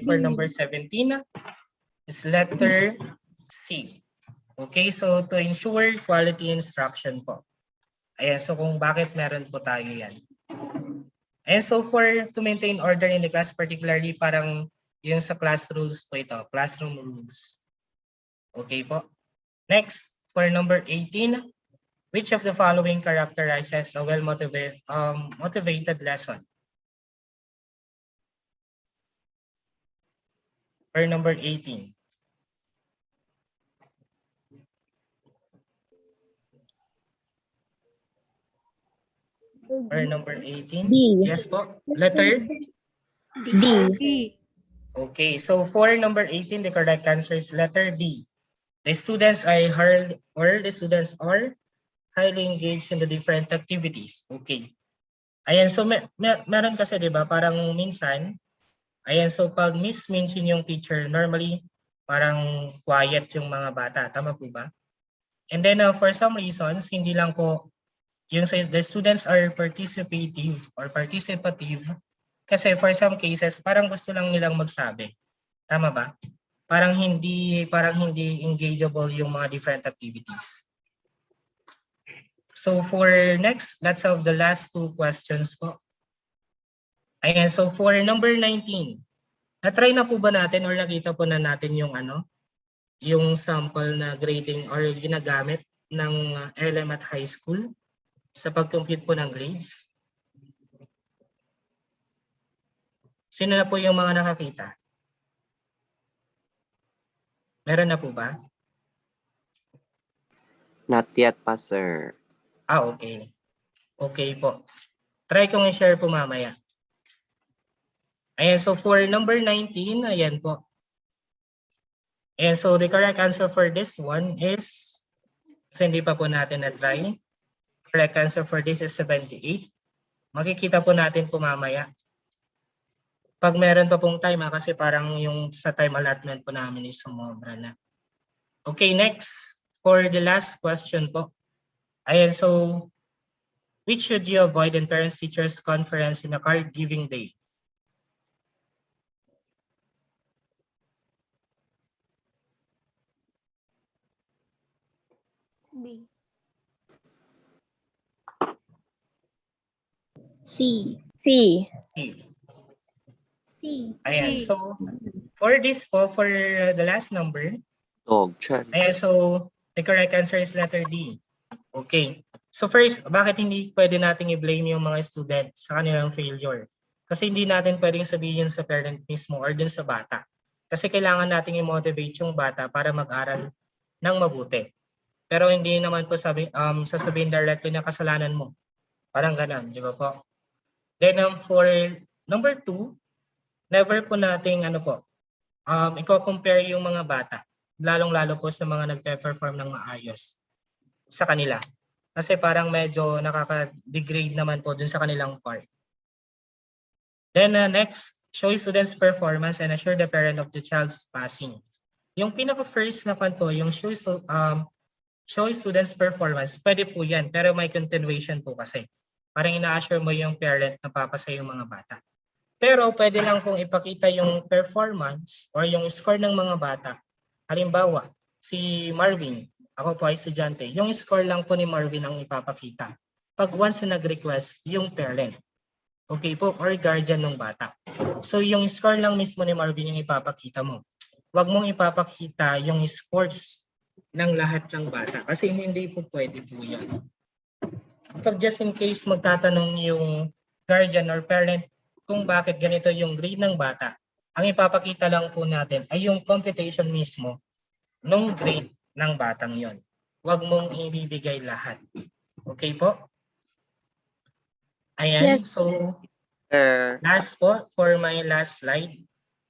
for number 17 is letter C. Okay, so to ensure quality instruction po. Ayan, so kung bakit meron po tayo yan. And so to maintain order in the class, particularly parang yung sa class rules po ito, classroom rules. Okay po. Next, for number 18, which of the following characterizes a motivated lesson? For number 18. For number 18. D. Yes po. Letter? D. Okay, so for number 18, the correct answer is letter D. The students are highly engaged in the different activities. Okay. Ayan, so meron kasi 'di ba parang minsan, ayan, so pag mention yung teacher, normally parang quiet yung mga bata, tama po ba? And then for some reasons, hindi lang po yung the students are participative kasi for some cases parang gusto lang nilang magsabi. Tama ba? Parang hindi engageable yung mga different activities. So for next, let's have the last two questions po. Ayan, so for number 19, na-try na po ba natin or nakita po na natin yung yung sample na grading or ginagamit ng LM at high school sa pag-compute po ng grades? Sino na po yung mga nakakita? Meron na po ba? Not yet pa, sir. Okay. Okay po. Try kong i-share po mamaya. Ayan, so for number 19, ayan po. And so the correct answer for this one is, kasi hindi pa po natin na-try. Correct answer for this is 78. Makikita po natin po mamaya. Pag meron pa pong time kasi parang yung sa time allotment po namin is sumobra na. Okay, next. For the last question po. Ayan, so which should you avoid in parents-teachers conference in a card giving day? B. C. C. C. C. Ayan, so for this po, for the last number, Dog chance. ayan, so the correct answer is letter D. Okay. So first, bakit hindi pwede nating i-blame yung mga student sa kanilang failure? Kasi hindi natin pwedeng sabihin sa parent mismo or dun sa bata. Kasi kailangan nating i-motivate yung bata para mag-aral ng mabuti. Pero hindi naman po sasabihin directly na kasalanan mo. Parang ganun, di ba po? Then for number 2, never po nating i-compare yung mga bata. Lalong-lalo po sa mga nagpe-perform ng maayos sa kanila. Kasi parang medyo nakaka-degrade naman po dun sa kanilang part. Then next, show students' performance and assure the parent of the child's passing. Yung pinaka-first na po, yung show students' performance, pwede po yan, pero may continuation po kasi. Parang ina-assure mo yung parent na papasa yung mga bata. Pero pwede lang pong ipakita yung performance or yung score ng mga bata. Halimbawa, si Marvin, ako po ay estudyante, yung score lang po ni Marvin ang ipapakita. Pag once na nag-request yung parent, okay po, or guardian ng bata. So yung score lang mismo ni Marvin yung ipapakita mo. Huwag mong ipapakita yung scores ng lahat ng bata. Kasi hindi po pwede po yan. Pag just in case magtatanong yung guardian or parent kung bakit ganito yung grade ng bata, ang ipapakita lang po natin ay yung computation mismo nung grade ng batang yon. Huwag mong ibibigay lahat. Okay po? Ayan, Yes. so Sir. last po, for my last slide.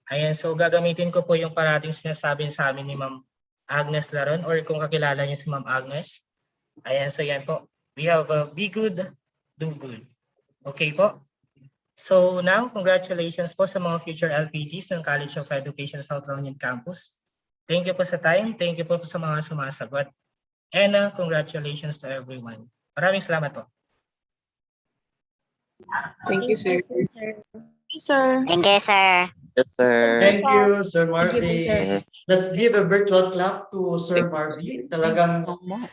Ayan, so gagamitin ko po yung parating sinasabi sa amin ni Ma'am Agnes Laron or kung kakilala niyo si Ma'am Agnes. Ayan, so yan po. We have a be good, do good. Okay po? So now, congratulations po sa mga future LPTs ng College of Education South La Union Campus. Thank you po sa time. Thank you po sa mga sumasagot. And congratulations to everyone. Maraming salamat po. Thank you, sir. Sir. Thank you, sir. Yes, sir. Thank you, Sir Thank you po, sir. Marvin. Let's give a virtual clap to Sir Marvin. Talagang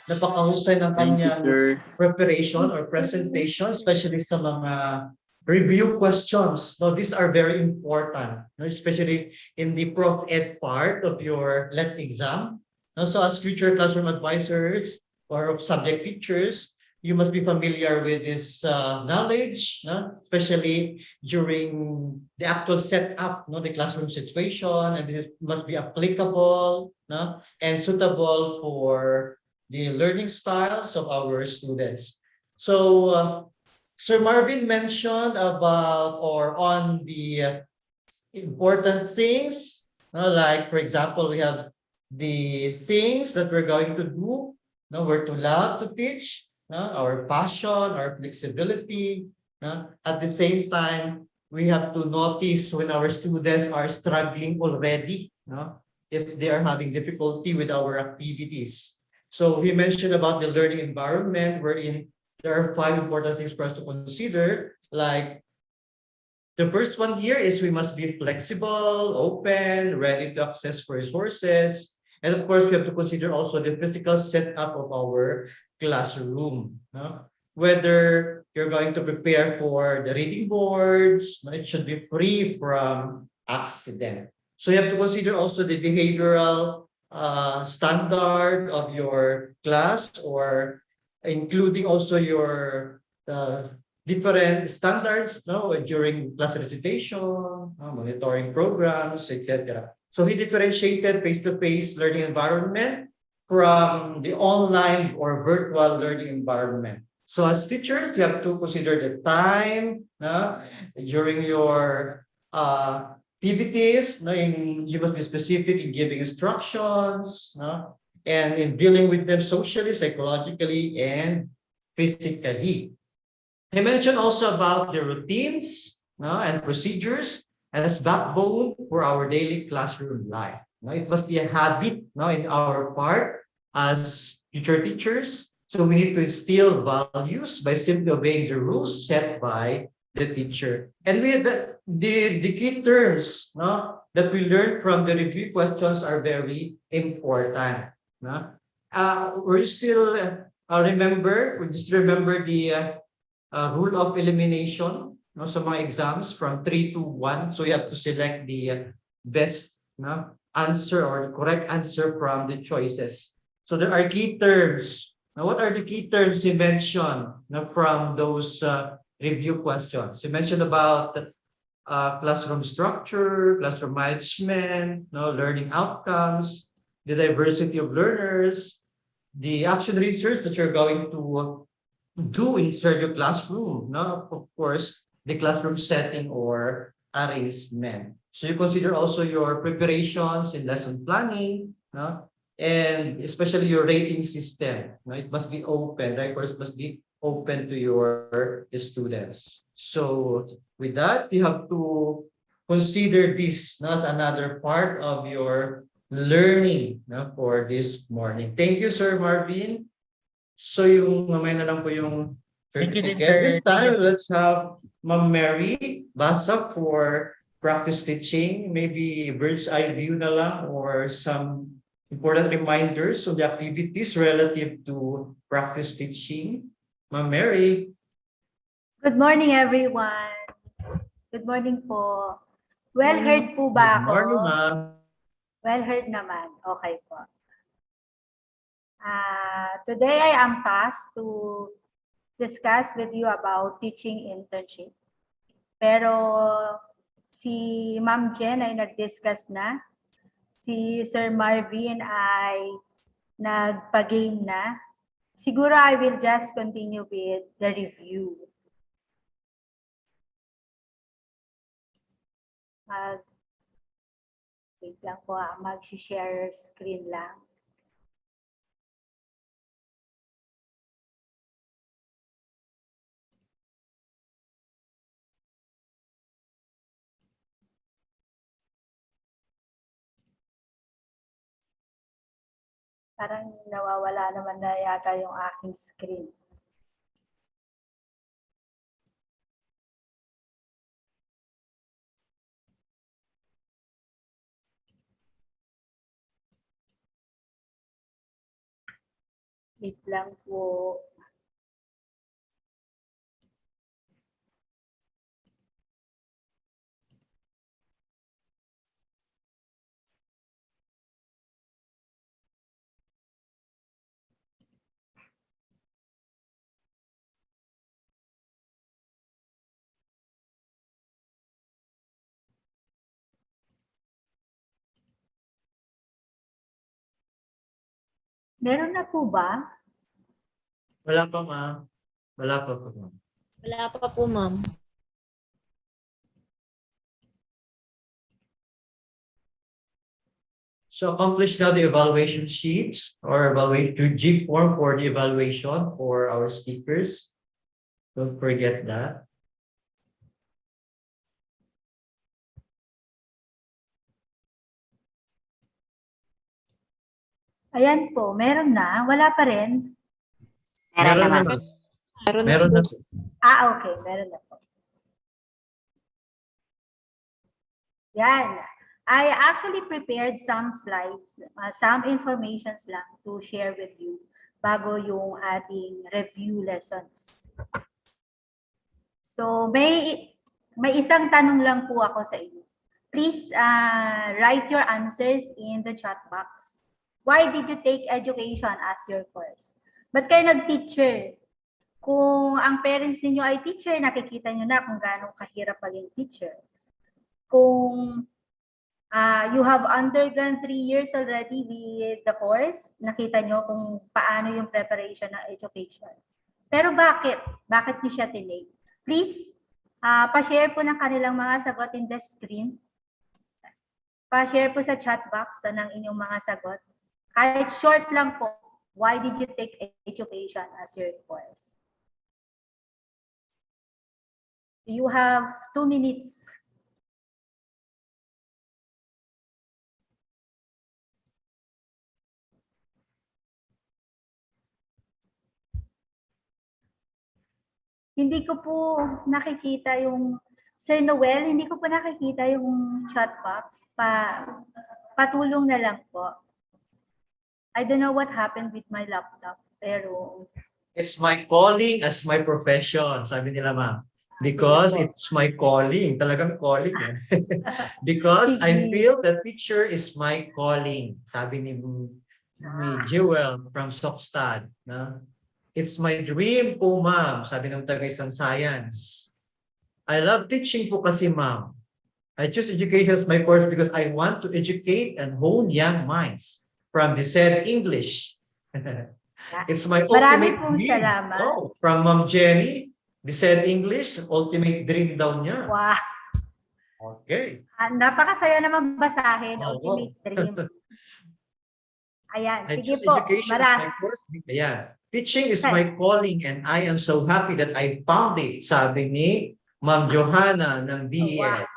napakahusay ng Thank you, kanyang sir. preparation or presentation, especially sa mga review questions. No, these are very important, no, especially in the Prof Ed part of your LET exam. No, so as future classroom advisors or subject teachers, you must be familiar with this knowledge, no? Especially during the actual setup, no, the classroom situation, and it must be applicable, no, and suitable for the learning styles of our students. So, Sir Marvin mentioned about or on the important things, like for example, we have the things that we're going to do, we're to love to teach, our passion, our flexibility. At the same time, we have to notice when our students are struggling already, if they are having difficulty with our activities. So he mentioned about the learning environment wherein there are 5 important things for us to consider, like the first one here is we must be flexible, open, ready to access resources. And of course, we have to consider also the physical setup of our classroom. Whether you're going to prepare for the reading boards, it should be free from accident. So you have to consider also the behavioral standard of your class, or including also your different standards, during class recitation, monitoring programs, etc. So he differentiated face-to-face learning environment from the online or virtual learning environment. So as teachers, you have to consider the time during your activities. You must be specific in giving instructions, and in dealing with them socially, psychologically, and physically. He mentioned also about the routines, and procedures as backbone for our daily classroom life. It must be a habit, in our part as future teachers. So we need to instill values by simply obeying the rules set by the teacher. And we the key terms, that we learned from the review questions are very important. We still remember the rule of elimination, sa mga exams from 3 to 1. So you have to select the best answer or correct answer from the choices. So there are key terms. Now, what are the key terms he mentioned from those review questions? He mentioned about classroom structure, classroom management, learning outcomes, the diversity of learners, the action research that you're going to do inside your classroom. Of course, the classroom setting or arrangement. So you consider also your preparations in lesson planning, and especially your rating system. It must be open, right? Course must be open to your students. So with that, you have to consider this as another part of your learning for this morning. Thank you, Sir Marvin. So yung mamaya na lang po yung Thank you din, certificate. sir. This time, let's have Ma'am Mary Basa for practice teaching. Maybe bird's eye view na lang or some important reminders of the activities relative to practice teaching. Ma'am Mary. Good morning, everyone. Good morning po. Well heard po ba Good ako? morning, ma'am. Well heard naman. Okay po. Today I am tasked to discuss with you about teaching internship. Pero si Ma'am Jen ay nag-discuss na. Si Sir Marvin ay nagpa-game na. Siguro I will just continue with the review. Wait lang po, mag-share screen lang. Parang nawawala naman na yata yung aking screen. Wait lang po. Meron na po ba? Wala pa, ma'am. Wala pa po, ma'am. Wala pa po, ma'am. So accomplish now the evaluation sheets or evaluation G form for the evaluation for our speakers. Don't forget that. Ayan po, meron na. Wala pa rin. Meron na. Meron na. Okay. Meron na po. Yan. I actually prepared some slides, some informations lang to share with you bago yung ating review lessons. So, may isang tanong lang po ako sa inyo. Please write your answers in the chat box. Why did you take education as your course? Ba't kayo nag-teacher? Kung ang parents ninyo ay teacher, nakikita nyo na kung gaano kahirap maging teacher. Kung you have undergone 3 years already with the course, nakita nyo kung paano yung preparation ng education. Pero bakit? Bakit nyo siya tinake? Please, pa-share po ng kanilang mga sagot in the screen. Pa-share po sa chat box ng inyong mga sagot. Kahit short lang po, why did you take education as your course? You have 2 minutes. Hindi ko po nakikita yung, Sir Noel, hindi ko po nakikita yung chat box. Patulong na lang po. I don't know what happened with my laptop, pero... It's my calling as my profession, sabi nila, ma'am. Because it's my calling. Talagang calling. Because I feel that teacher is my calling. Sabi ni Jewel from Sockstad. No? It's my dream po, ma'am. Sabi ng taga-isang science. I love teaching po kasi, ma'am. I choose education as my course because I want to educate and hone young minds from the said English. It's my ultimate dream. Oh, from Ma'am Jenny, the said English, ultimate dream daw niya. Wow. Okay. Napakasaya naman basahin, ultimate dream. Ayan, sige po. Marami. Ayan. Teaching is my calling and I am so happy that I found it, sabi ni Ma'am Johanna ng BEL. Wow.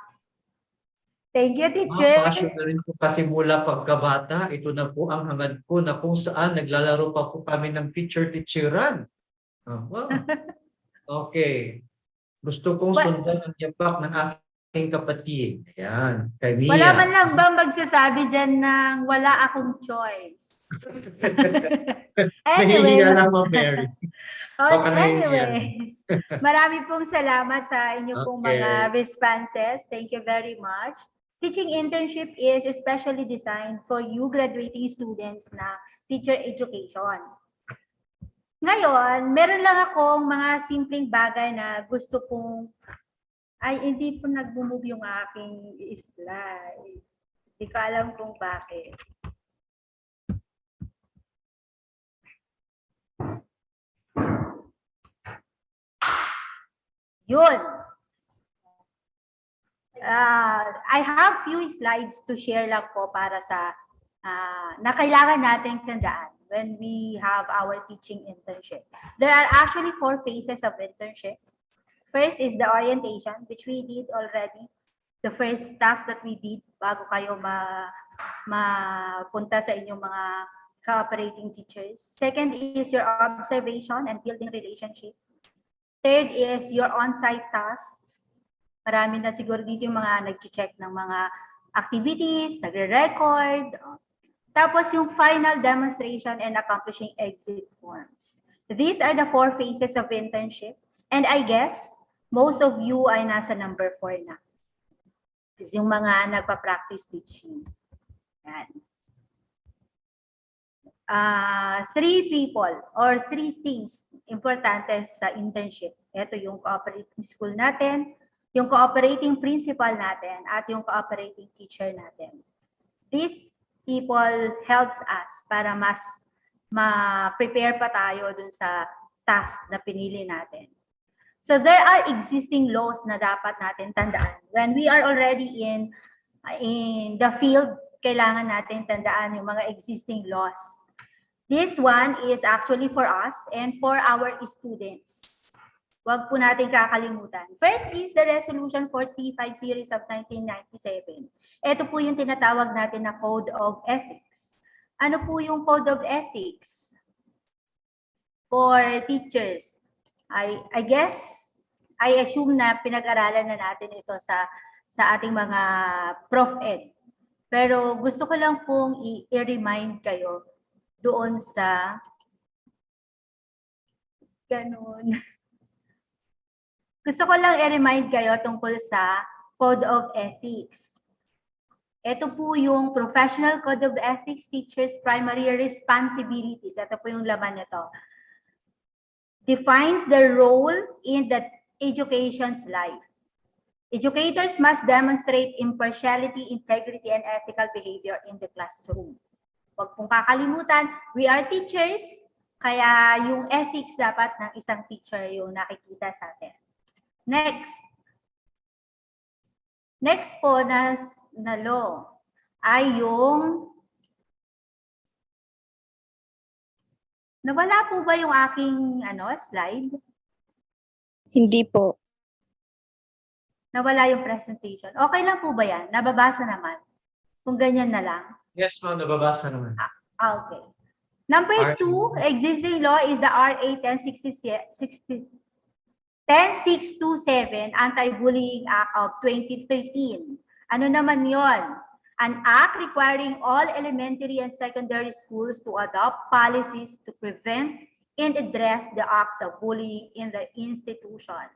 Thank you, teacher. Passion na rin po kasi mula pagkabata, ito na po ang hangad ko na kung saan naglalaro pa po kami ng teacher-teacheran. Wow. Okay. Gusto kong sundan ang yapak ng aking kapatid. Ayan. Kay Mia. Wala man lang ba magsasabi dyan ng wala akong choice? Anyway. Nahihiya lang, Ma'am Mary. Anyway, marami pong salamat sa inyo pong mga responses. Thank you very much. Teaching internship is especially designed for you graduating students na teacher education. Ngayon, meron lang akong mga simpleng bagay na gusto kong, ay hindi po nag-move yung aking slide. Hindi ko alam kung bakit. Yun. I have few slides to share lang po para sa na kailangan natin tandaan when we have our teaching internship. There are actually 4 phases of internship. First is the orientation, which we did already. The first task that we did bago kayo mapunta sa inyong mga cooperating teachers. Second is your observation and building relationship. Third is your on-site tasks. Marami na siguro dito yung mga nag-check ng mga activities, nagre-record. Tapos yung final demonstration and accomplishing exit forms. These are the 4 phases of internship. And I guess, most of you ay nasa number 4 na. Is yung mga nagpa-practice teaching. Yan. 3 people or 3 things importante sa internship. Ito yung cooperating school natin, yung cooperating principal natin, at yung cooperating teacher natin. These people helps us para mas ma-prepare pa tayo dun sa task na pinili natin. So there are existing laws na dapat natin tandaan. When we are already in the field, kailangan natin tandaan yung mga existing laws. This one is actually for us and for our students. Huwag po natin kakalimutan. First is the Resolution 45 Series of 1997. Ito po yung tinatawag natin na Code of Ethics. Ano po yung Code of Ethics for teachers? I guess, I assume na pinag-aralan na natin ito sa ating mga Prof. Ed. Pero gusto ko lang pong i-remind kayo doon sa ganun. Gusto ko lang i-remind kayo tungkol sa Code of Ethics. Ito po yung Professional Code of Ethics Teachers Primary Responsibilities. Ito po yung laman nito. Defines the role in the education's life. Educators must demonstrate impartiality, integrity, and ethical behavior in the classroom. Huwag pong kakalimutan, we are teachers, kaya yung ethics dapat ng isang teacher yung nakikita sa atin. Next po na law ay yung nawala po ba yung aking slide? Hindi po. Nawala yung presentation. Okay lang po ba yan? Nababasa naman. Kung ganyan na lang. Yes, ma'am, nababasa naman. Okay. Number 2, existing law is the RA 10627, Anti-Bullying Act of 2013. Ano naman yon? An act requiring all elementary and secondary schools to adopt policies to prevent and address the acts of bullying in the institution.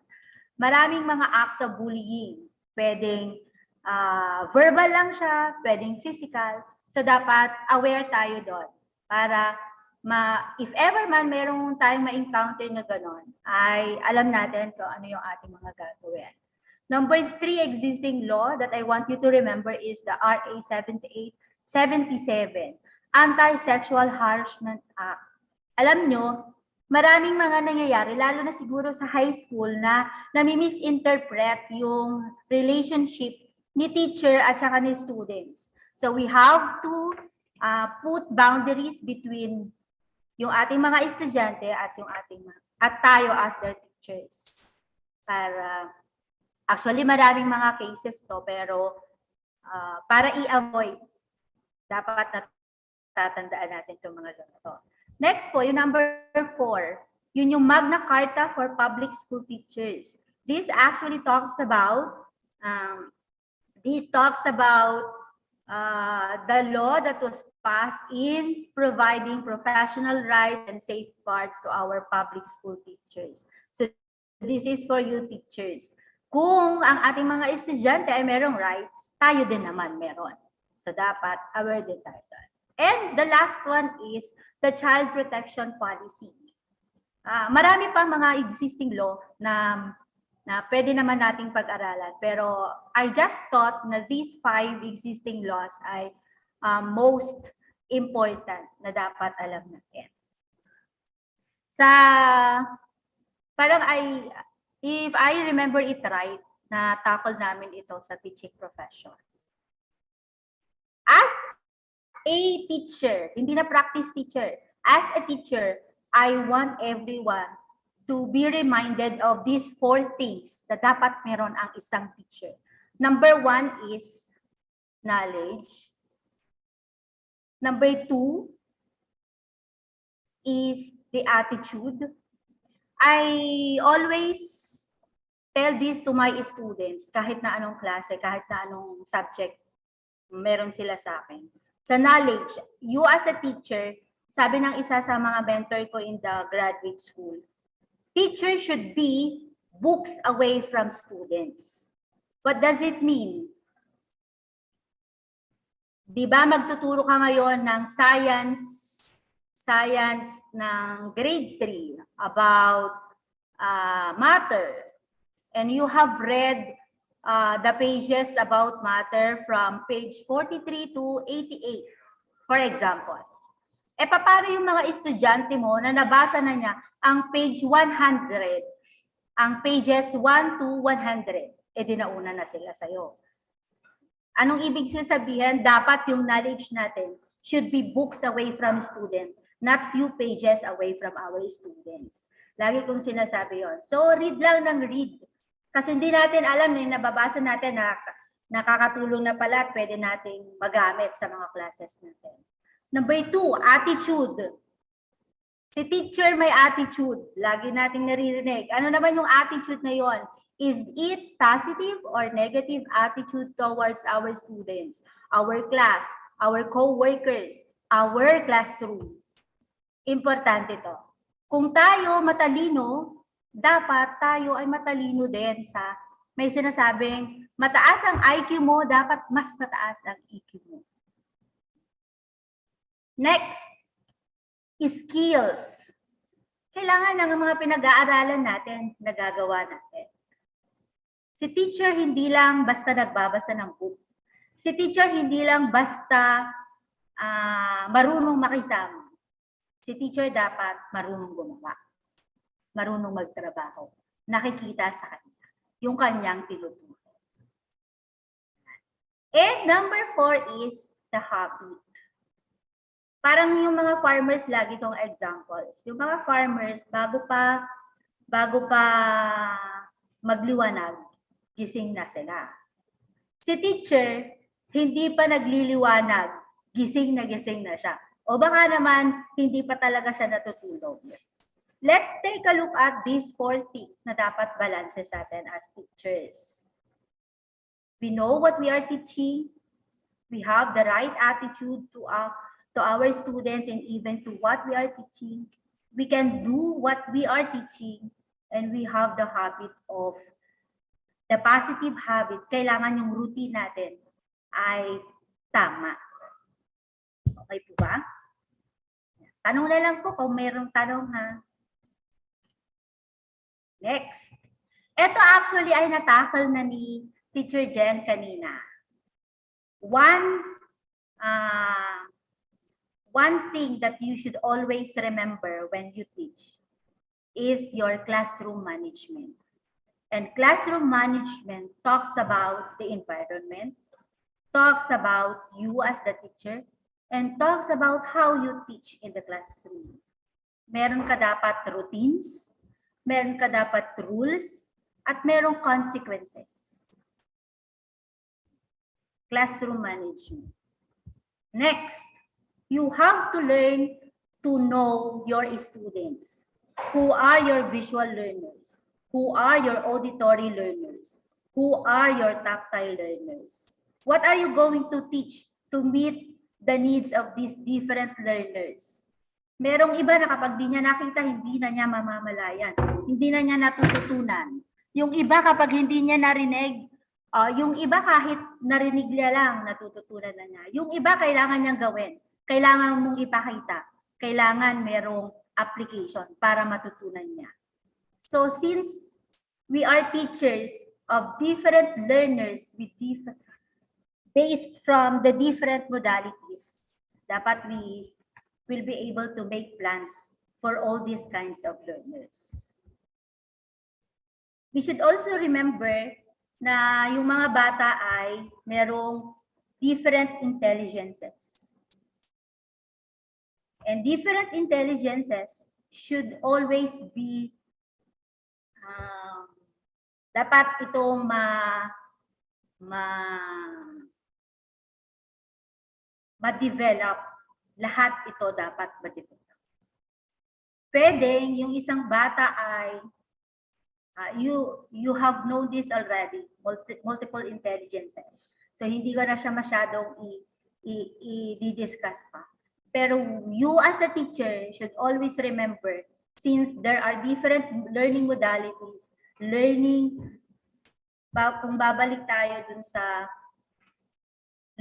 Maraming mga acts of bullying. Pwedeng verbal lang siya, pwedeng physical. So dapat aware tayo doon para if ever man merong tayong ma-encounter na gano'n, ay alam natin kung ano yung ating mga gagawin. Number 3 existing law that I want you to remember is the RA 7877, Anti-Sexual Harassment Act. Alam nyo, maraming mga nangyayari, lalo na siguro sa high school na nami-misinterpret yung relationship ni teacher at saka ni students. So we have to put boundaries between yung ating mga estudyante at tayo as their teachers. Actually maraming mga cases to, pero para i-avoid, dapat natatandaan natin itong mga ganito. Next po, yung number 4, yun yung Magna Carta for Public School Teachers. This actually talks about the law that was passed in providing professional rights and safeguards to our public school teachers. So this is for you teachers. Kung ang ating mga estudyante ay merong rights, tayo din naman meron. So dapat aware din tayo doon. And the last one is the child protection policy. Marami pa mga existing law na pwede naman nating pag-aralan. Pero I just thought na these 5 existing laws ay most important na dapat alam natin. Parang if I remember it right, na tackle namin ito sa teaching profession. As a teacher, hindi na practice teacher, as a teacher, I want everyone to be reminded of these 4 things na dapat meron ang isang teacher. Number 1 is knowledge. Number 2 is the attitude. I always tell this to my students, kahit na anong klase, kahit na anong subject meron sila sa akin. Sa knowledge, you as a teacher, sabi ng isa sa mga mentor ko in the graduate school, teacher should be books away from students. What does it mean? Di ba magtuturo ka ngayon ng science ng grade 3 about matter. And you have read the pages about matter from page 43 to 88, for example. Paano yung mga estudyante mo na nabasa na niya ang page 100, ang pages 1 to 100, di nauna na sila sa'yo. Anong ibig sabihin? Dapat yung knowledge natin should be books away from student, not few pages away from our students. Lagi kong sinasabi yon. So, read lang ng read. Kasi hindi natin alam na nababasa natin na nakakatulong na pala at pwede nating magamit sa mga classes natin. Number 2, attitude. Si teacher may attitude. Lagi nating naririnig. Ano naman yung attitude na yon? Is it positive or negative attitude towards our students, our class, our co-workers, our classroom? Importante to. Kung tayo matalino, dapat tayo ay matalino din sa may sinasabing mataas ang IQ mo, dapat mas mataas ang EQ mo. Next, skills. Kailangan ng mga pinag-aaralan natin, nagagawa natin. Si teacher hindi lang basta nagbabasa ng book. Si teacher hindi lang basta marunong makisama. Si teacher dapat marunong gumawa. Marunong magtrabaho. Nakikita sa kanya yung kanyang tinuturo. And number 4 is the habit. Parang yung mga farmers, lagi itong examples. Yung mga farmers, bago pa magliwanag, gising na sila. Si teacher, hindi pa nagliliwanag, gising na siya. O baka naman, hindi pa talaga siya natutulog. Let's take a look at these 4 things na dapat balanse sa atin as teachers. We know what we are teaching. We have the right attitude to our students and even to what we are teaching. We can do what we are teaching, and we have the habit of the positive habit. Kailangan yung routine natin ay tama. Okay po ba? Tanong na lang po kung mayroong tanong ha. Next. Ito actually ay natakal na ni Teacher Jen kanina. One thing that you should always remember when you teach is your classroom management. And classroom management talks about the environment, talks about you as the teacher, and talks about how you teach in the classroom. Meron ka dapat routines, meron ka dapat rules, at merong consequences. Classroom management. Next, you have to learn to know your students. Who are your visual learners? Who are your auditory learners? Who are your tactile learners? What are you going to teach to meet the needs of these different learners? Merong iba na kapag di niya nakita, hindi na niya mamamalayan. Hindi na niya natututunan. Yung iba kapag hindi niya narinig, yung iba kahit narinig niya lang, natututunan na niya. Yung iba kailangan niyang gawin. Kailangan mong ipakita. Kailangan merong application para matutunan niya. So since we are teachers of different learners with different, based from the different modalities, dapat we will be able to make plans for all these kinds of learners. We should also remember na yung mga bata ay merong different intelligences. And different intelligences should always be dapat itong ma-develop. Lahat ito dapat ma-develop. Pwede yung isang bata ay you have known this already, multiple intelligences. So hindi ko na siya masyadong i-discuss pa. Pero you as a teacher should always remember, since there are different learning modalities, kung babalik tayo dun sa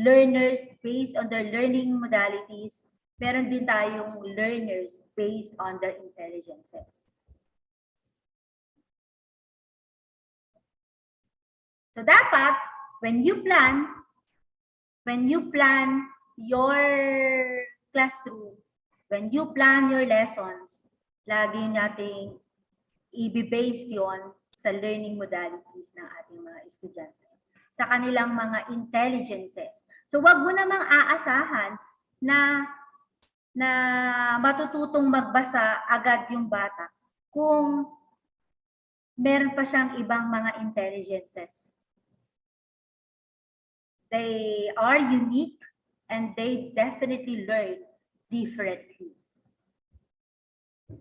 learners based on their learning modalities, meron din tayong learners based on their intelligences. So dapat, when you plan your classroom, when you plan your lessons, lagi nating i-base yon sa learning modalities ng ating mga estudyante, sa kanilang mga intelligences. So wag mo namang aasahan na matututong magbasa agad yung bata kung meron pa siyang ibang mga intelligences. They are unique and they definitely learn differently.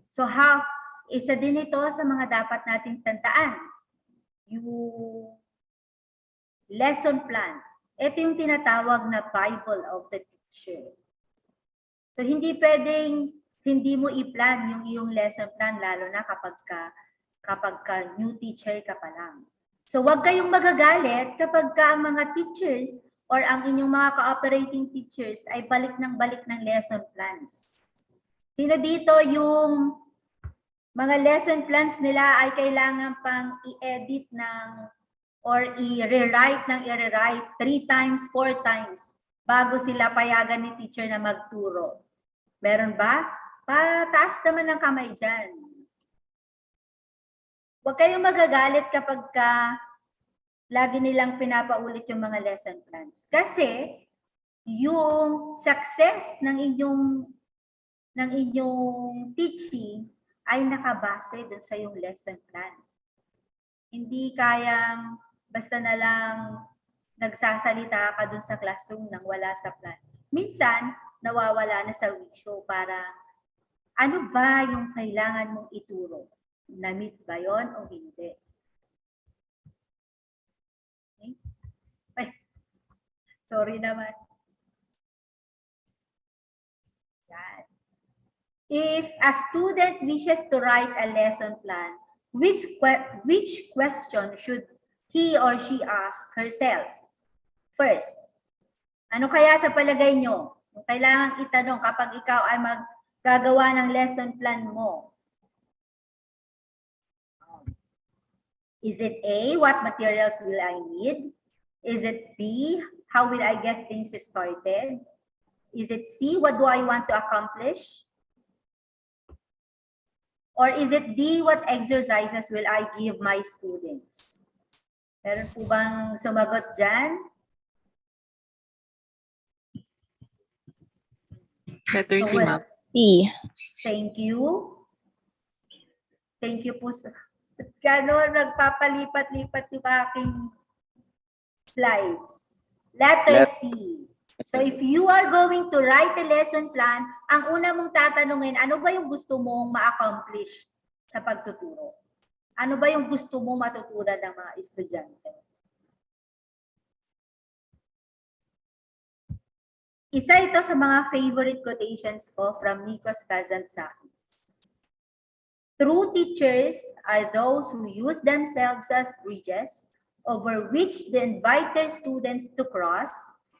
So isa din ito sa mga dapat nating tandaan. Yung lesson plan. Ito yung tinatawag na Bible of the teacher. So hindi pwedeng hindi mo i-plan yung iyong lesson plan, lalo na kapag ka new teacher ka pa lang. So wag kayong magagalit kapag ang mga teachers or ang inyong mga cooperating teachers ay balik ng lesson plans. Sino dito yung mga lesson plans nila ay kailangan pang i-edit or i-rewrite 3 times, 4 times bago sila payagan ni teacher na magturo? Meron ba? Pataas naman ng kamay dyan. Huwag kayong magagalit kapag lagi nilang pinapaulit yung mga lesson plans. Kasi yung success ng inyong teaching ay nakabase dun sa yung lesson plan. Hindi kayang basta na lang nagsasalita ka dun sa classroom nang wala sa plan. Minsan, nawawala na sa wisyo para ano ba yung kailangan mong ituro? Na-meet ba yon o hindi? Okay? Ay, sorry naman. Yan. If a student wishes to write a lesson plan, which question should he or she ask herself? First, ano kaya sa palagay nyo? Kailangan itanong kapag ikaw ay maggagawa ng lesson plan mo. Is it A, what materials will I need? Is it B, how will I get things started? Is it C, what do I want to accomplish? Or is it D, what exercises will I give my students? Meron po bang sumagot dyan? Letter C, ma'am. C. Thank you. Thank you po. Gano'n nagpapalipat-lipat yung aking slides. Letter C. So if you are going to write a lesson plan, ang una mong tatanungin, ano ba yung gusto mong ma-accomplish sa pagtuturo? Ano ba yung gusto mong matutunan ng mga estudyante? Isa ito sa mga favorite quotations ko from Nikos Kazantzakis. True teachers are those who use themselves as bridges over which the invite their students to cross,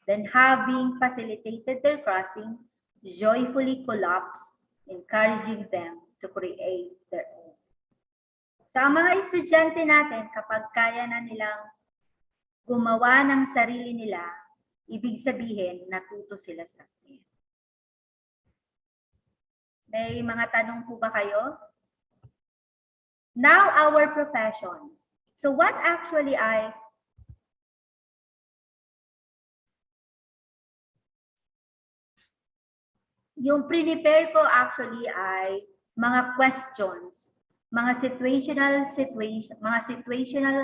then having facilitated their crossing, joyfully collapse, encouraging them to create their own. So ang mga estudyante natin, kapag kaya na nilang gumawa ng sarili nila, ibig sabihin, natuto sila sa atin. May mga tanong po ba kayo? Now, our profession. So what actually yung prepare ko actually ay mga questions, mga situational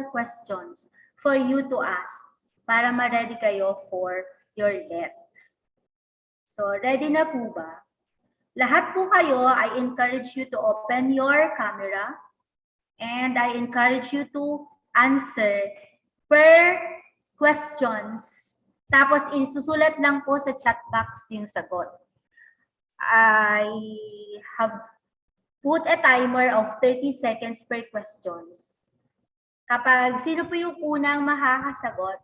questions for you to ask para ma-ready kayo for your let. So, ready na po ba? Lahat po kayo, I encourage you to open your camera and I encourage you to answer per questions. Tapos, isusulat lang po sa chat box yung sagot. I have put a timer of 30 seconds per questions. Kapag sino po yung unang makakasagot,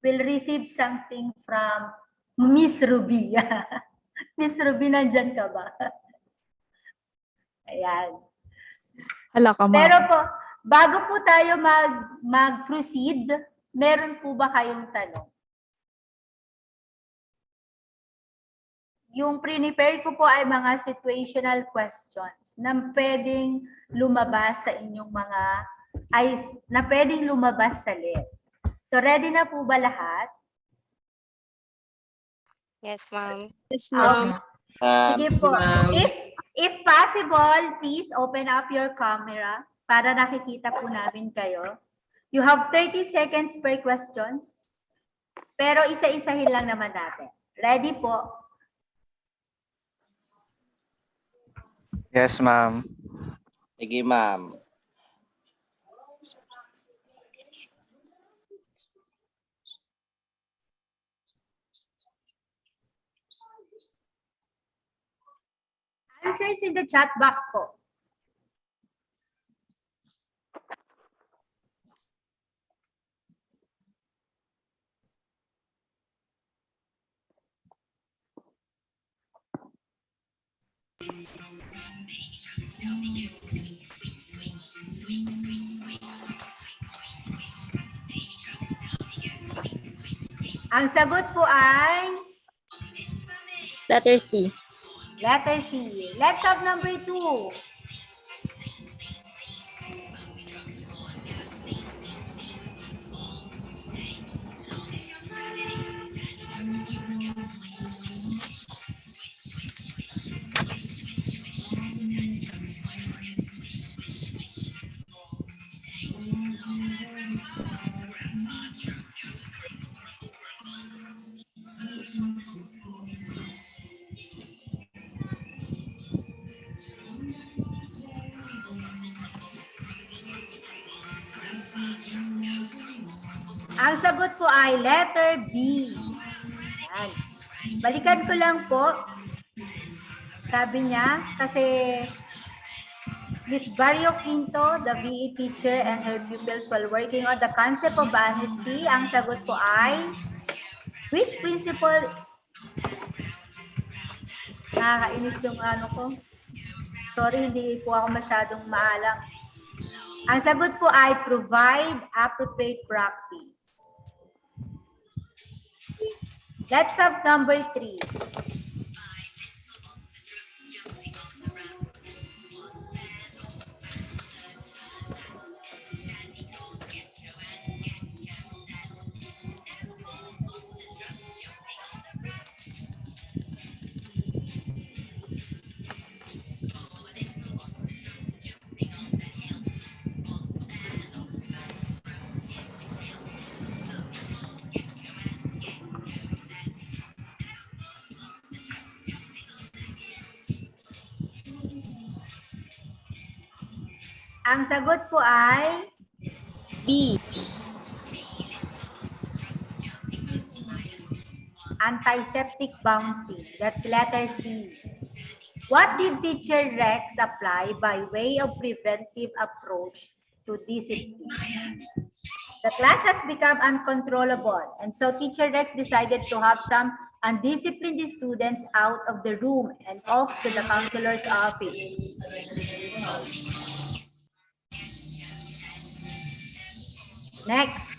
will receive something from Miss Ruby. Miss Ruby, nandyan ka ba? Ayan. Hala ka, Pero po, bago po tayo mag-proceed, meron po ba kayong tanong? Yung prepare ko po ay mga situational questions na pwedeng lumabas sa inyong na pwedeng lumabas sa LET. So, ready na po ba lahat? Yes, ma'am. Yes, ma'am. Sige po. Ma'am. If possible, please open up your camera para nakikita po namin kayo. You have 30 seconds per questions. Pero isa-isahin lang naman natin. Ready po? Yes, ma'am. Sige, ma'am. Answers in the chat box po. Ang sagot po ay Letter C. letter C. Let's have number 2. Ang sagot po ay letter B. Yan. Balikan ko lang po. Sabi niya, kasi Miss Barrio Quinto, the VE teacher and her pupils while working on the concept of honesty, ang sagot po ay which principle? Nakakainis yung ano ko. Sorry, hindi po ako masyadong maalam. Ang sagot po ay provide appropriate practice. Let's have number 3. Ang sagot po ay B. Antiseptic bouncing. That's letter C. What did teacher Rex apply by way of preventive approach to discipline? The class has become uncontrollable, and so teacher Rex decided to have some undisciplined students out of the room and off to the counselor's office. Next.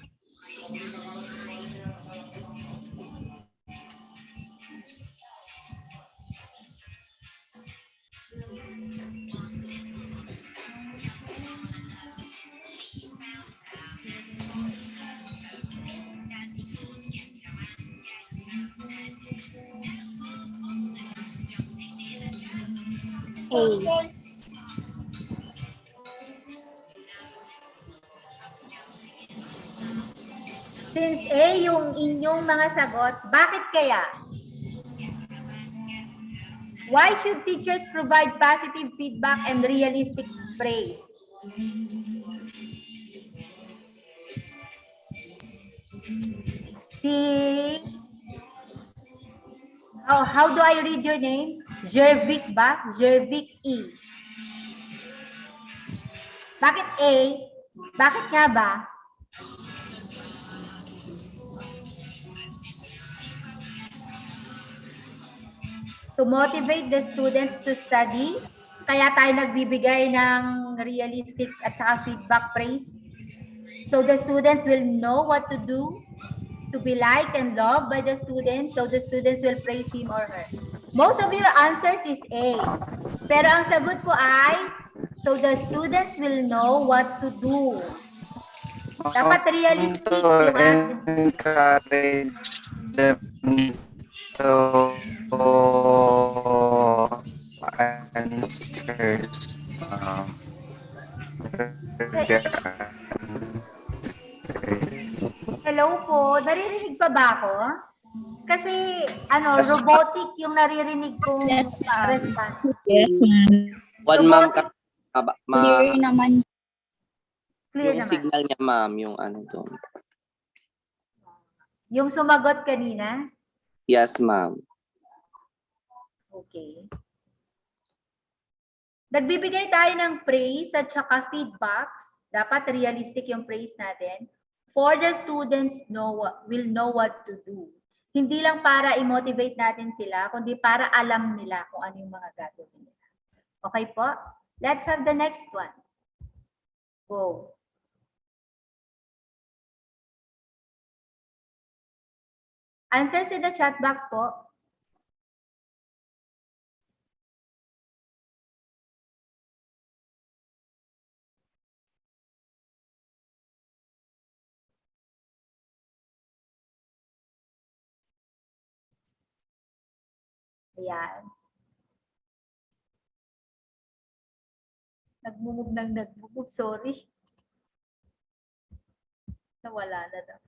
A. Since A yung inyong mga sagot, bakit kaya? Why should teachers provide positive feedback and realistic praise? Si how do I read your name? Jervic ba? Jervic E. Bakit A? Bakit nga ba? To motivate the students to study? Kaya tayo nagbibigay ng realistic at saka feedback praise. So the students will know what to do to be liked and loved by the students. So the students will praise him or her. Most of your answers is A. Pero ang sagot ko ay, so the students will know what to do. Dapat realistic yung encourage them to answers. Hello po, naririnig pa ba ako? Kasi robotic yung naririnig kong response. Yes, ma'am. One ma'am Clear naman. Clear yung naman. signal niya ma'am, yung ano doon. Yung sumagot kanina? Yes ma'am. Okay. Nagbibigay tayo ng praise at saka feedbacks. Dapat realistic yung praise natin. For the students will know what to do. Hindi lang para i-motivate natin sila, kundi para alam nila kung ano yung mga gagawin nila. Okay po? Let's have the next one. Go. Answers in the chat box po. Ayan. Nagmumove, sorry. Nawala na daw.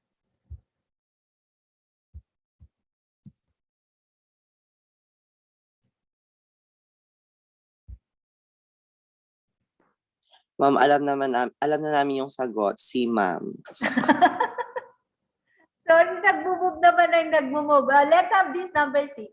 Ma'am, alam na namin yung sagot, si ma'am. Sorry, nagmumove naman ang nagmumove. Let's have this number 6.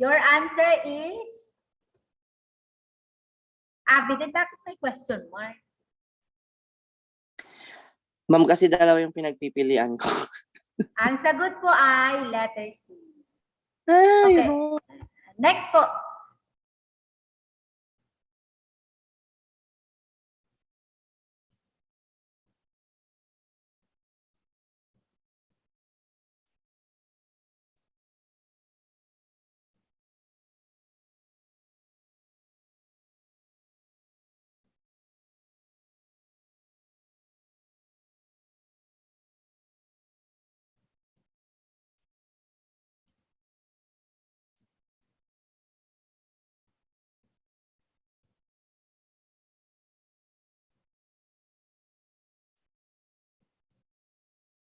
Your answer is? Abby, bakit may question mark? Ma'am, kasi dalawa yung pinagpipilian ko. Ang sagot po ay letter C. Ay, okay. Next po.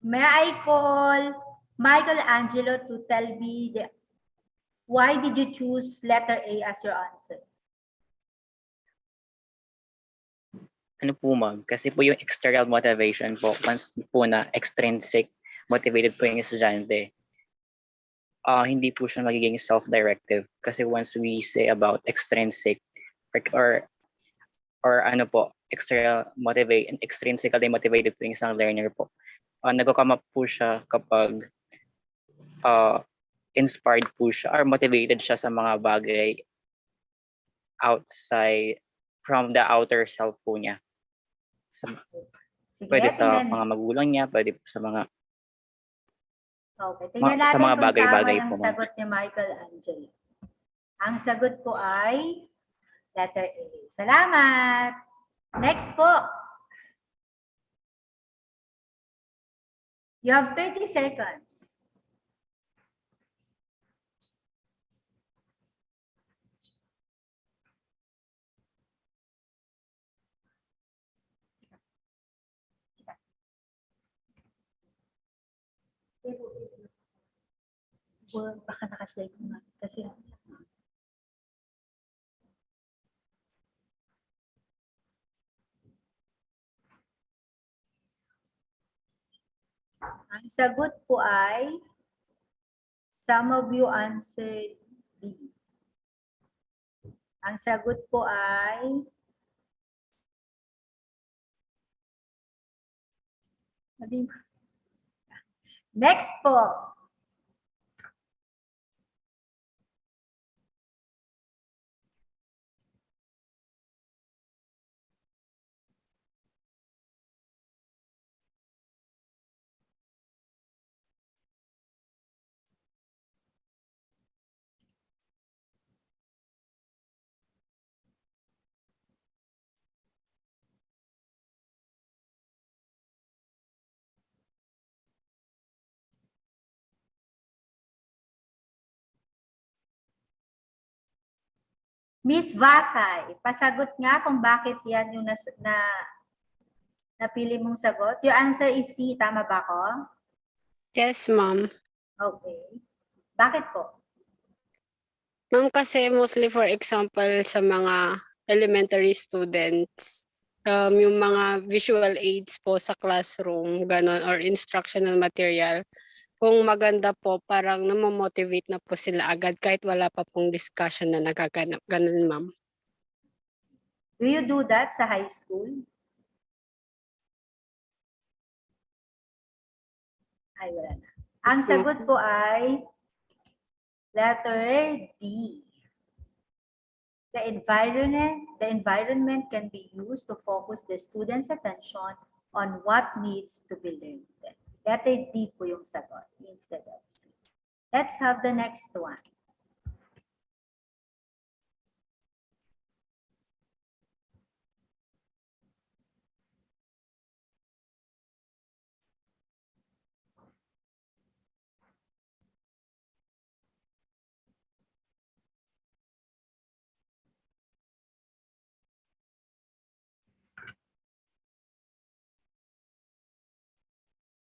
May I call Michelangelo to tell me why did you choose letter A as your answer? Ano po ma'am, kasi po yung external motivation po, once po na extrinsic motivated po yung estudyante, hindi po siya magiging self-directive. Kasi once we say about extrinsic or ano po, extrinsically motivated po yung isang learner po, nag-come up po siya kapag inspired po siya or motivated siya sa mga bagay outside from the outer self po niya. Pwede sa mga magulang niya, pwede po sa mga Okay, tingnan natin sa mga kung bagay-bagay tama po, ang ma'am. sagot ni Michelangelo. Ang sagot po ay letter A. Salamat! Next po. You have 30 seconds. Baka nakaslide ko na. Kasi ang sagot po ay some of you answered B. Ang sagot po ay next po. Miss Vasay, pasagot nga kung bakit yan yung napili mong sagot. Your answer is C, tama ba ko? Yes, ma'am. Okay. Bakit po? Ma'am, kasi mostly for example sa mga elementary students, yung mga visual aids po sa classroom, ganon, or instructional material, kung maganda po, parang namomotivate na po sila agad kahit wala pa pong discussion na nagaganap. Ganon, ma'am. Do you do that sa high school? Ay, wala na. Ang sagot po ay letter D. The environment can be used to focus the students' attention on what needs to be learned. Letter D po yung sagot instead of C. Let's have the next one.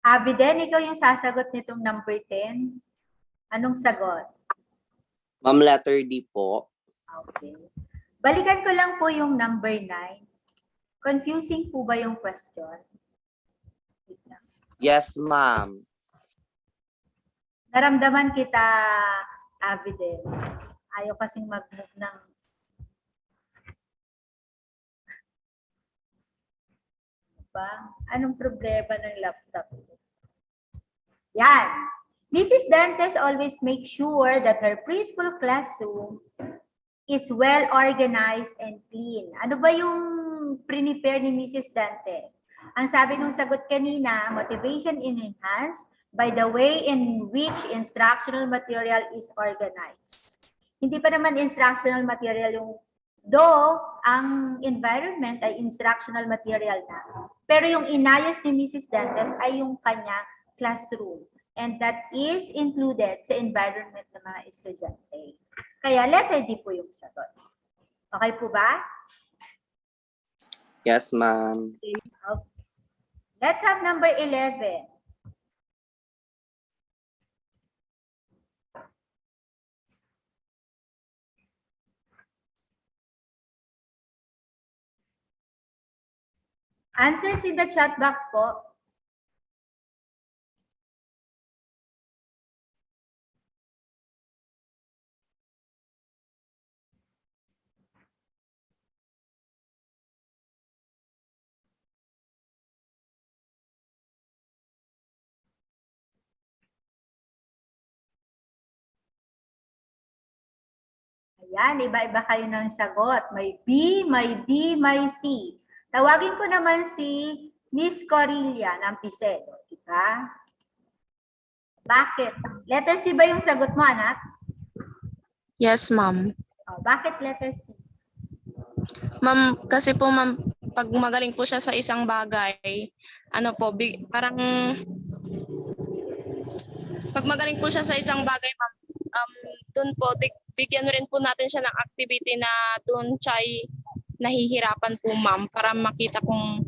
Abiden, ikaw yung sasagot nitong number 10. Anong sagot? Ma'am, letter D po. Okay. Balikan ko lang po yung number 9. Confusing po ba yung question? Yes, ma'am. Naramdaman kita, Abiden. Ayaw kasing mag-move ng ba? Anong problema ng laptop? Yan. Mrs. Dantes always makes sure that her preschool classroom is well organized and clean. Ano ba yung prepare ni Mrs. Dantes? Ang sabi nung sagot kanina, motivation in enhanced by the way in which instructional material is organized. Hindi pa naman instructional material yung though ang environment ay instructional material na. Pero yung inayos ni Mrs. Dantes ay yung kanya classroom. And that is included sa environment ng mga estudyante. Kaya letter D po yung sagot. Okay po ba? Yes, ma'am. Okay. Let's have number 11. Answers in the chat box po. Ayan, iba-iba kayo ng sagot. May B, may D, may C. Tawagin ko naman si Miss Corilla ng Pisedo. Diba? Bakit? Letter C ba yung sagot mo, anak? Yes, ma'am. Oh, bakit letter C? Ma'am, kasi po ma'am, pag magaling po siya sa isang bagay, ano po, parang pag magaling po siya sa isang bagay, ma'am, doon po, bigyan rin po natin siya ng activity na doon siya ay nahihirapan po, ma'am, para makita kung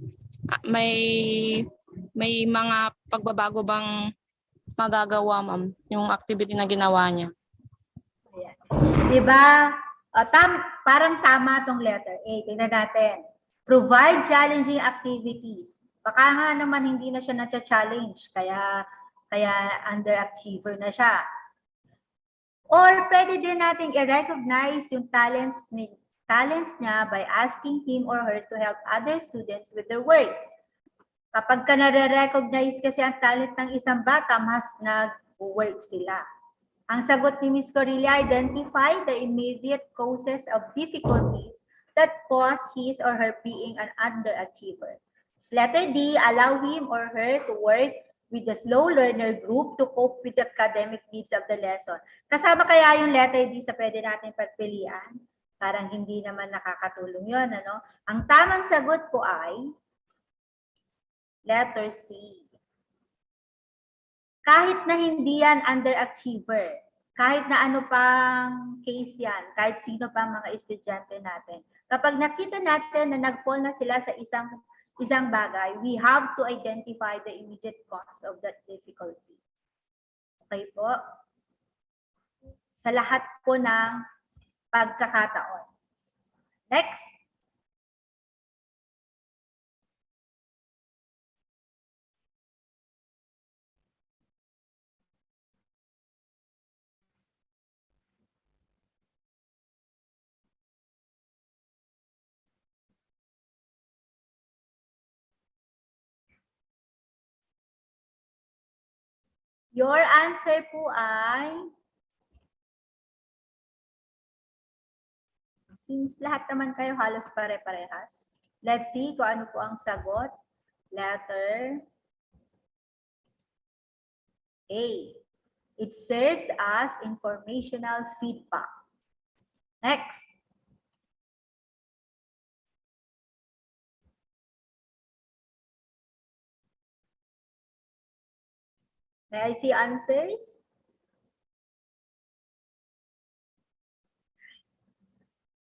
may mga pagbabago bang magagawa, ma'am, yung activity na ginawa niya. Ayan. Diba? Parang tama tong letter A. Tingnan natin. Provide challenging activities. Baka nga naman hindi na siya na-challenge. Kaya underachiever na siya. Or pwede din nating i-recognize yung talents niya by asking him or her to help other students with their work. Kapag ka nare-recognize kasi ang talent ng isang bata, mas nag-work sila. Ang sagot ni Ms. Corilla, identify the immediate causes of difficulties that cause his or her being an underachiever. Letter D, allow him or her to work with the slow learner group to cope with the academic needs of the lesson. Kasama kaya yung letter D sa pwede natin pagpilian? Parang hindi naman nakakatulong yun, ano? Ang tamang sagot po ay letter C. Kahit na hindi yan underachiever, kahit na ano pang case yan, kahit sino pang mga estudyante natin, kapag nakita natin na nag-fall na sila sa isang bagay, we have to identify the immediate cause of that difficulty. Okay po? Sa lahat po ng pagkakataon. Next. Your answer po ay, since lahat naman kayo halos pare-parehas, let's see kung ano po ang sagot. Letter A. It serves as informational feedback. Next. May I see answers?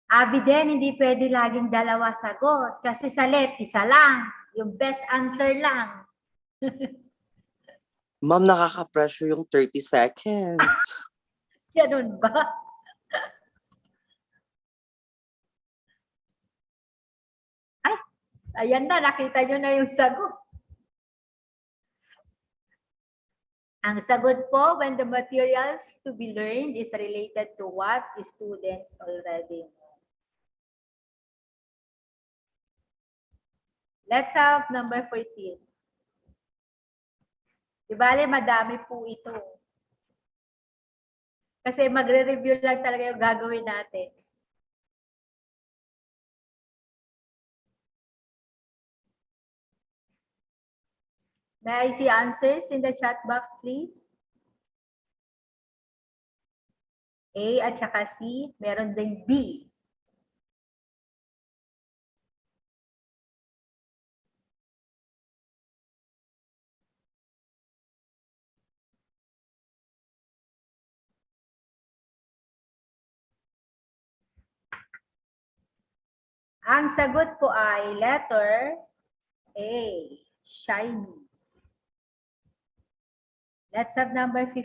Abiden, hindi pwede laging dalawa sagot. Kasi sa LET, isa lang. Yung best answer lang. Ma'am, nakaka-pressure yung 30 seconds. Ganun ba? Ay, ayan na, nakita nyo na yung sagot. Ang sagot po, when the materials to be learned is related to what students already know. Let's have number 14. Di bale, madami po ito. Kasi magre-review lang talaga yung gagawin natin. May I see answers in the chat box, please? A at saka C. Meron din B. Ang sagot po ay letter A. Shiny. Let's have number 15.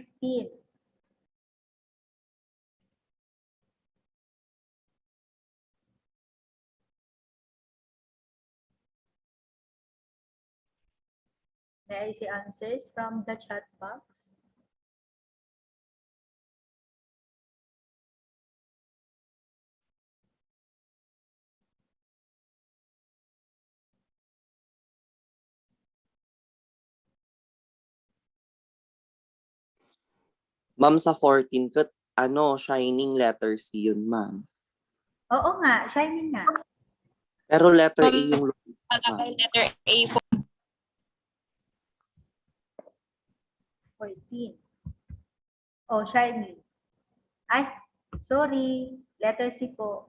May I see answers from the chat box? Ma'am, sa 14 shining letter C yun, ma'am. Oo nga, shining nga. Pero letter A yung Letter A po. 14. Oh, shining. Ay, sorry. Letter C po.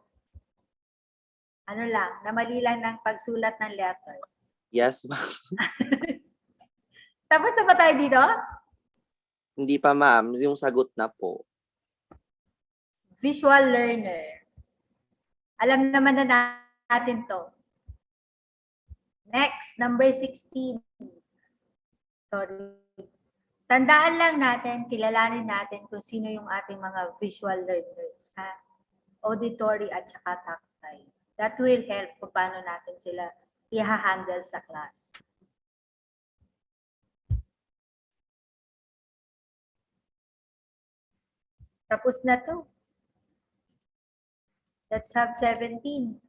Ano lang, namali lang ng pagsulat ng letter. Yes, ma'am. Tapos na ba tayo dito? Hindi pa, ma'am. Yung sagot na po. Visual learner. Alam naman na natin to. Next, number 16. Sorry. Tandaan lang natin, kilalanin natin kung sino yung ating mga visual learners. Ha? Auditory at saka tactile. That will help kung paano natin sila i-handle sa class. Tapos na to. Let's have 17.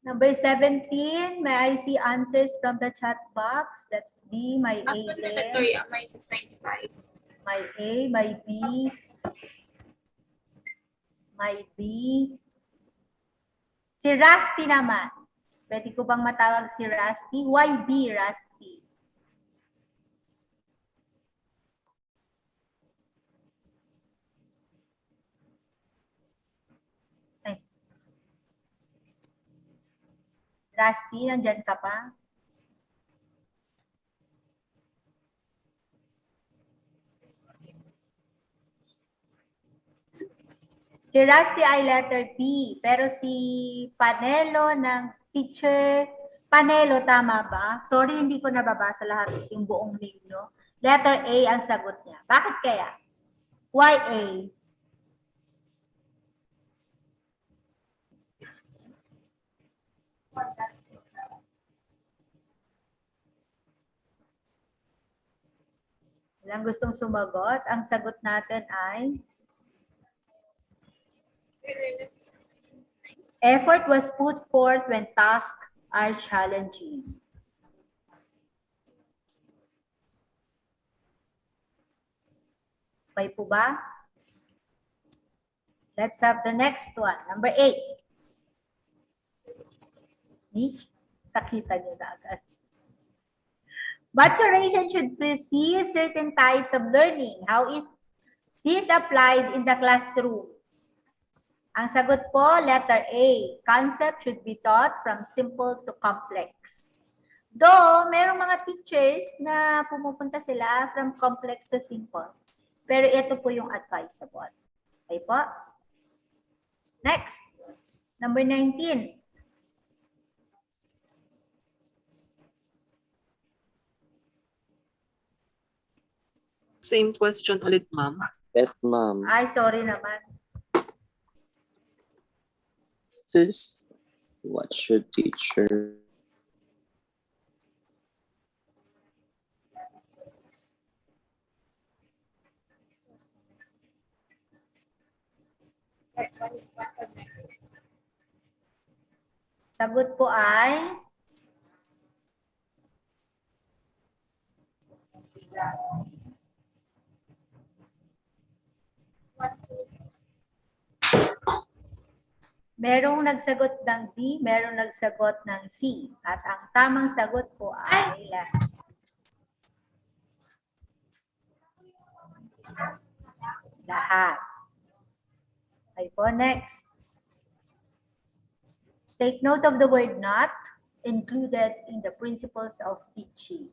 Number 17, may I see answers from the chat box? That's B, my A there. My 695. My A, my B, my B. Si Rusty naman. Pwede ko bang matawag si Rusty? Why B, Rusty? Ay. Rusty, nandyan ka pa? Si Rusty ay letter B, pero si Panelo ng teacher, Panelo, tama ba? Sorry, hindi ko nababasa lahat yung buong name, no? Letter A ang sagot niya. Bakit kaya? Why A? Walang gustong sumagot. Ang sagot natin ay effort was put forth when tasks are challenging. Okay po ba? Let's have the next one. Number 8. Nakita niyo na agad. Maturation should precede certain types of learning. How is this applied in the classroom? Ang sagot po, letter A. Concept should be taught from simple to complex. Though, merong mga teachers na pumupunta sila from complex to simple. Pero ito po yung advisable. Okay po? Next. Number 19. Same question ulit, ma'am. Yes, ma'am. Ay, sorry naman. This, what should teacher... Sagot po ay merong nagsagot ng D, merong nagsagot ng C. At ang tamang sagot po ay lahat. Okay po, next. Take note of the word not included in the principles of teaching.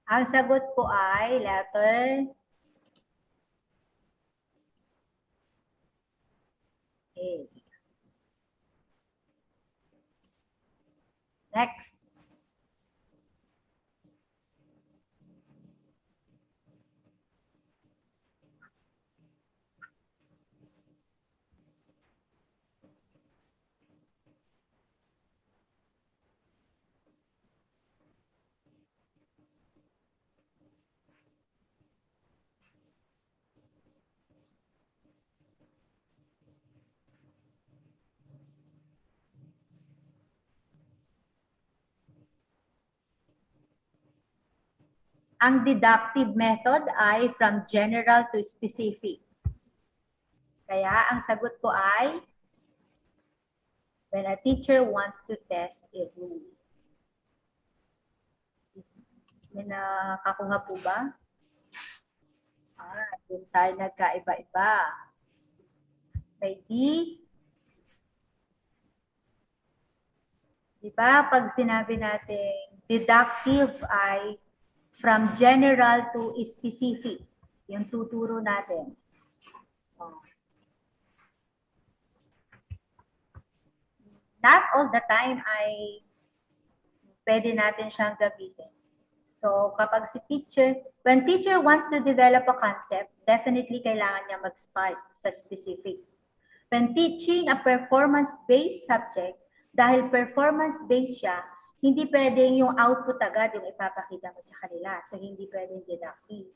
Ang sagot po ay letter A. Next. Ang deductive method ay from general to specific. Kaya ang sagot ko ay when a teacher wants to test a rule. May nakakuha po ba? Doon tayo nagkaiba-iba. May D. Diba? Pag sinabi natin deductive ay from general to specific. Yung tuturo natin. Not all the time ay pwede natin siyang gamitin. So, kapag si teacher, when teacher wants to develop a concept, definitely kailangan niya mag-start sa specific. When teaching a performance-based subject, dahil performance-based siya, hindi pwedeng yung output agad yung ipapakita mo sa kanila. So, hindi pwedeng deductive.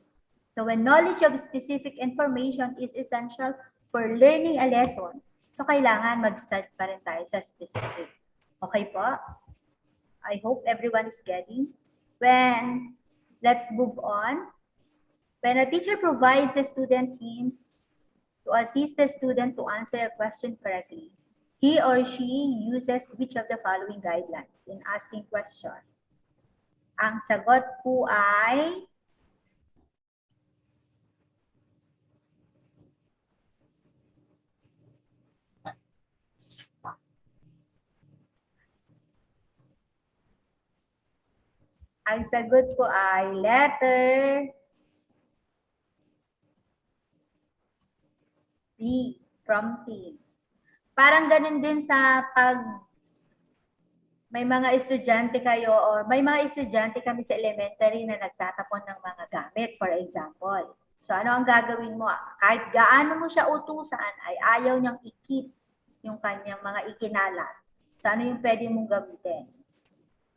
So, when knowledge of specific information is essential for learning a lesson, so kailangan mag-start pa rin tayo sa specific. Okay po? I hope everyone is getting. Let's move on. When a teacher provides a student hints to assist the student to answer a question correctly, he or she uses which of the following guidelines in asking question? Ang sagot po ay letter B, prompting. Parang ganun din sa pag may mga estudyante kayo or may mga estudyante kami sa elementary na nagtatapon ng mga gamit, for example. So ano ang gagawin mo? Kahit gaano mo siya utusan, ay ayaw niyang i-keep yung kanyang mga ikinalat. So ano yung pwede mong gamitin?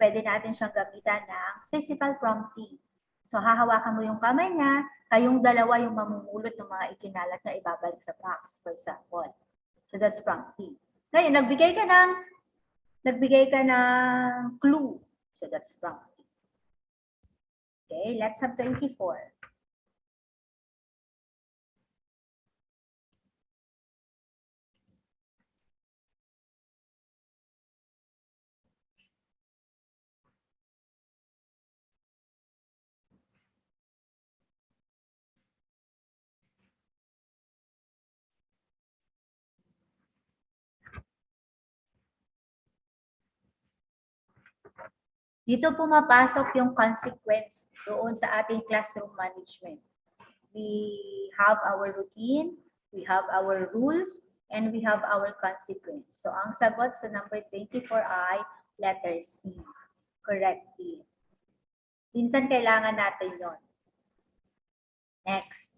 Pwede natin siyang gamitan ng physical prompting. So hahawakan mo yung kamay niya, kayong dalawa yung mamumulot ng mga ikinalat na ibabalik sa box, for example. So that's prompting. Ngayon, nagbigay ka ng clue. So that's prompting. Okay, let's have 24. Dito pumapasok yung consequence doon sa ating classroom management. We have our routine, we have our rules, and we have our consequence. So, ang sagot sa number 24 ay letter C, corrective. Minsan kailangan natin yon. Next.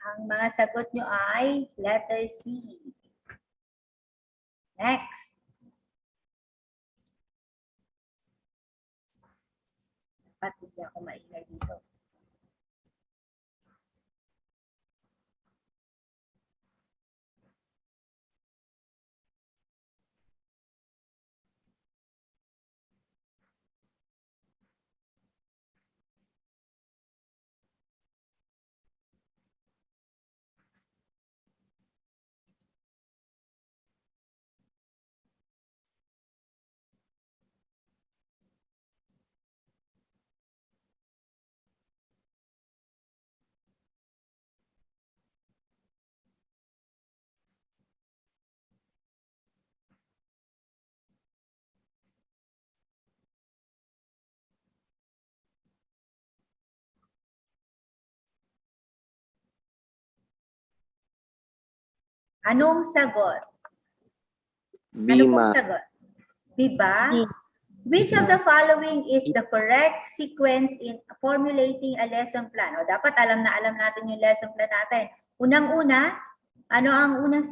Ang mga sagot nyo ay letter C. Next. Dapat hindi ako maingay dito. Anong sagot? B, Ano pong ma'am. sagot? B ba? Which of the following is the correct sequence in formulating a lesson plan? O dapat alam natin yung lesson plan natin. Unang-una, ano ang unang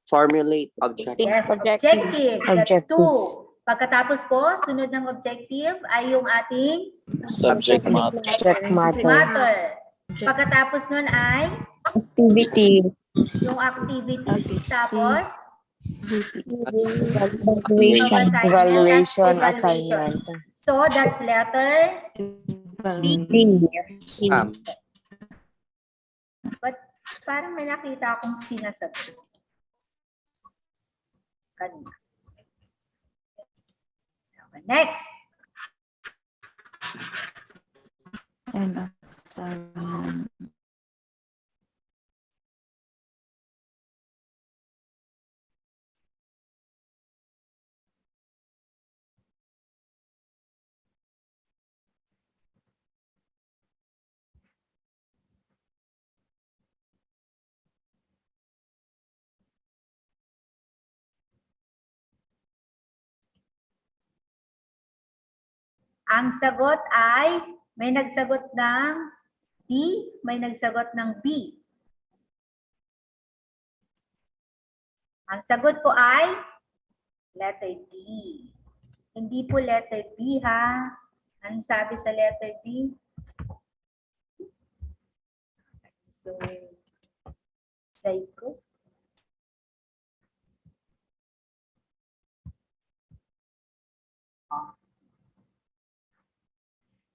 Formulate objective. Yes, objective. That's two. Pagkatapos po, sunod ng objective ay yung ating Subject matter. Pagkatapos nun ay Activity. yung activity. Tapos, Evaluation assignment. So, that's letter B. But parang may nakita akong sinasabi. Kanina. Next. And assignment. Ang sagot ay may nagsagot ng D, may nagsagot ng B. Ang sagot po ay letter D. Hindi po letter B ha. Anong sabi sa letter D? So, psycho.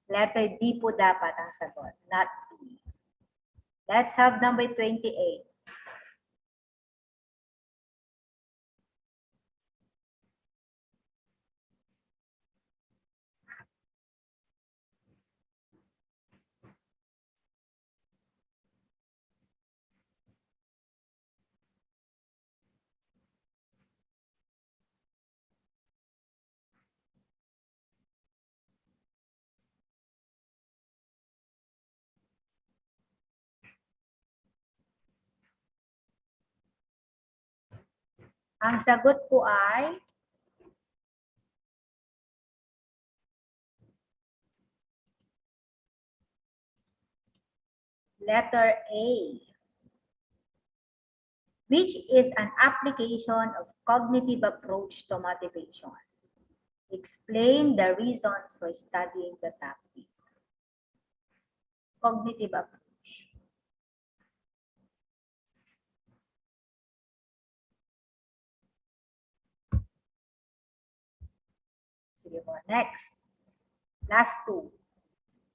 Letter D po dapat ang sagot, not B. Let's have number 28. Ang sagot po ay letter A, which is an application of cognitive approach to motivation. Explain the reasons for studying the topic. Cognitive approach. Sige po, next. Last two.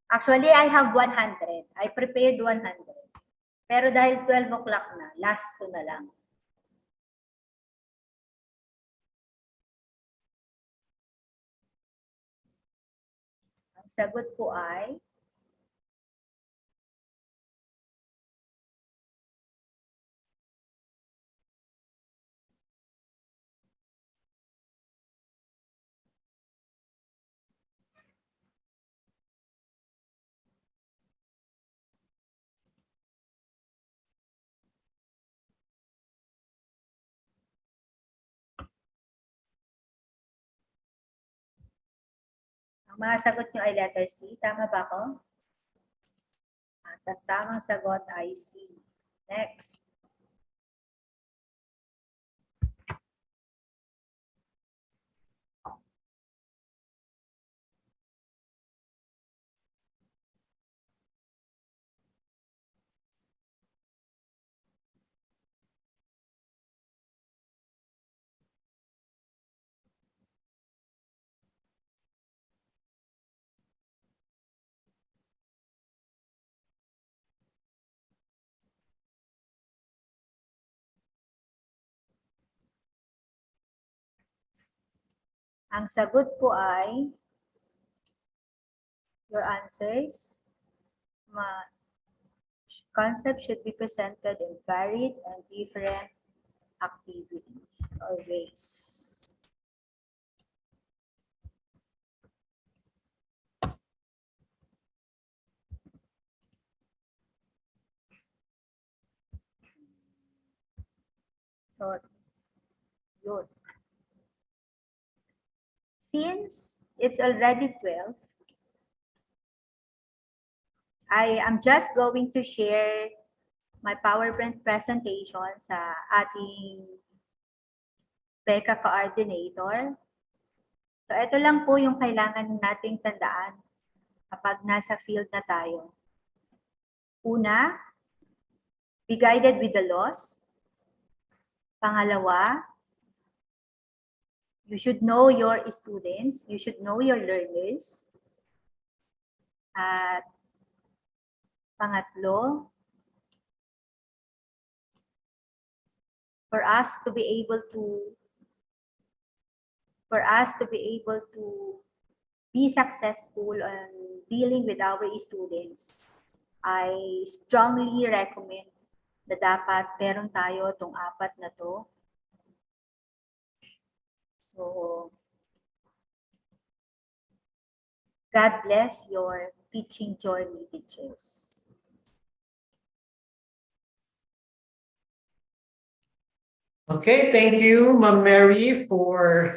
Actually, I have 100. I prepared 100. Pero dahil 12 o'clock na, last two na lang. Ang sagot po ay ang mga sagot nyo ay letter C. Tama ba ako? At ang tamang sagot ay C. Next. Ang sagot po ay your answers. Concept should be presented in varied and different activities or ways. So, yun. Since it's already 12, I am just going to share my PowerPoint presentation sa ating PECA coordinator. So, ito lang po yung kailangan nating tandaan kapag nasa field na tayo. Una, be guided with the laws. Pangalawa, you should know your students. You should know your learners. At pangatlo, for us to be able to be successful in dealing with our students, I strongly recommend na dapat meron tayo itong 4 na to. So, God bless your teaching journey, teachers. Okay, thank you, Ma'am Mary, for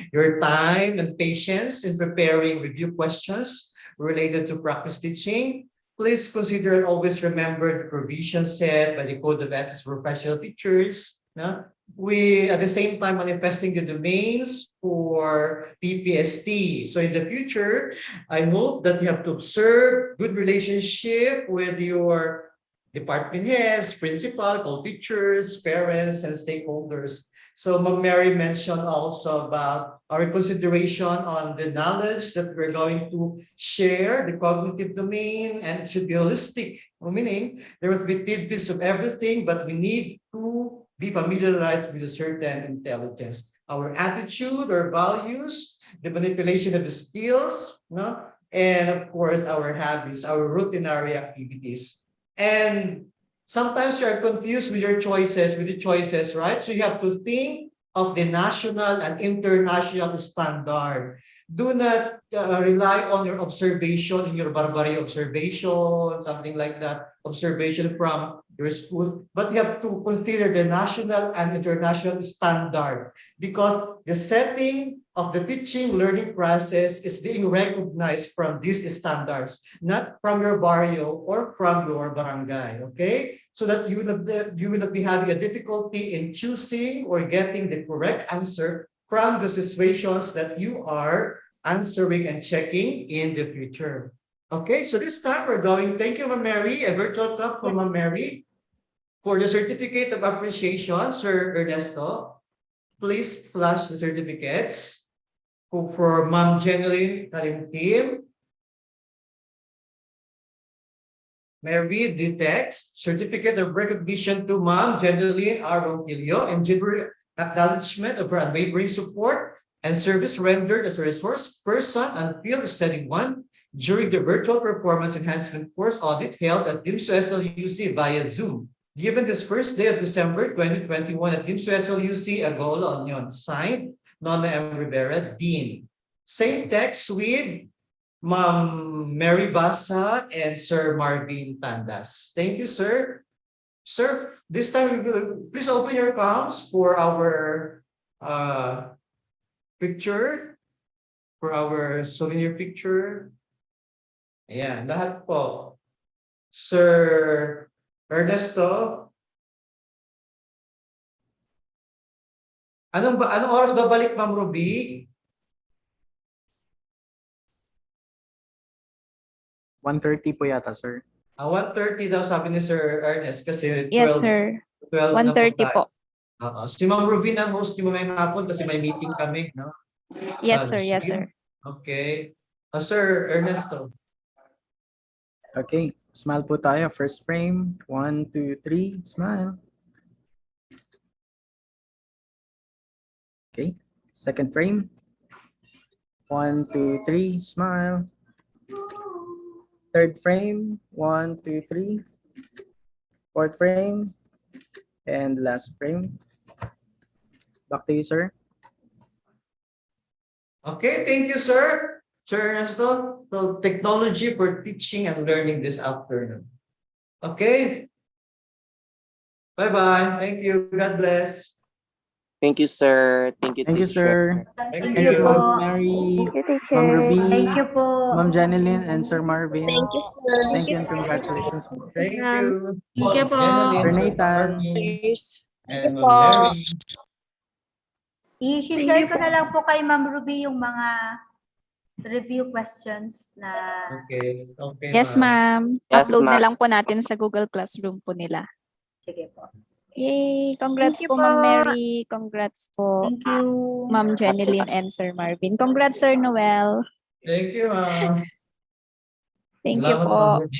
your time and patience in preparing review questions related to practice teaching. Please consider and always remember the provisions set by the Code of Ethics for Professional Teachers. No? We, at the same time, manifesting the domains for PPST. So in the future, I hope that you have to observe good relationship with your department heads, principal, co-teachers, parents, and stakeholders. So Ma'am Mary mentioned also about our consideration on the knowledge that we're going to share, the cognitive domain, and it should be holistic, meaning there must be tidbits of everything, but we need to be familiarized with a certain intelligence. Our attitude, our values, the manipulation of the skills, no? And of course, our habits, our routinary activities. And sometimes you are confused with your choices, right? So you have to think of the national and international standard. Do not rely on your observation in your barbary observation, something like that, observation from your school, but you have to consider the national and international standard because the setting of the teaching learning process is being recognized from these standards, not from your barrio or from your barangay, okay? So that you will not be having a difficulty in choosing or getting the correct answer from the situations that you are answering and checking in the future. Okay, so this time we're going, thank you, Ma'am Mary, a virtual clap for Ma'am Mary. For the certificate of appreciation, Sir Ernesto, please flash the certificates. For Ma'am Jeneline Kalimtim, may I read the text? Certificate of recognition to Ma'am Jeneline R. Ronquillo and genuine acknowledgement of her unwavering support and service rendered as a resource person and field study 1 during the virtual performance enhancement course audit held at DIMSU SLUC via Zoom. Given this first day of December 2021 at DIMSU SLUC Agolo Union, signed Nona M. Rivera, Dean. Same text with Ma'am Mary Basa and Sir Marvin Tandas. Thank you, sir. Sir, this time, please open your comms for our picture, for our souvenir picture. Ayan, lahat po. Sir Ernesto, anong oras babalik, Ma'am Ruby? 1:30 po yata, sir. 1:30 daw sabi ni Sir Ernest kasi 12, Yes, sir. 12 na 1:30 po. Si Ma'am Ruby na host ni mamayang hapon kasi may meeting kami, no? Yes, sir. Yes, sir. Okay. Sir Ernesto. Okay, smile po tayo. First frame, 1, 2, 3, smile. Okay, second frame, 1, 2, 3, smile. Third frame, 1, 2, 3. Fourth frame, and last frame. Back to you, sir. Okay, thank you, sir. Sir Ernesto, so technology for teaching and learning this afternoon. Okay, Bye-bye. Thank you. God bless. Thank you, sir. Thank you, Thank you, teacher. sir. Thank Thank you you, po. Ma'am Mary, Thank you, teacher. Ma'am Ruby, Thank you po. Ma'am Janeline, and Sir Marvin. Thank you, sir. Thank you and congratulations. Thank Ma'am. you. Thank you po. Jeneline, Sir Sir Nathan. Marvin, Thank you and po. Ma'am Mary. I-share ko na lang po kay Ma'am Ruby yung mga review questions na Okay. Okay, Yes, ma'am. ma'am. Yes, Upload na ma'am. lang po natin sa Google Classroom po nila. sige po. Yay! Congrats Thank you po, Ma'am Mary. Congrats po, Thank you. Ma'am Jeneline and Sir Marvin. Congrats, Sir Noel. Thank you, ma'am. Thank you Salamat, po. Ma'am Ruby.